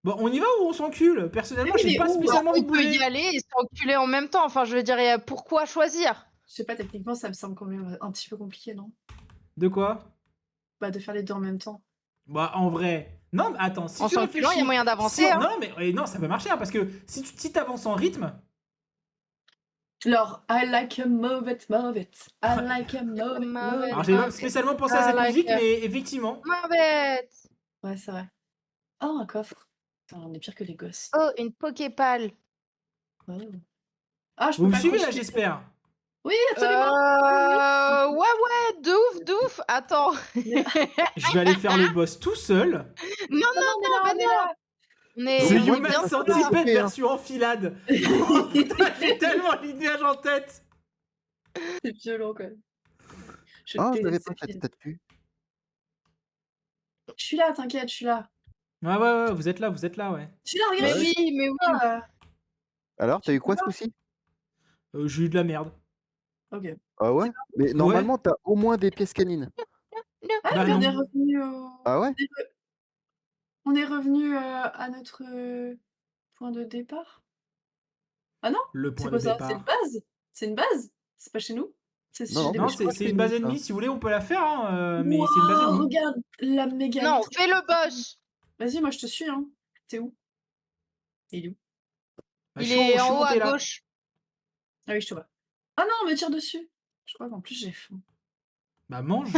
Bon, on y va ou on s'encule? Personnellement, Oui, j'ai mais pas où spécialement envie On de peut bouger. y aller et s'enculer en même temps, enfin, je veux dire, pourquoi choisir? Je sais pas, techniquement, ça me semble quand même un petit peu compliqué, non? De quoi? Bah, de faire les deux en même temps. Bah, en vrai. Non, mais attends, si En tu s'enculant, il y a réfléchis. moyen d'avancer, hein. Non, mais non, ça peut marcher hein, parce que si t'avances en rythme. Alors, I like a move it. I like a move it. Alors, j'ai pas spécialement pensé à cette like musique, it. mais effectivement. Mavette. Ouais, c'est vrai. Oh, un coffre. Putain, on est pire que les gosses. Oh, une Poképale. Oh. Ah, je Vous peux me pas suivez là, crocheter. j'espère. Oui, absolument. Ouais, de ouf, attends. Je vais aller faire le boss tout seul. Non, on est là. on est The C'est moi Human qui ai Centipede participé, hein. version enfilade. Oh, putain, j'ai tellement l'image en tête. C'est violent quand même. Je Oh, je déteste l'avais ce pas cette film. statue. Je suis là, t'inquiète, je suis là. Ouais, vous êtes là, ouais. Je suis là, Mais regarde. oui. Alors, t'as eu quoi ce coup-ci? J'ai eu de la merde. Ok. Ah ouais? Mais normalement, t'as au moins des pièces canines. Ah, Bah mais on non. est revenu au... Ah ouais? On est revenu à notre point de départ. Ah non? Le C'est point quoi de ça? départ. C'est une base? C'est une base? C'est pas chez nous? C'est Non, chez les Non, méchants. c'est une base ennemie. Si vous voulez, on peut la faire, hein, mais Wow, c'est une base ennemie. regarde la méga. Non, vitre. fais le boss. Vas-y, moi je te suis, hein. T'es où? Il est où? Bah, Il je suis est en haut monté à là. gauche. Ah oui, je te vois. Ah non, on me tire dessus. Je crois qu'en plus j'ai faim. Bah mange.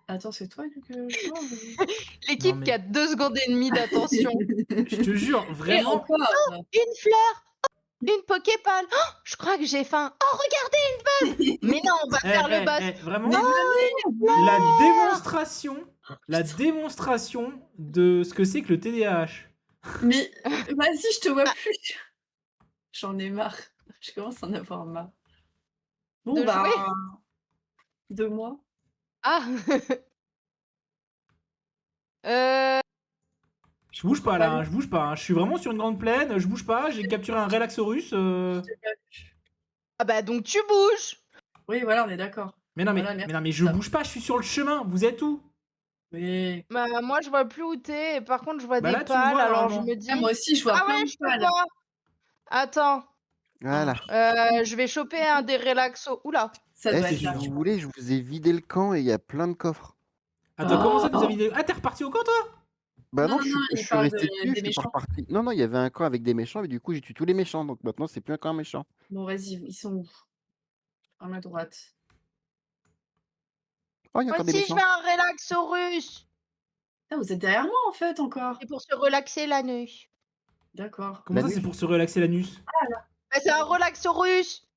Attends, c'est toi que je vois ou- L'équipe Non, mais- qui a 2 secondes et demie d'attention. Je te jure, Et vraiment. encore. Une fleur. Une Pokéball. Oh, je crois que j'ai faim. Oh, regardez, mais non, on va faire le boss. Vraiment, Mais la démonstration de ce que c'est que le TDAH. Mais vas-y, je te vois plus. J'en ai marre. Je commence à en avoir marre. Bon, De bah. jouer 2 mois. Ah. euh... Je bouge pas là, hein, je bouge pas. Hein. Je suis vraiment sur une grande plaine, je bouge pas, j'ai capturé un Relaxorus. Ah bah donc tu bouges. Oui, voilà, on est d'accord. Mais non, Voilà, mais je bouge pas, je suis sur le chemin. Vous êtes où? Oui. Bah moi je vois plus où t'es, et par contre je vois Bah des là, tu me pales, vois, alors je normalement. me dis... Ah, moi aussi, je vois Ah plein ouais, de je te pales. vois. Attends, Voilà. je vais choper un des relaxos. Oula. Ça Eh, doit si être là. vous voulez, je vous ai vidé le camp et il y a plein de coffres. Attends, comment ça, Oh. vous avez des... Ah, t'es reparti au camp, toi? Bah Non, non, non, il je suis parle resté de- dessus, des je suis pas méchants. reparti. Non, non, il y avait un camp avec des méchants, mais du coup, j'ai tué tous les méchants. Donc maintenant, c'est plus un camp méchant. Bon, vas-y, ils sont où? À ma droite. Oh, il y a Moi encore des aussi je méchants. veux un relaxorus. Ah, vous êtes derrière moi, en fait, encore. C'est pour se relaxer la nuit. D'accord. Comment ça, L'anus. c'est pour se relaxer l'anus? Bah, c'est un relaxorus.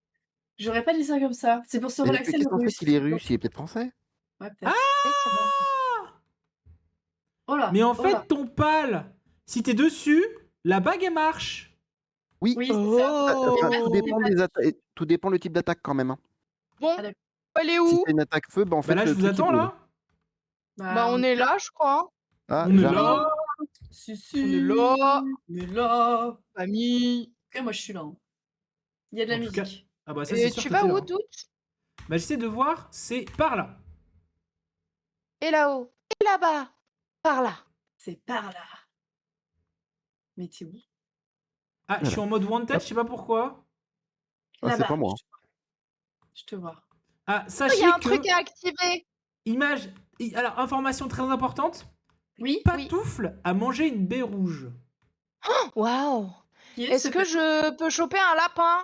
J'aurais pas dit ça comme ça. C'est pour se Mais relaxer qu'est-ce le qu'on fait russe. qu'il est russe? Il est peut-être français? Ouais, peut-être. Oui, c'est vrai. Oh là. Mais en oh fait, là. ton pal, si t'es dessus, la bague, elle marche. Oui. Oui, c'est ça. Enfin, Mais tout pas- dépend des attaques. Tout dépend le type d'attaque quand même. Hein. Bon, Ah, d'accord. elle est Si où? c'est une attaque feu, bah en Bah fait, là, je le vous truc il attends, brûle. là. Bah on est là, je crois. Ah, On est j'arrive. là. Si, si. On est là. On est là. Famille. Ok, moi, je suis là. Hein. Il y a de la En tout cas- musique. Ah bah ça, c'est Et sûr tu que vas t'es là. où, Hein. Doute? Bah j'essaie de voir, c'est par là. Et là-haut. Et là-bas. Par là. C'est par là. Mais t'es où? Ah, je suis en mode wanted, je sais pas pourquoi. Ah, c'est Là-bas. pas moi. Je te vois. Ah, Oh, il sachez y a un que... truc à activer. Image... Alors, information très importante. Oui. Patoufle a mangé une baie rouge. Waouh. Qui est Est-ce ce que je peux choper un lapin?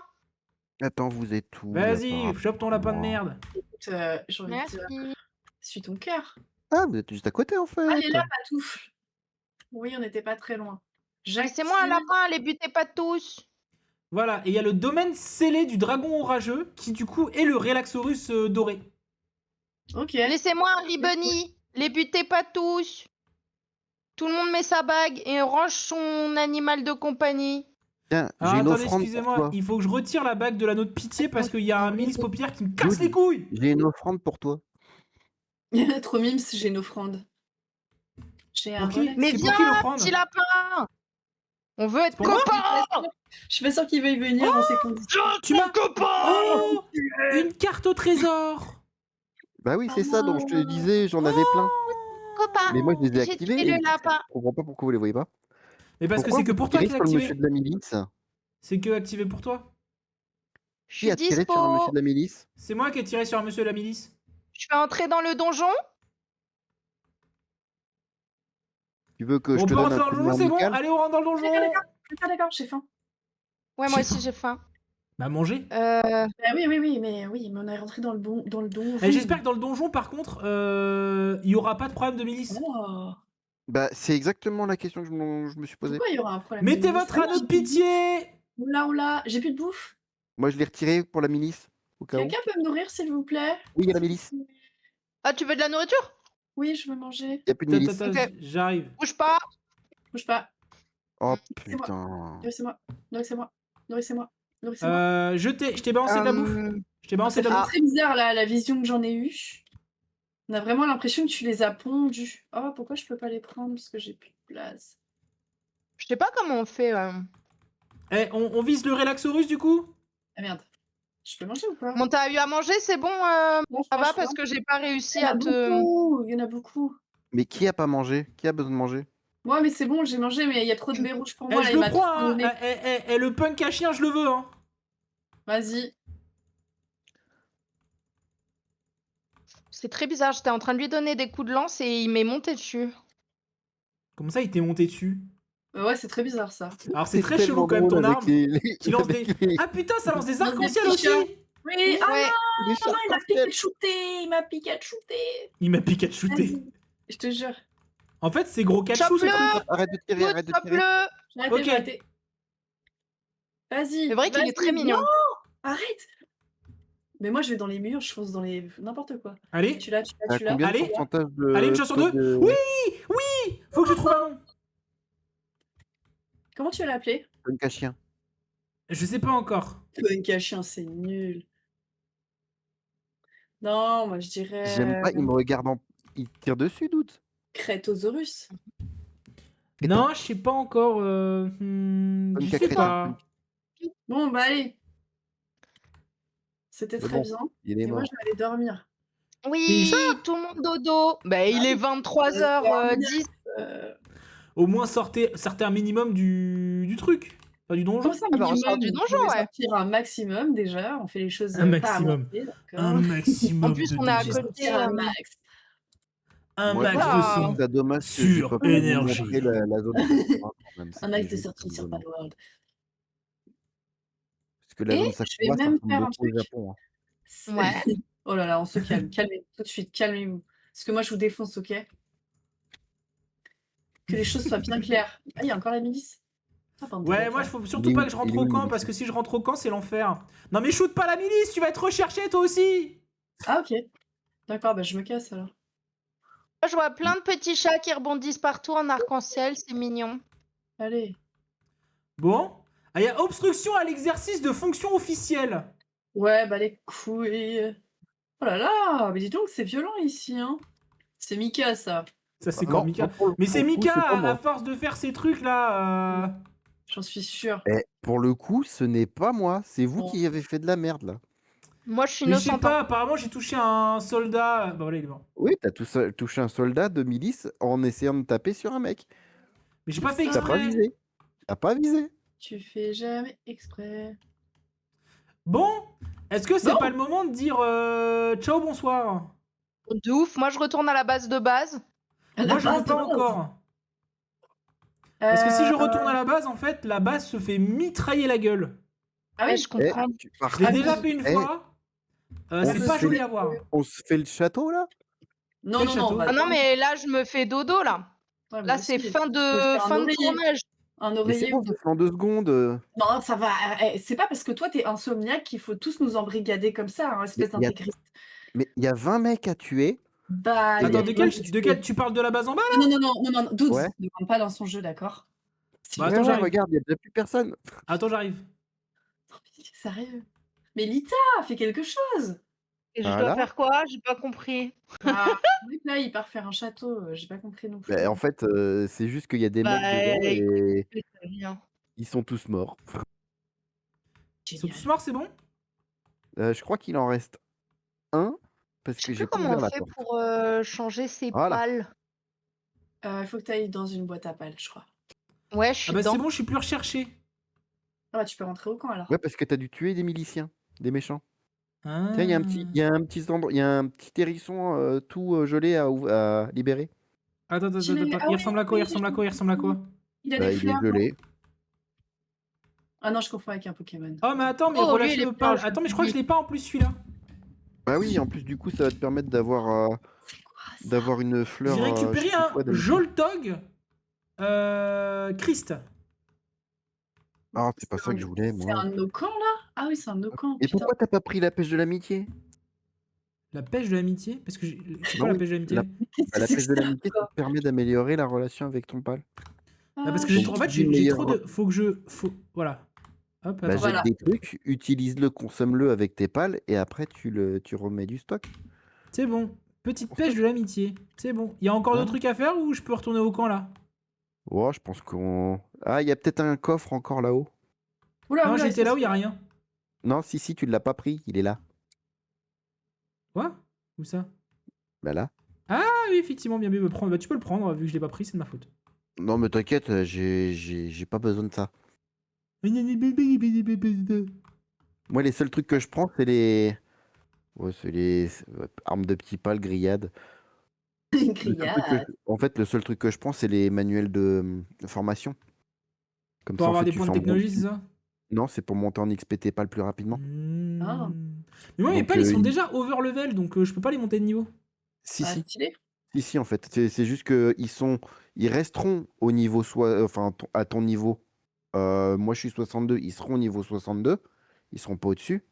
Attends, vous êtes où? Vas-y, chope ton lapin de merde. Écoute, j'ai envie de dire, Merci. suis ton cœur. Ah, vous êtes juste à côté en fait. Allez là, Patouf. Oui, on n'était pas très loin. Laissez-moi un lapin, les butez pas tous. Voilà, et il y a le domaine scellé du dragon orageux, qui du coup est le Relaxorus doré. Ok. Laissez-moi un Ribony, les butez pas tous. Tout le monde met sa bague et range son animal de compagnie. Tiens, Alors j'ai une attendez, offrande pour excusez-moi, toi. il faut que je retire la bague de l'anneau de pitié parce qu'il y a un milice paupière qui me casse Good. les couilles. J'ai une offrande pour toi. Trop mimes, j'ai une offrande. J'ai un Pour qui Rolex. Mais C'est pour viens, qui l'offrande? petit lapin. On veut être pour moi copains. Je suis pas sûre qu'il veuille venir dans ces conditions. Tu m'as... Oh, une carte au trésor. Bah oui, c'est ça dont je te disais, j'en avais plein. Copain. Mais moi, je les ai J'ai activés. tué et le lapin. Je comprends pas pourquoi vous les voyez pas. Mais parce Pourquoi que c'est que vous pour toi tirez qu'il est sur le activé. monsieur de la milice? C'est que activé pour toi. Je Qui suis a tiré sur un monsieur dispo. de la milice? C'est moi qui ai tiré sur un monsieur de la milice. Je vais entrer dans le donjon. Tu veux que je On te peut donne rentrer un dans coup le de main donjon, c'est bon. amical? Allez, on rentre dans le donjon. D'accord, j'ai faim. Ouais, moi J'ai aussi faim. j'ai faim. Bah manger. Bah oui, mais on est rentré dans le donjon. Et j'espère que dans le donjon, par contre, il y aura pas de problème de milice. Oh. Bah, c'est exactement la question que je me suis posée. Pourquoi il y aura un problème? Mettez de milice? votre anneau de pitié. Oula, j'ai plus de bouffe. Moi, je l'ai retiré pour la milice, au cas où. Quelqu'un peut me nourrir, s'il vous plaît? Oui, il y a la milice. Ah, tu veux de la nourriture? Oui, je veux manger. Il n'y a plus de milice. Attends, Ok. j'arrive. Bouge pas. Bouge pas. Oh C'est moi. putain. Nourrissez-moi. Je t'ai balancé de la bouffe. Je t'ai balancé Ça de fait la bouffe. très bizarre là, la vision que j'en ai eue. On a vraiment l'impression que tu les as pondus. Oh, pourquoi je peux pas les prendre? Parce que j'ai plus de place. Je sais pas comment on fait. Eh, on vise le Relaxorus du coup? Ah merde. Je peux manger ou pas? Bon, t'as eu à manger, c'est bon, Non, ça va franchement, parce que j'ai pas réussi il y en a à te. beaucoup. Il y en a beaucoup. Mais qui a pas mangé? Qui a besoin de manger? Moi, mais c'est bon, j'ai mangé, mais il y a trop de baies rouges pour Eh, moi. Là, je il le m'a prends, trop hein. donné. Le punk à chien, je le veux, hein. Vas-y. C'est très bizarre, j'étais en train de lui donner des coups de lance et il m'est monté dessus. Comment ça, il t'est monté dessus? Ouais, c'est très bizarre ça. Alors c'est très chelou tellement quand même ton drôle avec arme. les- Qui lance des... avec les- Ah putain, ça lance des Lance des arcs-en-ciel aussi. pichas. Oui, ah Ouais. les non, il m'a arcs-en-ciel. Pikachuté. Il m'a Pikachuté. Il m'a Pikachuté. Vas-y. Je te jure. En fait, c'est gros Kachou ce Chope-le. truc. Arrête de tirer, Doute, arrête de tirer. chope-le. J'ai arrêté, Ok. j'ai arrêté. Vas-y. C'est vrai qu'il est vas-y, très mignon. Non, arrête. Mais moi, je vais dans les murs, je fonce dans les n'importe quoi. Allez, Tu l'as, tu l'as, T'as tu l'as. combien de Allez. pourcentage de allez, une chance sur taux deux. de- Oui, oui, faut que je trouve un nom. Comment tu vas l'appeler? Punk à chien. Je sais pas encore. Punk à chien, c'est nul. Non, moi je J'aime dirais pas, il me regarde en... Il tire dessus, doute. Crétosaurus. Crétin. Non, je sais pas encore. Punk Je à sais crétin, pas. punk. Bon, bah allez. C'était C'est très bon, bien. il est Et moi, mort. je vais aller dormir. Oui, Déjà tout le monde dodo. Bah, il est 23h10. Euh, Au moins sortez un minimum du truc. Enfin, du donjon. Comment ça, Ah bah, on sort du minimum? Vous donjon, pouvez ouais. sortir un maximum déjà. On fait les choses Un pas à maximum. moitié, Un d'accord? maximum En plus, de on est à dégâts. côté. Sortir un max. Un Moi, je max de trouve son. ça dommage que j'ai sur pas pu vous énergie. montrer la zone Sakura, quand même. Un C'était max de juste sortie sur dommage. Palworld. Parce que la Et zone je vais Sakura, ça même ressemble faire un beaucoup au truc. Japon. Hein. C'est- Ouais. Oh là là, on se calme. Calmez-vous tout de suite, calmez-vous. Parce que moi, je vous défonce, ok? Que les choses soient bien claires. Ah, il y a encore la milice. Ah, bande de Ouais, moi, il bâtards. faut surtout pas que je rentre au camp parce que si je rentre au camp, c'est l'enfer. Non, mais shoot pas la milice, tu vas être recherché toi aussi. Ah, ok. D'accord, bah je me casse alors. Moi, je vois plein de petits chats qui rebondissent partout en arc-en-ciel, c'est mignon. Allez. Bon. Ah, il y a obstruction à l'exercice de fonction officielle. Ouais, bah les couilles. Oh là là, mais dis donc, c'est violent ici, hein. C'est Mika, ça. Ça, c'est Non, quand Mika. non, pour le- Mais c'est pour le coup, Mika, c'est pas moi. à force de faire ces trucs là. J'en suis sûre. Eh, pour le coup, ce n'est pas moi. C'est vous Bon. qui avez fait de la merde, là. Moi, je suis Mais je sais innocente. pas, apparemment, j'ai touché un soldat. Bah voilà, il est mort. Oui, t'as touché un soldat de milice en essayant de taper sur un mec. Mais j'ai pas fait Ça, T'as pas exprès. visé. T'as pas visé. Tu fais jamais exprès. Bon, est-ce que c'est Bon. pas le moment de dire ciao, bonsoir? De ouf. Moi, je retourne à la base de base. Moi, je veux pas encore. Parce que si je retourne à la base, en fait, la base se fait mitrailler la gueule. Ah Ouais, oui, je comprends. Je l'ai Ah, déjà mais- fait une Eh, fois. on C'est se pas fait- joli à voir. On se fait le château, là? non, Quel non, château non, on va Ah non, dormir. mais là, je me fais dodo, là. Ouais, Là, moi c'est aussi. fin Je me fais un de oreiller. tournage. Un Mais c'est oreiller. bon, ça se fait en 2 secondes. Non, ça va. C'est pas parce que toi, t'es insomniaque qu'il faut tous nous embrigader comme ça, hein, espèce Mais y a- d'intégriste. Mais il y a 20 mecs à tuer. Bah, il y a Attends, des de quel, gens qui- tu parles de la base en bas là? Non, non, non, non, non, Dudes, Ouais. ne rentre pas dans son jeu, d'accord? Bah, Ouais, attends, ouais, j'arrive. regarde, il y a déjà plus personne. Attends, j'arrive. Non, mais sérieux. Mais Lita, fais quelque chose. Et je Voilà. dois faire quoi? J'ai pas compris. Ah, oui, là, il part faire un château, j'ai pas compris non plus. Bah, en fait, c'est juste qu'il y a des Bah, mecs dedans et écoute, ça vient. ils sont tous morts. Ils sont Génial. tous morts, c'est bon? Je crois qu'il en reste un parce Je que sais j'ai plus pas comment ouvert on la fait porte. pour changer ses Voilà. pales. Il faut que tu ailles dans une boîte à pales, je crois. Ouais, je suis Ah bah dedans. c'est bon, je suis plus recherché. Ah bah, tu peux rentrer au camp alors. Ouais, parce que t'as dû tuer des miliciens, des méchants. Ah. Tiens, il y a un petit hérisson tout gelé à libérer. Attends, attends, Je l'ai- attends. ah Il oui, ressemble à quoi? oui, Il ressemble à quoi? Il ressemble à quoi? Il a Bah, des il est fleurs. non gelé. Ah non, je confonds avec un Pokémon. Oh mais attends, mais Oh, lui, relâchez il est le plein, pal. je Attends, mais je crois que je l'ai. l'ai pas en plus celui-là. Bah oui, en plus du coup, ça va te permettre d'avoir C'est quoi ça? d'avoir une fleur. J'ai récupéré je sais plus un quoi, d'amitié. Joltog Christ. Ah, c'est pas ça que je voulais, C'est moi. un de nos camps là? Ah oui, c'est un de nos camps. Et Putain. pourquoi t'as pas pris la pêche de l'amitié? La pêche de l'amitié? Parce que c'est Non, quoi la oui, pêche de l'amitié? la- Qu'est-ce Bah, la que c'est pêche que de ça, l'amitié, ça encore? te permet d'améliorer la relation avec ton pal. Ah, parce que Ah, j'ai Donc, en fait dis j'ai meilleur. trop de. Faut que je. Voilà. Hop, Bah, attends. jette Voilà. des trucs, utilise-le, consomme-le avec tes pales et après tu remets du stock. C'est bon. Petite pêche de l'amitié. C'est bon. Il y a encore Ouais. d'autres trucs à faire ou je peux retourner au camp là? Oh, je pense qu'on. Ah, il y a peut-être un coffre encore là-haut. Oula, Non, oula, j'étais ça, là où il y a c'est- rien. Non, si, tu l'as pas pris, il est là. Quoi? Où ça? Bah là. Ah oui, effectivement, bien mieux me prendre. Bah, tu peux le prendre, vu que je l'ai pas pris, c'est de ma faute. Non, mais t'inquiète, j'ai pas besoin de ça. Moi, les seuls trucs que je prends, c'est les. Ouais, c'est les armes de petits pal, grillades. Le seul truc Grillade. En fait, le seul truc que je prends, c'est les manuels de formation. Comme Pour ça, en avoir fait, des tu points de fais en technologie, bon- c'est ça? Non, c'est pour monter en XP tes pales plus rapidement. Ah. Mais moi, mes Donc, pales, ils sont il- déjà over-level, donc je peux pas les monter de niveau. Si, Ah, si. stylé. Si, en fait. C'est juste que ils resteront au niveau, à ton niveau Moi, je suis 62. Ils seront au niveau 62. Ils seront pas au-dessus.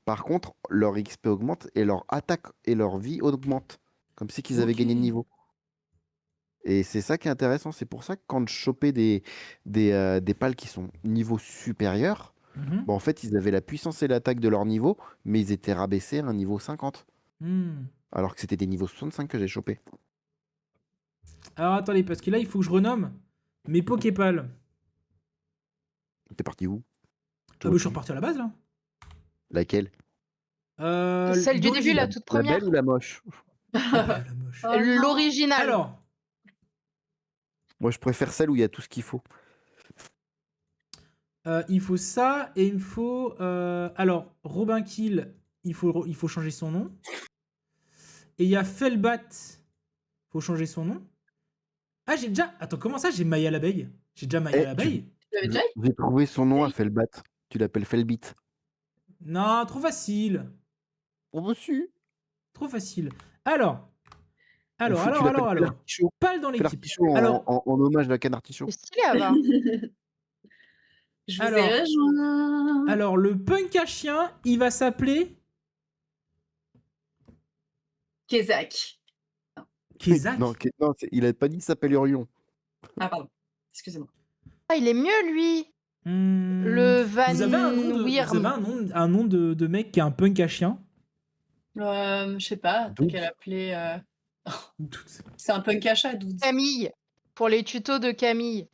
Par contre, leur XP augmente et leur attaque et leur vie augmente. Comme si qu'ils avaient Ok. gagné de niveau. Et c'est ça qui est intéressant. C'est pour ça que quand je chopais des pals qui sont niveau supérieur, Mhm. bah, en fait, ils avaient la puissance et l'attaque de leur niveau, mais ils étaient rabaissés à un niveau 50. Hmm. Alors que c'était des niveaux 65 que j'ai chopé. Alors attendez, parce que là, il faut que je renomme mes Poképals. T'es parti où? Ah bah, je suis reparti à la base, là. Laquelle? Celle du début, d'origine. la toute La belle première. ou la moche? Ah, la moche. Oh non. L'original. Alors, Moi, je préfère celle où il y a tout ce qu'il faut. il faut ça et il me faut... Alors, Robin Kill, il faut changer son nom. Et il y a Felbat, faut changer son nom. Ah, j'ai déjà... Attends, comment ça, j'ai Maya l'abeille? J'ai déjà Maya Eh, l'abeille? Tu l'avais déjà eu? J'ai trouvé son nom à Felbat. Tu l'appelles Felbit. Non, trop facile. On reçu. Trop facile. Alors, Tu l'appelles l'artichaut. Pal dans Fais l'équipe. l'artichaut Alors, en hommage à Canard Artichaut. C'est stylé à voir. Je vous Alors. ai rejoint. alors, le punk à chien, il va s'appeler Kezak. Kezak. Non, il a pas dit qu'il s'appelle Urion. Ah, pardon. Excusez-moi. Ah, il est mieux, lui. Hmm, Le Van Vous avez un nom de, Wyrm. vous avez un nom de mec qui est un punk à chien? Je sais pas, tant Doud. qu'elle appelait. C'est un punk à chat, Doud. Camille. Pour les tutos de Camille.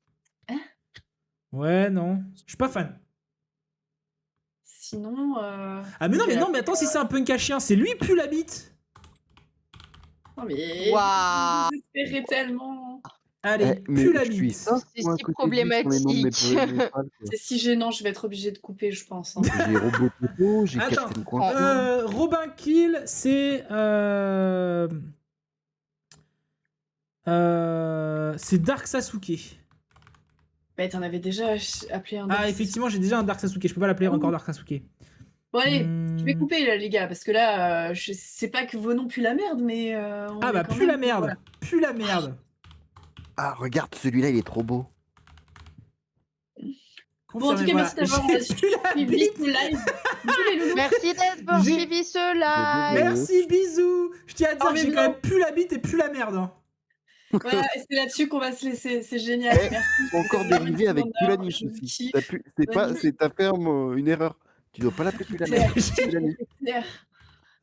Ouais, non. Je suis pas fan. Sinon. Ah, mais non, mais attends, si c'est un punk à chien, c'est lui pue la bite. Non, mais. Waouh. J'espérais tellement. Allez, Mais pue la je suis bite. ça, C'est moi, à si côté de lui, sur les noms de mes problématique. pales, C'est si gênant, je vais être obligée de couper, je pense. hein. J'ai Robot Toto, j'ai Attends, Captain Quantum. Robin Kill, c'est Dark Sasuke. Bah, t'en avais déjà appelé un. Ah, Dark effectivement, j'ai déjà un Dark Sasuke. Je peux pas l'appeler encore Dark Sasuke. Bon, allez, je vais Hmm. couper là, les gars, parce que là, je sais pas que vos noms puent la merde, mais. on Ah est bah, quand pue la même- merde. voilà. Pue la merde. Ah, regarde, celui-là, il est trop beau. Bon, en tout cas, merci d'avoir J'ai pu la suivi bite. ce live. Bisous, les loulous. Merci d'être poursuivi ce live. Merci, bisous. Je tiens à dire Oh, que mais j'ai non. quand même pu la bite et pu la merde. hein. Voilà, et c'est là-dessus qu'on va se laisser, c'est génial. Eh, Merci. Faut encore C'était dériver vraiment avec un honneur, Pulanis je vous aussi. kiffe. T'as fait une erreur. Tu dois pas l'appeler Pulanis. C'est Pulanis. clair.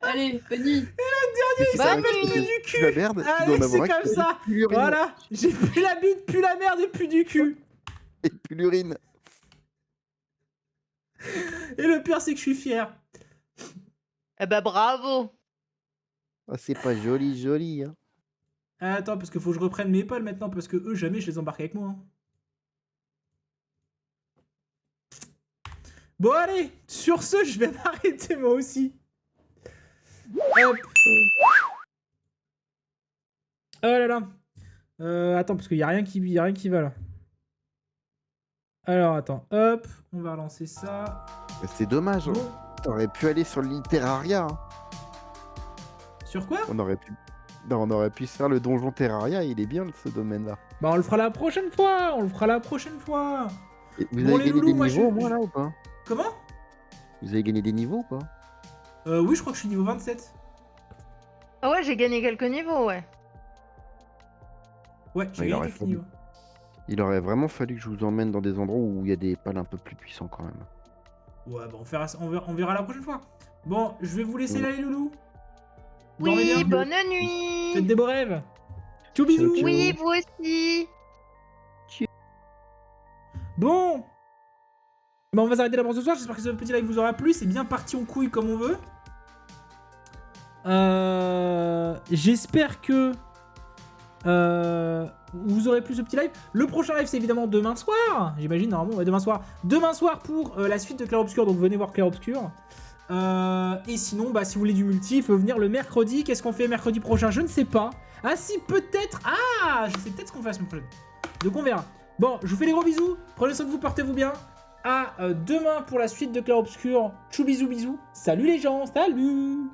Allez, bonne nuit. Parce que si ça Bonne va que tu nuit. fais plus la merde, tu Allez, dois en c'est avoir un comme qui ça. pue l'urine. Voilà, j'ai pu la bite, pu la merde et pu du cul. Et pue l'urine. Et le pire, c'est que je suis fier. Eh ben bravo. Ah, c'est pas joli, joli. Hein. Ah, attends, parce qu'il faut que je reprenne mes pales maintenant, parce que eux, jamais je les embarque avec moi. hein. Bon, allez, sur ce, je vais m'arrêter moi aussi. Hop. Oh là là. Attends, parce qu'il n'y a rien qui va là. Alors, attends, hop, on va relancer ça. C'est dommage. Hein. Bon. T'aurais pu aller sur le Terraria. Hein. Sur quoi? On aurait pu. Non, on aurait pu se faire le donjon Terraria, il est bien ce domaine-là. Bah, on le fera la prochaine fois. On le fera la prochaine fois. Et vous Bon, avez les gagné loulous, des moi, niveaux au je- moins là ou pas? Comment? Vous avez gagné des niveaux ou pas? Oui, je crois que je suis niveau 27. Ah ouais, j'ai gagné quelques niveaux, ouais. Ouais, j'ai il gagné aurait quelques fallu. niveaux. Il aurait vraiment fallu que je vous emmène dans des endroits où il y a des pales un peu plus puissants quand même. Ouais, bah on verra la prochaine fois. Bon, je vais vous laisser Ouais. là, les loulous. Dormez Oui, bien. bonne nuit. Faites des beaux rêves. Tchou bisous. Ciao. Oui, vous aussi. Bon. Bah, on va s'arrêter là pour ce soir. J'espère que ce petit live vous aura plu. C'est bien parti en couille comme on veut. J'espère que vous aurez plu ce petit live. Le prochain live, c'est évidemment demain soir. J'imagine, normalement, ouais, demain soir. Demain soir pour la suite de Clair Obscur. Donc venez voir Clair Obscur. Et sinon, bah, si vous voulez du multi, il faut venir le mercredi. Qu'est-ce qu'on fait mercredi prochain? Je ne sais pas. Ah si, peut-être. Ah, je sais peut-être ce qu'on fait la semaine prochaine. Donc on verra. Bon, je vous fais des gros bisous. Prenez soin de vous, portez-vous bien. À demain pour la suite de Clair Obscur. Tchou bisous bisous. Salut les gens, salut.